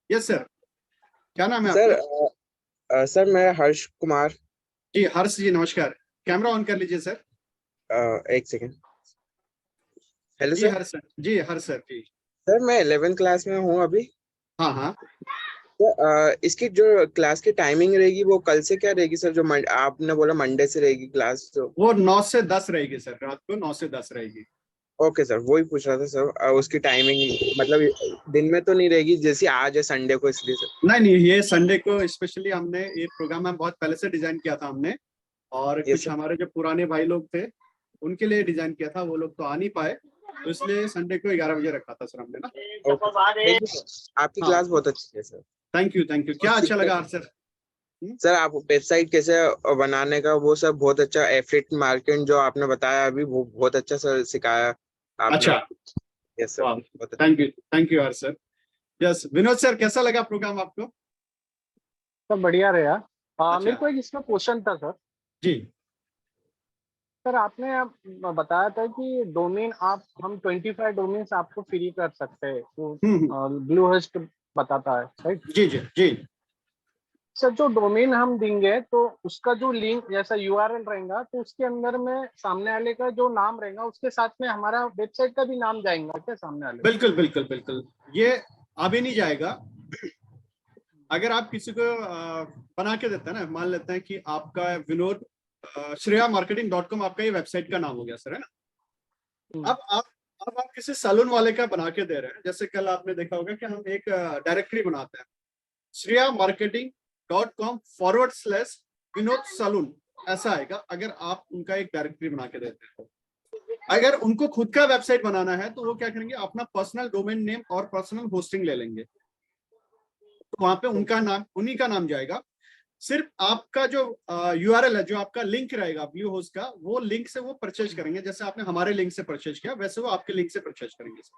Yes sir, क्या नाम है सर आपका? सर मैं हर्ष कुमार। जी हर्ष जी नमस्कार, कैमरा ऑन कर लीजिए सर। एक सेकेंड। हेलो जी सर। हर्ष सर, जी हर्ष सर जी। सर मैं 11th क्लास में हूँ अभी। हाँ हाँ, तो इसकी जो क्लास की टाइमिंग रहेगी वो कल से क्या रहेगी सर? जो आपने बोला मंडे से रहेगी क्लास, तो वो 9 से 10 रहेगी सर, रात को 9 से 10 रहेगी। ओके सर, वही पूछ रहा था सर। उसकी टाइमिंग मतलब दिन में तो नहीं रहेगी जैसे आज है संडे को, इसलिए सर। नहीं नहीं, ये संडे को स्पेशली हमने ये प्रोग्राम हम बहुत पहले से डिजाइन किया था हमने, और यस कुछ सर। हमारे जो पुराने भाई लोग थे उनके लिए डिजाइन किया था, वो लोग तो आ नहीं पाए, तो इसलिए संडे को 11 बजे रखा था सर हमने ना। ओके थैंक यू सर, आपकी हाँ, क्लास बहुत अच्छी है sir. Thank you thank you. क्या अच्छा लगा सर? सर आप वेबसाइट कैसे बनाने का वो सब बहुत अच्छा, एफिलिएट मार्केटिंग जो आपने बताया अभी वो बहुत अच्छा सर सिखाया आपने। अच्छा, यस सर, बहुत अच्छा। Thank you her sir. Yes, Vinod sir कैसा लगा प्रोग्राम आपको? सब बढ़िया रहे यार। अच्छा मेरे को एक इसमें क्वेश्चन था सर। जी। सर आपने बताया था कि डोमेन आप हम 25 डोमेन्स आपको फ्री कर सकते हैं, तो ब्लू होस्ट बताता है राइट? जी जी जी। सर जो डोमेन हम देंगे तो उसका जो लिंक जैसा यूआरएल रहेगा, तो उसके अंदर में सामने वाले का जो नाम रहेगा उसके साथ में हमारा वेबसाइट का भी नाम जाएगा क्या सामने वाले? बिल्कुल बिल्कुल बिल्कुल, ये अभी नहीं जाएगा। अगर आप किसी को बना के देते हैं ना, मान लेते हैं कि आपका विनोद shreyamarketing.com आपका ये वेबसाइट का नाम हो गया सर, है ना? अब आप किसी सैलून वाले का बना के दे रहे हैं, जैसे कल आपने देखा होगा कि हम एक डायरेक्टरी बनाते हैं, shreyamarketing.com/विनोद सैलून, ऐसा आएगा अगर आप उनका एक डायरेक्टरी बना के देते हैं। अगर उनको खुद का वेबसाइट बनाना है तो वो क्या करेंगे, अपना पर्सनल डोमेन नेम और पर्सनल होस्टिंग ले लेंगे, तो वहां पे उनका नाम, उन्हीं का नाम जाएगा। सिर्फ आपका जो यूआरएल है, जो आपका लिंक रहेगा ब्लू होस्ट का, वो लिंक से वो परचेज करेंगे, जैसे आपने हमारे लिंक से परचेज किया वैसे वो आपके लिंक से परचेज करेंगे sir.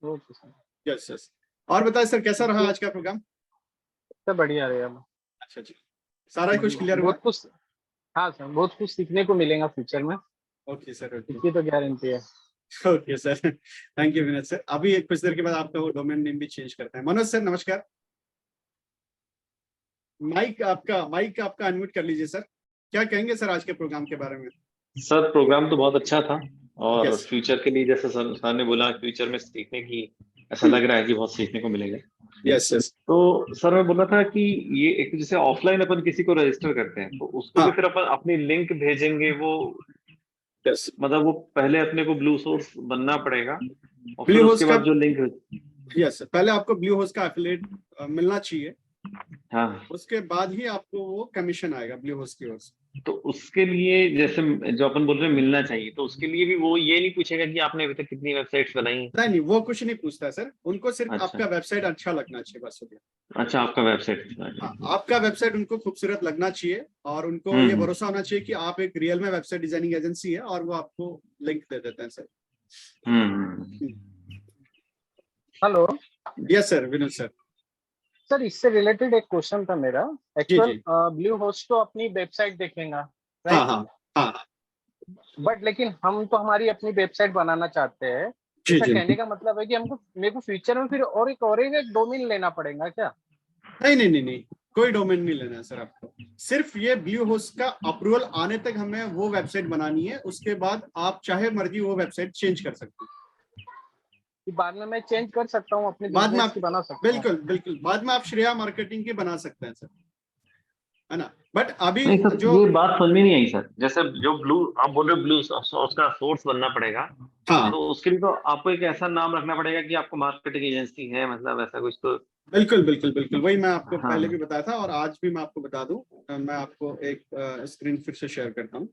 Okay sir. Yes yes. और बताए सर कैसा रहा आज का प्रोग्राम? सब बढ़िया रहे। अच्छा जी, सारा कुछ क्लियर हुआ? बहुत कुछ, हाँ सर बहुत कुछ सीखने को मिलेगा फ्यूचर में, ओके सर, इसकी तो गारंटी है। Okay sir, thank you Vinod sir. अभी कुछ देर के बाद आपका वो डोमेन नेम भी चेंज करते हैं। मनोज सर नमस्कार, माइक आपका अनम्यूट कर लीजिए सर। क्या कहेंगे सर आज के प्रोग्राम के बारे में? सर प्रोग्राम तो बहुत अच्छा था, और Yes. फ्यूचर के लिए जैसे सर ने बोला, फ्यूचर में सीखने की ऐसा लग रहा है कि बहुत सीखने को मिलेगा। Yes yes. तो सर मैं बोल रहा था कि ये एक जैसे ऑफलाइन अपन किसी को रजिस्टर करते हैं तो उसको भी हाँ। फिर अपन अपनी लिंक भेजेंगे, वो यस, मतलब वो पहले अपने को ब्लू सोर्स बनना पड़ेगा और फिर ब्लू उसके होस्ट का, बाद जो लिंक। यस पहले आपको ब्लू होस्ट का एफिलिएट मिलना चाहिए, हाँ, उसके बाद ही आपको वो कमीशन आएगा ब्लू होस्ट की ओर से। तो उसके लिए जैसे जो अपन बोल रहे हैं मिलना चाहिए, तो उसके लिए भी वो ये नहीं पूछेगा कि आपने अभी तक कितनी वेबसाइट्स बनाई? नहीं, वो कुछ नहीं पूछता है सर, उनको सिर्फ अच्छा आपका वेबसाइट अच्छा लगना चाहिए बस हो गया। अच्छा, आपका वेबसाइट। हाँ, आपका वेबसाइट उनको खूबसूरत लगना चाहिए, और उनको ये भरोसा होना चाहिए कि आप एक रियल में वेबसाइट डिजाइनिंग एजेंसी है, और वो आपको लिंक दे देते हैं sir. Hello yes sir, Vinod sir. Sir, इससे रिलेटेड एक क्वेश्चन था मेरा। जी एक्चुअल जी। ब्लू होस्ट तो अपनी वेबसाइट देखेगा हाँ राइट? हाँ हाँ। बट लेकिन हम तो हमारी अपनी वेबसाइट बनाना चाहते हैं। जी ऐसा जी। कहने का मतलब है कि मेरे को फ्यूचर में फिर और एक डोमेन लेना पड़ेगा क्या? नहीं नहीं नहीं नहीं, कोई डोमेन नहीं लेना है सर आपको, सिर्फ ये ब्लू होस्ट का अप्रूवल आने तक हमें वो वेबसाइट बनानी है, उसके बाद आप चाहे मर्जी वो वेबसाइट चेंज कर सकते हैं। कि बाद में मैं चेंज कर सकता हूँ, अपने बाद में बिजनेस आप, की बना सकता हूँ? बिल्कुल बिल्कुल, बाद में आप श्रेया मार्केटिंग की बना सकते हैं सर। है ना। बट अभी नहीं सर, जो, ये बात समझ में नहीं आई सर। जैसे जो ब्लू आप बोल रहे हो, ब्लू उसका सोर्स बनना पड़ेगा, हाँ तो उसके लिए तो आपको एक ऐसा नाम रखना पड़ेगा कि आपको मार्केटिंग एजेंसी है, मतलब ऐसा कुछ तो। बिल्कुल बिल्कुल बिल्कुल, वही मैं आपको पहले भी हाँ बताया था और आज भी मैं आपको बता दूं। मैं आपको एक स्क्रीन फिर से शेयर करता हूँ।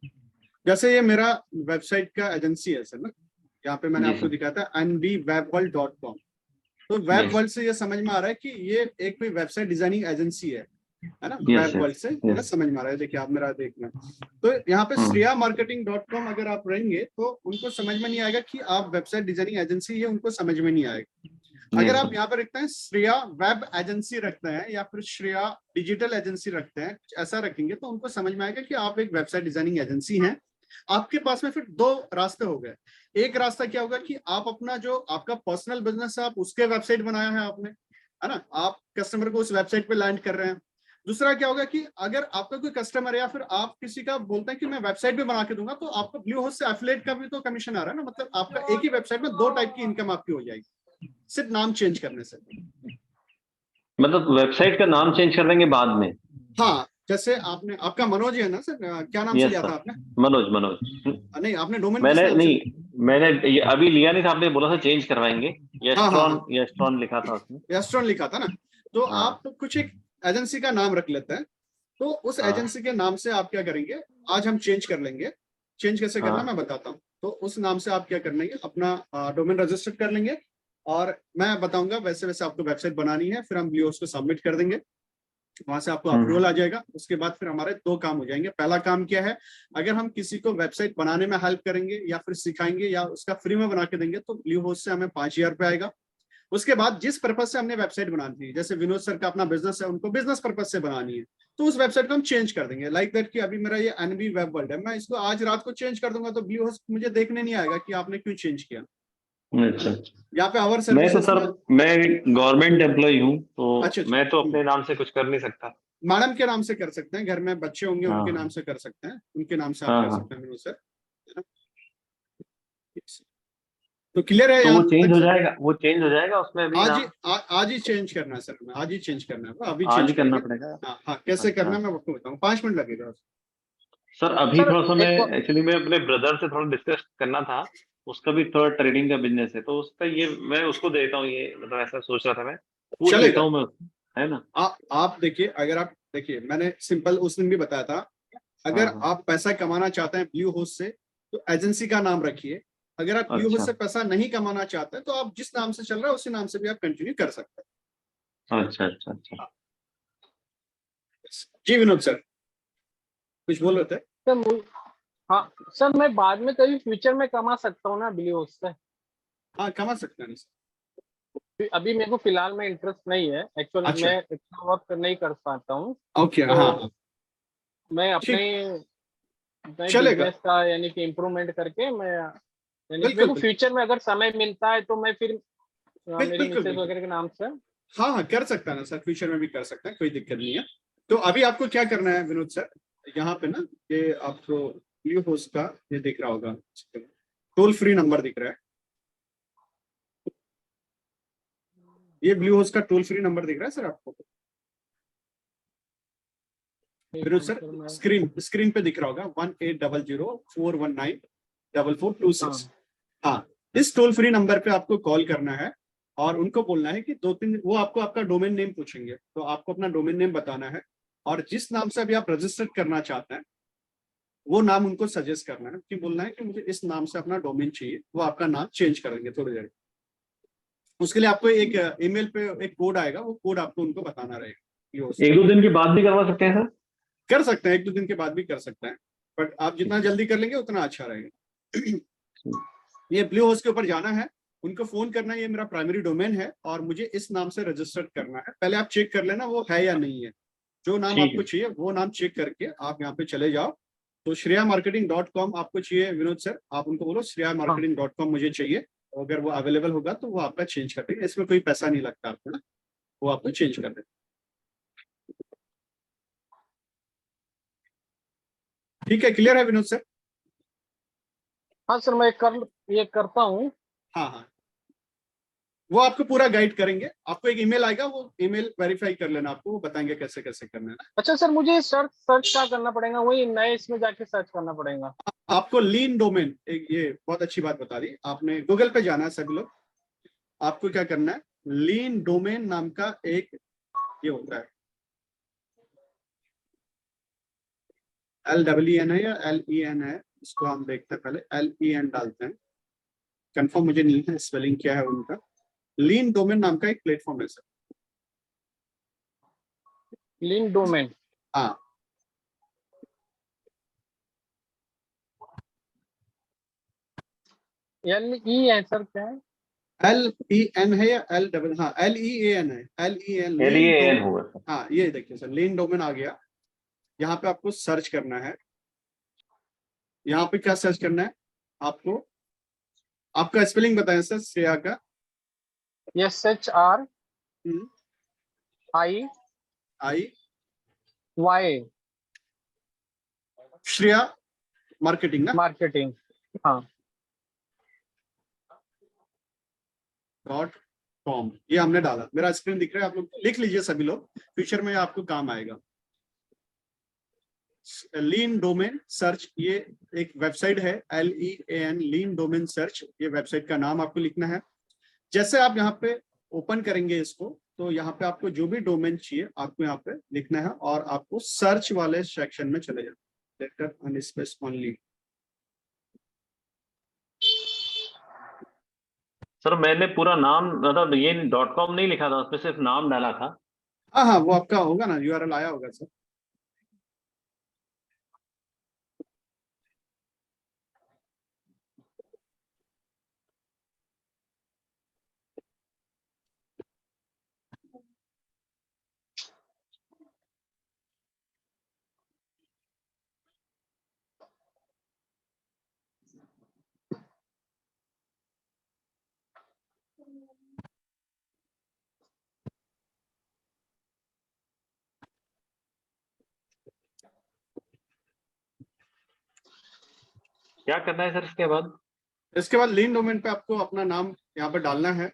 जैसे ये मेरा वेबसाइट का एजेंसी है सर ना, यहाँ पे मैंने जी आपको सर। दिखाया था nbwebworld.com। तो वेब यस वर्ल्ड से ये समझ में आ रहा है कि ये एक कोई वेबसाइट डिजाइनिंग एजेंसी है ना। यस वेब वर्ल्ड यस से है ना, यस। समझ में आ रहा है। देखिए आप मेरा देखना, तो यहाँ पे श्रेया मार्केटिंग डॉट कॉम अगर आप रहेंगे तो उनको समझ में नहीं आएगा कि आप वेबसाइट डिजाइनिंग एजेंसी है, उनको समझ में नहीं आएगा। अगर यस आप सर। यहाँ पे रखते हैं श्रेया वेब एजेंसी रखते हैं या फिर श्रेया डिजिटल एजेंसी रखते हैं, कुछ ऐसा रखेंगे तो उनको समझ में आएगा कि आप एक वेबसाइट डिजाइनिंग एजेंसी हैं। आपके पास में फिर दो रास्ते हो गए। एक रास्ता क्या होगा कि आप अपना जो आपका पर्सनल बिजनेस है आप उसके वेबसाइट बनाया है आपने, है ना, आप कस्टमर को उस वेबसाइट पे लैंड कर रहे हैं। दूसरा क्या होगा कि अगर आपका कोई कस्टमर है या फिर आप किसी का बोलते हैं कि मैं वेबसाइट भी बना के दूंगा, तो आपको ब्लू होस्ट से एफिलिएट का भी तो कमीशन आ रहा है ना। मतलब आपका एक ही वेबसाइट में दो टाइप की इनकम आपकी हो जाएगी सिर्फ नाम चेंज करने से। मतलब वेबसाइट का नाम चेंज कर देंगे बाद में? हाँ, जैसे आपने, आपका मनोज है ना सर, क्या नाम से यस लिया था सर। आपने? मनोज मनोज। नहीं, आपने डोमेन किस मैंने नाम से नहीं, लिया? मैंने ये अभी लिया नहीं था, आपने बोला था चेंज करवाएंगे। हाँ हाँ यस्ट्रॉन, हाँ, यस्ट्रॉन लिखा था उसमें। रेस्टोरेंट लिखा था ना। तो हाँ आप कुछ एक एजेंसी का नाम रख लेते हैं, तो उस हाँ एजेंसी के नाम से आप क्या करेंगे, आज हम चेंज कर लेंगे। चेंज कैसे करना हाँ। मैं बताता हूँ। तो उस नाम से आप क्या कर लेंगे, अपना डोमेन रजिस्टर कर लेंगे और मैं बताऊंगा वैसे वैसे आपको वेबसाइट बनानी है, फिर हम ब्लूहोस्ट को सबमिट कर देंगे। वहां से आपको अप्रूवल आ जाएगा। उसके बाद फिर हमारे दो काम हो जाएंगे। पहला काम क्या है, अगर हम किसी को वेबसाइट बनाने में हेल्प करेंगे या फिर सिखाएंगे या उसका फ्री में बना के देंगे तो ब्लू होस्ट से हमें 5,000 रुपये आएगा। उसके बाद जिस पर्पज से हमने वेबसाइट बनानी है, जैसे विनोद सर का अपना बिजनेस है, उनको बिजनेस पर्पज से बनानी है, तो उस वेबसाइट को हम चेंज कर देंगे। लाइक दैट कि अभी मेरा ये एनबी वेब वर्ल्ड है, मैं इसको आज रात को चेंज कर दूंगा तो ब्लू होस्ट मुझे देखने नहीं आएगा कि आपने क्यों चेंज किया, है अच्छा ना। अच्छा। यहाँ पे आवर मैं तो सर्विसेज सर, में, मैं गवर्नमेंट एम्प्लॉय हूँ, तो अच्छा अच्छा, मैं तो अपने नाम से कुछ कर नहीं सकता। मैडम के नाम से कर सकते हैं, घर में बच्चे होंगे उनके नाम हाँ से कर सकते हैं, उनके नाम से आप हाँ कर हाँ। सकते हैं विनोद सर, है ना। तो क्लियर है तो यहाँ वो चेंज तक हो सर? जाएगा, वो चेंज हो जाएगा उसमें अभी आज ही नाम? आज ही चेंज करना है सर, मैं आज ही चेंज करना है, अभी आज चेंज ही करना करेंगे। पड़ेगा? हाँ हाँ, कैसे अच्छा करना है मैं अच्छा। आपको बताऊँ, 5 मिनट लगेगा। सर अभी सर थोड़ा सा मैं, एक एक्चुअली मैं अपने ब्रदर से थोड़ा डिस्कस करना था। उसका भी थोड़ा ट्रेडिंग का बिजनेस है, तो उसका ये मैं उसको देता हूँ, ये मतलब ऐसा सोच रहा था मैं, पूछ लेता चलेगा। हूँ मैं उसको, है ना। आप देखिए, अगर आप देखिए, मैंने सिंपल उस दिन भी बताया था, हाँ अगर हाँ। आप पैसा कमाना चाहते हैं ब्लू होस्ट से तो एजेंसी का नाम रखिए। अगर आप ब्लू होस्ट अच्छा से पैसा नहीं कमाना चाहते तो आप जिस नाम से चल रहा है उसी नाम से भी आप कंटिन्यू कर सकते अच्छा अच्छा अच्छा। हैं। जी विनोद सर, कुछ बोल रहे थे? सर हाँ सर, मैं बाद में कभी फ्यूचर में कमा सकता हूँ ना ब्लू से? हाँ, कमा सकते हैं सर। अभी मेरे को फिलहाल में इंटरेस्ट नहीं है, एक्चुअल अच्छा, मैं इतना वर्क नहीं कर पाता हूँ। ओके, हाँ तो हाँ, मैं अपने ठीक, अपने चलेगा। बिजनेस का यानी कि इम्प्रूवमेंट करके मैं, यानी कि मेरे बिल्कुल को बिल्कुल फ्यूचर में अगर समय मिलता है तो मैं फिर मेरी बिल्कुल मिसेज बिल्कुल, वगैरह के नाम से। हाँ हाँ, कर सकता है ना सर, फ्यूचर में भी कर सकते हैं, कोई दिक्कत नहीं है। तो अभी आपको क्या करना है विनोद सर, यहाँ पे ना, ये आपको ब्लू होस्ट का ये दिख रहा होगा, टोल फ्री नंबर दिख रहा है, ये ब्लू होस्ट का टोल फ्री नंबर दिख रहा है सर आपको एक विनोद मिनट सर? सर मैं, स्क्रीन स्क्रीन पे दिख रहा होगा 1800419426। हाँ हाँ, इस टोल फ्री नंबर पे आपको कॉल करना है और उनको बोलना है कि 2-3, वो आपको आपका डोमेन नेम पूछेंगे, तो आपको अपना डोमेन नेम बताना है और जिस नाम से अभी आप रजिस्टर करना चाहते हैं वो नाम उनको सजेस्ट करना है, कि बोलना है कि मुझे इस नाम से अपना डोमेन चाहिए, वो आपका नाम चेंज कर देंगे थोड़ी देर। उसके लिए आपको एक ईमेल पे एक कोड आएगा, वो कोड आपको उनको बताना रहेगा। ये हो एक सकता दो दिन के बाद भी करवा सकते हैं सर? कर सकते हैं, 1-2 दिन के बाद भी कर सकते हैं, बट आप जितना जल्दी कर लेंगे उतना अच्छा रहेगा। ये ब्लू होस्ट के ऊपर जाना है, उनको फोन करना है, ये मेरा प्राइमरी डोमेन है और मुझे इस नाम से रजिस्टर करना है। पहले आप चेक कर लेना वो है या नहीं है। जो नाम ठीक आपको है। चाहिए वो नाम चेक करके आप यहाँ पे चले जाओ। तो श्रेयामार्केटिंग.com आपको चाहिए विनोद सर, आप उनको बोलो हाँ श्रेयामार्केटिंग.com मुझे चाहिए। अगर वो अवेलेबल होगा तो वो आपका चेंज कर देंगे, इसमें कोई पैसा नहीं लगता आपको ना, वो आपको चेंज कर देंगे। ठीक है, क्लियर है विनोद सर? हाँ सर, मैं ये करता हूँ। हाँ हाँ, वो आपको पूरा गाइड करेंगे, आपको एक ईमेल आएगा, वो ईमेल वेरीफाई कर लेना, आपको वो बताएंगे कैसे कैसे करना है। अच्छा सर, मुझे सर्च सर्च क्या करना पड़ेगा? वही नए इसमें जाके सर्च करना पड़ेगा? आपको लीन डोमेन, एक ये बहुत अच्छी बात बता दी आपने, गूगल पे जाना है सभी लोग, आपको क्या करना है, लीन डोमेन नाम का एक ये होता है, LEEN है या LEN है, इसको हम देखते हैं, पहले LEN डालते हैं, कंफर्म मुझे नहीं है स्पेलिंग क्या है उनका। लीन डोमेन नाम का एक प्लेटफॉर्म है सर। लीन डोमेन, हाँ, LE है सर, क्या है? LEN है या हाँ LEAN है, LEN LEAN होगा सर। हाँ, ये देखिए सर, लीन डोमेन आ गया। यहाँ पे आपको सर्च करना है, यहाँ पे क्या सर्च करना है आपको, आपका स्पेलिंग बताएं सर श्रेया का। SHRIY आई श्रेया मार्केटिंग ना, मार्केटिंग, हाँ। .com ये हमने डाला, मेरा स्क्रीन दिख रहा है, आप लोग लिख लीजिए सभी लोग, फ्यूचर में आपको काम आएगा। लीन डोमेन सर्च, ये एक वेबसाइट है, LEAN लीन डोमेन सर्च, ये वेबसाइट का नाम आपको लिखना है। जैसे आप यहाँ पे ओपन करेंगे इसको, तो यहाँ पे आपको जो भी डोमेन चाहिए आपको यहाँ पे लिखना है, और आपको सर्च वाले सेक्शन में चले जाना, letter and space only. Sir मैंने पूरा नाम, मतलब ये .com नहीं लिखा था, उसमें सिर्फ नाम डाला था। हाँ हाँ, वो आपका होगा ना, URL आया होगा सर। क्या करना है सर इसके बाद? इसके बाद लीन डोमेन पे आपको अपना नाम यहाँ पे डालना है,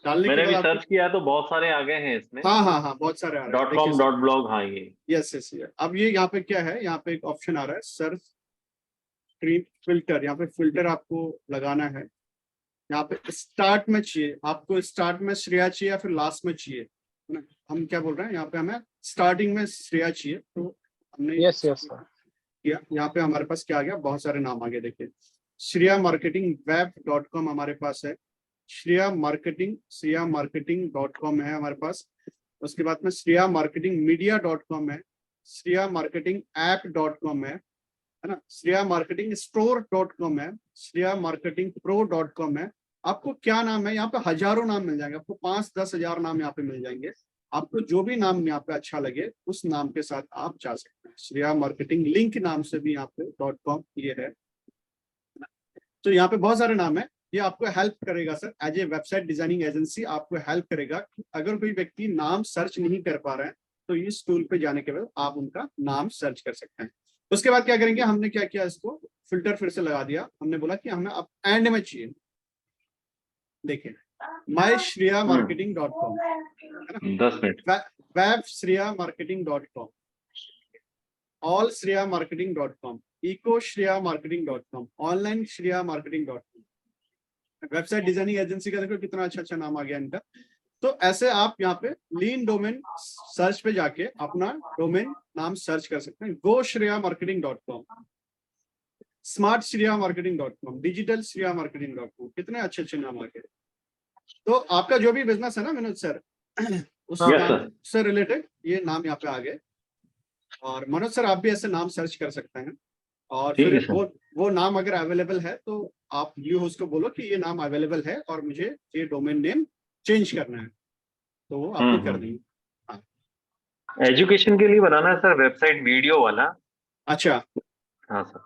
डालने के मैंने भी बाद सर्च किया तो बहुत सारे आ गए हैं इसमें। हाँ हाँ हाँ, बहुत सारे आ रहे हैं, .com .blog, हाँ ये। Yes yes. अब ये यहाँ पे क्या है, यहाँ पे एक ऑप्शन आ रहा है सर्च स्क्रीन फिल्टर, यहाँ पे फिल्टर आपको लगाना है। यहाँ पे स्टार्ट में चाहिए आपको, स्टार्ट में श्रेया चाहिए या फिर लास्ट में चाहिए, है ना? हम क्या बोल रहे हैं, यहाँ पे हमें स्टार्टिंग में श्रेया चाहिए, तो हमने यस यस सर। किया। यहाँ पे हमारे पास क्या आ गया, बहुत सारे नाम आ गए, देखिए श्रेया मार्केटिंग web.com हमारे पास है, श्रेया मार्केटिंग .com है हमारे पास, उसके बाद में श्रेया मार्केटिंग media.com है, श्रेया मार्केटिंग app.com है ना, श्रेया मार्केटिंग store.com है, श्रेया मार्केटिंग pro.com है। आपको क्या नाम है, यहाँ पे हजारों नाम मिल जाएंगे आपको, 5-10 हजार नाम यहाँ पे मिल जाएंगे। आपको जो भी नाम यहाँ पे अच्छा लगे उस नाम के साथ आप जा सकते हैं। श्रेया मार्केटिंग लिंक नाम से भी यहाँ पे .com ये है। तो यहाँ पे बहुत सारे नाम है, ये आपको हेल्प करेगा sir, as a website designing agency आपको हेल्प करेगा। अगर कोई व्यक्ति नाम सर्च नहीं कर पा रहे हैं तो इस टूल पे जाने के बाद आप उनका नाम सर्च कर सकते हैं। उसके बाद क्या करेंगे, हमने क्या किया, इसको फिल्टर फिर से लगा दिया, हमने बोला कि हमें अब एंड में चाहिए, देखिए myshreyamarketing.com, 10 minute. webshreyamarketing.com, allshreyamarketing.com, ecoshreyamarketing.com, onlineshreyamarketing.com। Website designing agency का देखो कितना अच्छा अच्छा नाम आ गया इनका। तो ऐसे आप यहाँ पे लीन डोमेन सर्च पे जाके अपना डोमेन नाम सर्च कर सकते हैं। goshreyamarketing.com, smartshreyamarketing.com, digitalshreyamarketing.com, कितने अच्छे अच्छे नाम आ गए। तो आपका जो भी बिजनेस है ना विनोद सर, उस Yes, नाम sir. से रिलेटेड ये नाम यहाँ पे आ गए। और मनोज सर आप भी ऐसे नाम सर्च कर सकते हैं, और ठीक है फिर सर। वो नाम अगर अवेलेबल है तो आप ब्लू होस्ट को बोलो कि ये नाम अवेलेबल है और मुझे ये डोमेन नेम चेंज करना है, तो वो आपको कर देंगे। एजुकेशन के लिए बनाना है सर वेबसाइट, वीडियो वाला। अच्छा, हाँ सर।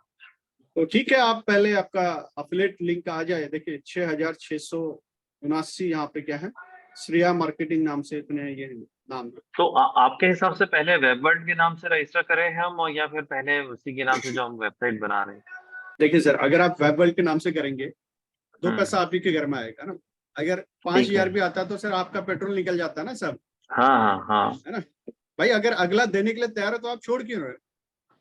तो ठीक है, आप पहले आपका अफिलिएट लिंक आ जाए, देखिए 6679 यहाँ पे क्या है, श्रेया मार्केटिंग नाम से इतने ये नाम है। तो आपके हिसाब से पहले वेबवर्ल्ड के नाम से रजिस्टर करें हम, और या फिर पहले उसी के नाम से जो हम वेबसाइट बना रहे हैं? देखिए सर, अगर आप वेब वर्ल्ड के नाम से करेंगे तो पैसा आप ही के घर में आएगा ना, अगर ठीक 5,000 है। भी आता तो सर आपका पेट्रोल निकल जाता है ना सब, हाँ हाँ हाँ है ना। भाई अगर अगला देने के लिए तैयार है तो आप छोड़ क्यों रहे हो?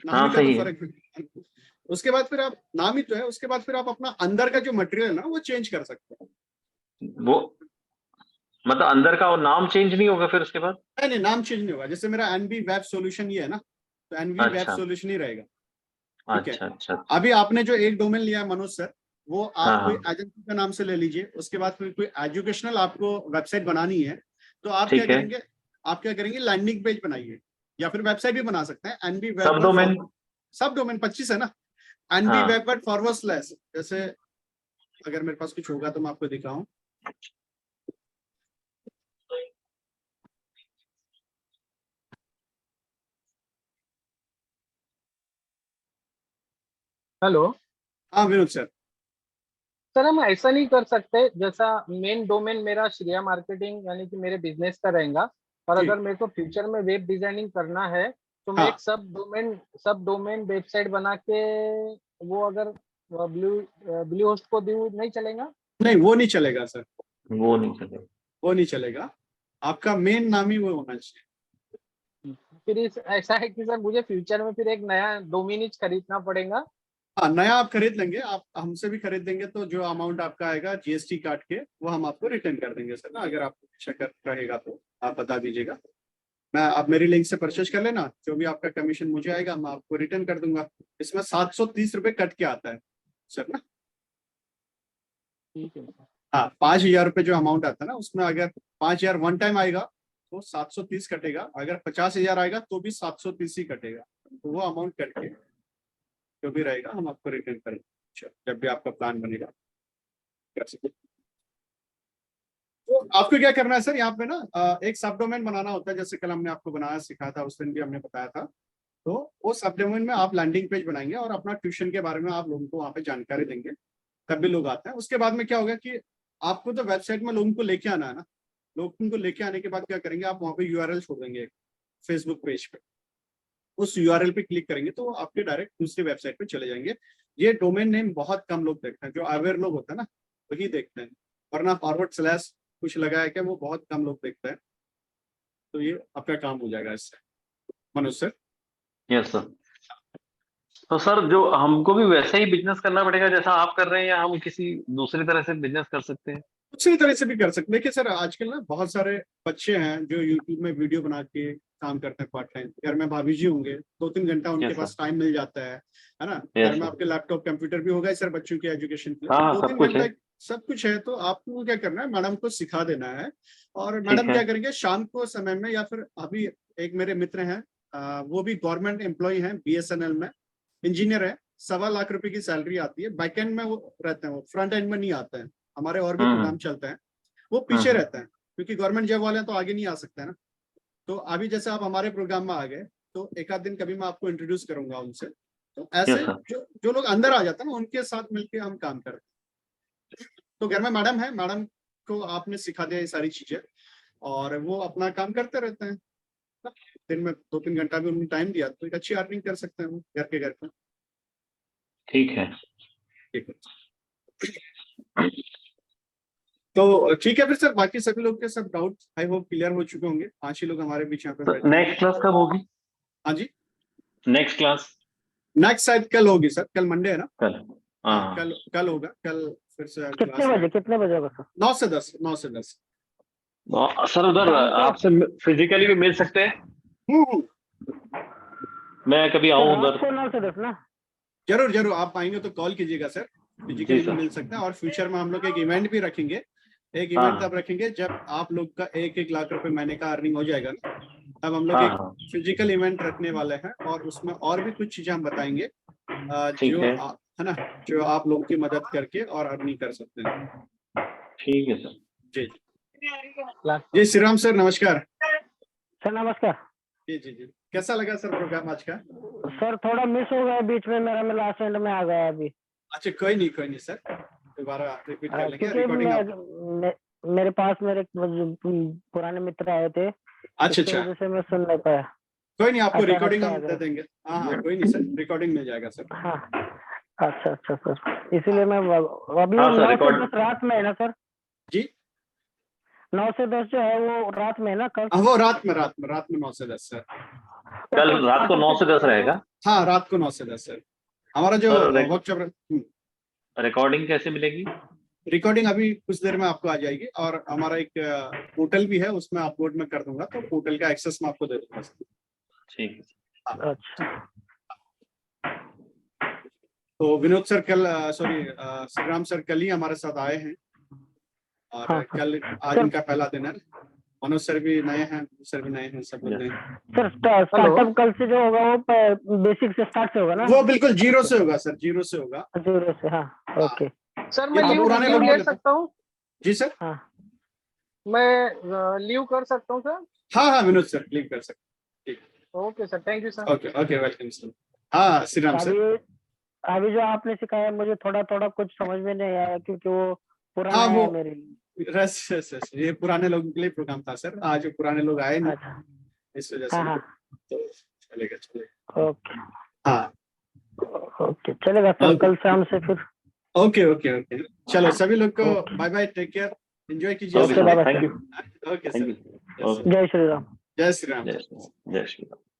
नाम हाँ, ही का तो सही है। फर्क है। उसके बाद फिर आप, नाम ही तो है, उसके बाद फिर आप अपना अंदर का जो मटेरियल है ना वो चेंज कर सकते हो। वो मतलब अंदर का वो नाम चेंज नहीं होगा फिर उसके बाद? नहीं नहीं, नाम चेंज नहीं होगा। जैसे मेरा एनबी वेब सॉल्यूशन ये है ना, तो एनबी वेब अच्छा सॉल्यूशन ही रहेगा। ठीक है। अच्छा अच्छा। अभी आपने जो एक डोमेन लिया है मनोज सर, वो हाँ आप कोई हाँ, एजेंसी का नाम से ले लीजिए। उसके बाद फिर कोई एजुकेशनल आपको वेबसाइट बनानी है तो आप क्या ठीक है। करेंगे, आप क्या करेंगे, लैंडिंग पेज बनाइए या फिर वेबसाइट भी बना सकते हैं। एनबी सब वेब डोमेन। सब डोमेन 25 है ना। एनबी हाँ वेब फॉरवर्ड स्लैश, जैसे अगर मेरे पास कुछ होगा तो मैं आपको दिखाऊं। हेलो हाँ विनोद सर। सर, हम ऐसा नहीं कर सकते जैसा मेन डोमेन मेरा श्रेया मार्केटिंग यानी कि मेरे बिजनेस का रहेगा, और जी अगर मेरे को फ्यूचर में वेब डिजाइनिंग करना है तो मैं हाँ, एक सब डोमेन वेबसाइट बना के वो अगर ब्लू ब्लू होस्ट को दूँ नहीं चलेगा? नहीं वो नहीं चलेगा सर, वो नहीं चलेगा। वो नहीं चलेगा। आपका मेन नाम ही वो होना चाहिए। फिर ऐसा है कि सर मुझे फ्यूचर में फिर एक नया डोमिनिज खरीदना पड़ेगा। हाँ, नया आप खरीद लेंगे, आप हमसे भी खरीद देंगे तो जो अमाउंट आपका आएगा जीएसटी काट के वो हम आपको रिटर्न कर देंगे सर ना। अगर आपको चक्कर रहेगा तो आप बता दीजिएगा। मैं, आप मेरी लिंक से परचेज कर लेना, जो भी आपका कमीशन मुझे आएगा मैं आपको रिटर्न कर दूंगा। इसमें 730 रुपये कट के आता है सर ना। ठीक है सर। हाँ, 5,000 रुपये जो अमाउंट आता है ना, उसमें अगर 5,000 वन टाइम आएगा तो 730 कटेगा, अगर 50,000 आएगा तो भी 730 ही कटेगा। तो वो अमाउंट कट के जो भी रहेगा हम आपको रिटर्न करेंगे जब भी आपका प्लान बनेगा। कर सकते। तो आपको क्या करना है सर, यहाँ पे ना एक सब डोमेन बनाना होता है, जैसे कल हमने आपको बनाया सिखाया था, उस दिन भी हमने बताया था। तो वो सब डोमेन में आप लैंडिंग पेज बनाएंगे और अपना ट्यूशन के बारे में आप लोगों को वहाँ पे जानकारी देंगे, तब भी लोग आते हैं। उसके बाद में क्या होगा कि आपको तो वेबसाइट में लोगों को लेके आना है ना। लोगों को लेके आने के बाद क्या करेंगे, आप वहाँ पे यूआरएल छोड़ देंगे फेसबुक पेज पे। उस यूआरएल पे क्लिक करेंगे तो वो आपके डायरेक्ट दूसरी वेबसाइट पे चले जाएंगे। ये डोमेन नेम बहुत कम लोग देखते हैं, जो अवेयर लोग होते हैं ना वही देखते हैं, वरना फॉरवर्ड स्लैश कुछ लगा है क्या वो बहुत कम लोग देखते हैं। तो ये आपका काम हो जाएगा इससे मनोज सर। Yes sir. तो सर जो हमको भी वैसा ही बिजनेस करना पड़ेगा जैसा आप कर रहे हैं, या हम किसी दूसरी तरह से बिजनेस कर सकते हैं? उसी तरह से भी कर सकते हैं। देखिए सर, आजकल ना बहुत सारे बच्चे हैं जो यूट्यूब में वीडियो बना के काम करते हैं पार्ट टाइम। घर में भाभी जी होंगे, 2-3 घंटा उनके यस सर। पास टाइम मिल जाता है ना। घर यस में सर। आपके लैपटॉप कंप्यूटर भी होगा सर बच्चों की एजुकेशन के लिए, हाँ तो हाँ, दो सब तीन कुछ घंटा है। सब कुछ है। तो आपको क्या करना है, मैडम को सिखा देना है। और ठीक मैडम है। क्या करेंगे शाम को समय में, या फिर अभी एक मेरे मित्र हैं, वो भी गवर्नमेंट एम्प्लॉय हैं, बीएसएनएल में इंजीनियर है। 1.25 लाख की सैलरी आती है। बैकएंड में वो रहते हैं, वो फ्रंट एंड में नहीं आते हैं। हमारे और भी हम्म प्रोग्राम चलते हैं, वो हम्म पीछे हम्म, रहते हैं क्योंकि गवर्नमेंट जॉब वाले हैं तो आगे नहीं आ सकते हैं ना। तो अभी जैसे आप हमारे प्रोग्राम में आ गए तो एक आध दिन कभी मैं आपको इंट्रोड्यूस करूंगा उनसे। तो यस ऐसे सर। जो जो लोग अंदर आ जाते हैं ना उनके साथ मिलके हम काम करते हैं। तो घर में मैडम है, मैडम को आपने सिखा दिया ये सारी चीजें और वो अपना काम करते रहते हैं। दिन में 2-3 घंटा भी उन्होंने टाइम दिया तो एक अच्छी अर्निंग कर सकते हैं वो घर के घर पे। ठीक है। ठीक है। तो ठीक है फिर सर, बाकी सभी लोग के सब डाउट आई होप क्लियर हो चुके होंगे। 5 ही लोग हमारे बीच यहाँ पे तो बैठे हैं। नेक्स्ट क्लास कब होगी? हाँ जी, नेक्स्ट क्लास नेक्स्ट शायद कल होगी सर, कल मंडे है ना। कल? हाँ, हाँ। कल होगा, कल फिर से कितने क्लास बजे कितने बजे होगा सर? 9 से 10, 9 से 10। सर उधर शाम को? आपसे फिजिकली भी मिल सकते हैं? हम्म, मैं कभी तो आऊँ रात उधर? को 9 से 10 ना? जरूर जरूर, आप आएंगे तो कॉल कीजिएगा सर। जी फिजिकली भी सर। मिल सकते हैं और फ्यूचर में हम लोग एक इवेंट भी रखेंगे। एक इवेंट हाँ तब रखेंगे जब आप लोग का 1-1 लाख रुपए महीने का अर्निंग हो जाएगा ना, तब हम लोग हाँ एक हाँ। फिजिकल इवेंट रखने वाले हैं और उसमें और भी कुछ चीजें हम बताएंगे ठीक है। है ना, जो आप लोगों की मदद करके और अर्निंग कर सकते हैं। ठीक है सर। जी जी, श्री राम सर, नमस्कार। सर नमस्कार। जी जी जी, कैसा लगा सर प्रोग्राम आज का? सर थोड़ा मिस हो गया बीच में मेरा, मैं लास्ट एंड में आ गया अभी। अच्छा, कोई नहीं सर, दोबारा रिपीट कर लेंगे क्योंकि रिकॉर्डिंग आप। मेरे पास मेरे पुराने मित्र आए थे, अच्छा इसकी अच्छा, वजह से मैं सुन नहीं पाया। कोई नहीं, आपको अचानक रिकॉर्डिंग से आ हम दे गया। देंगे। हाँ हाँ, कोई नहीं सर, रिकॉर्डिंग मिल जाएगा सर। हाँ। अच्छा अच्छा सर, इसीलिए मैं अभी हाँ सर 9 से रिकॉर्ड। 10 रात में है ना सर? जी 9 से 10 जो है वो रात में ना कल? वो रात में 9 से 10 सर। कल रात को 9 से 10 रहेगा। हाँ, रात को 9 से 10 सर। हमारा जो सर, वर्कशॉप रिकॉर्डिंग कैसे मिलेगी? रिकॉर्डिंग अभी कुछ देर में आपको आ जाएगी, और हमारा एक पोर्टल भी है, उसमें अपलोड मैं कर दूंगा, तो पोर्टल का एक्सेस मैं आपको दे दूंगा। ठीक है। अच्छा, तो विनोद सर कल सॉरी श्रीराम सर कल ही हमारे साथ आए हैं, और हाँ, कल आज सर- इनका पहला दिन है। मनोज सर भी नए हैं, सर भी नए हैं, सब लोग नए हैं। सर स्टार्टअप कल से जो होगा वो बेसिक से स्टार्ट से होगा ना? वो बिल्कुल जीरो से होगा सर, जीरो से होगा। 0 से, हाँ, ओके। सर ये मैं तो पुराने लीव लोगों ले के- सकता हूँ? जी सर। हाँ, मैं लीव कर सकता हूँ सर? हाँ हाँ विनोद सर क्लिक कर सकते। Okay sir, thank you sir. Okay okay, welcome sir. हाँ श्रीराम सर। अभी जो आपने सिखाया मुझे थोड़ा थोड़ा कुछ समझ में नहीं आया, क्योंकि वो पुराना हाँ, वो- है मेरे लिए। रस ये पुराने लोगों के लिए प्रोग्राम था सर, आज पुराने लोग आए नहीं, अच्छा, इस वजह से। हाँ हाँ, तो चलेगा। ओके हाँ ओके, चलेगा सर, ओके। कल शाम से फिर। ओके ओके ओके, चलो सभी लोग को okay. Bye bye, take care, enjoy कीजिए। Okay, bye bye thank sir. You. Okay thank sir, you. Okay. जय श्री राम। जय श्री राम। जय श्री राम।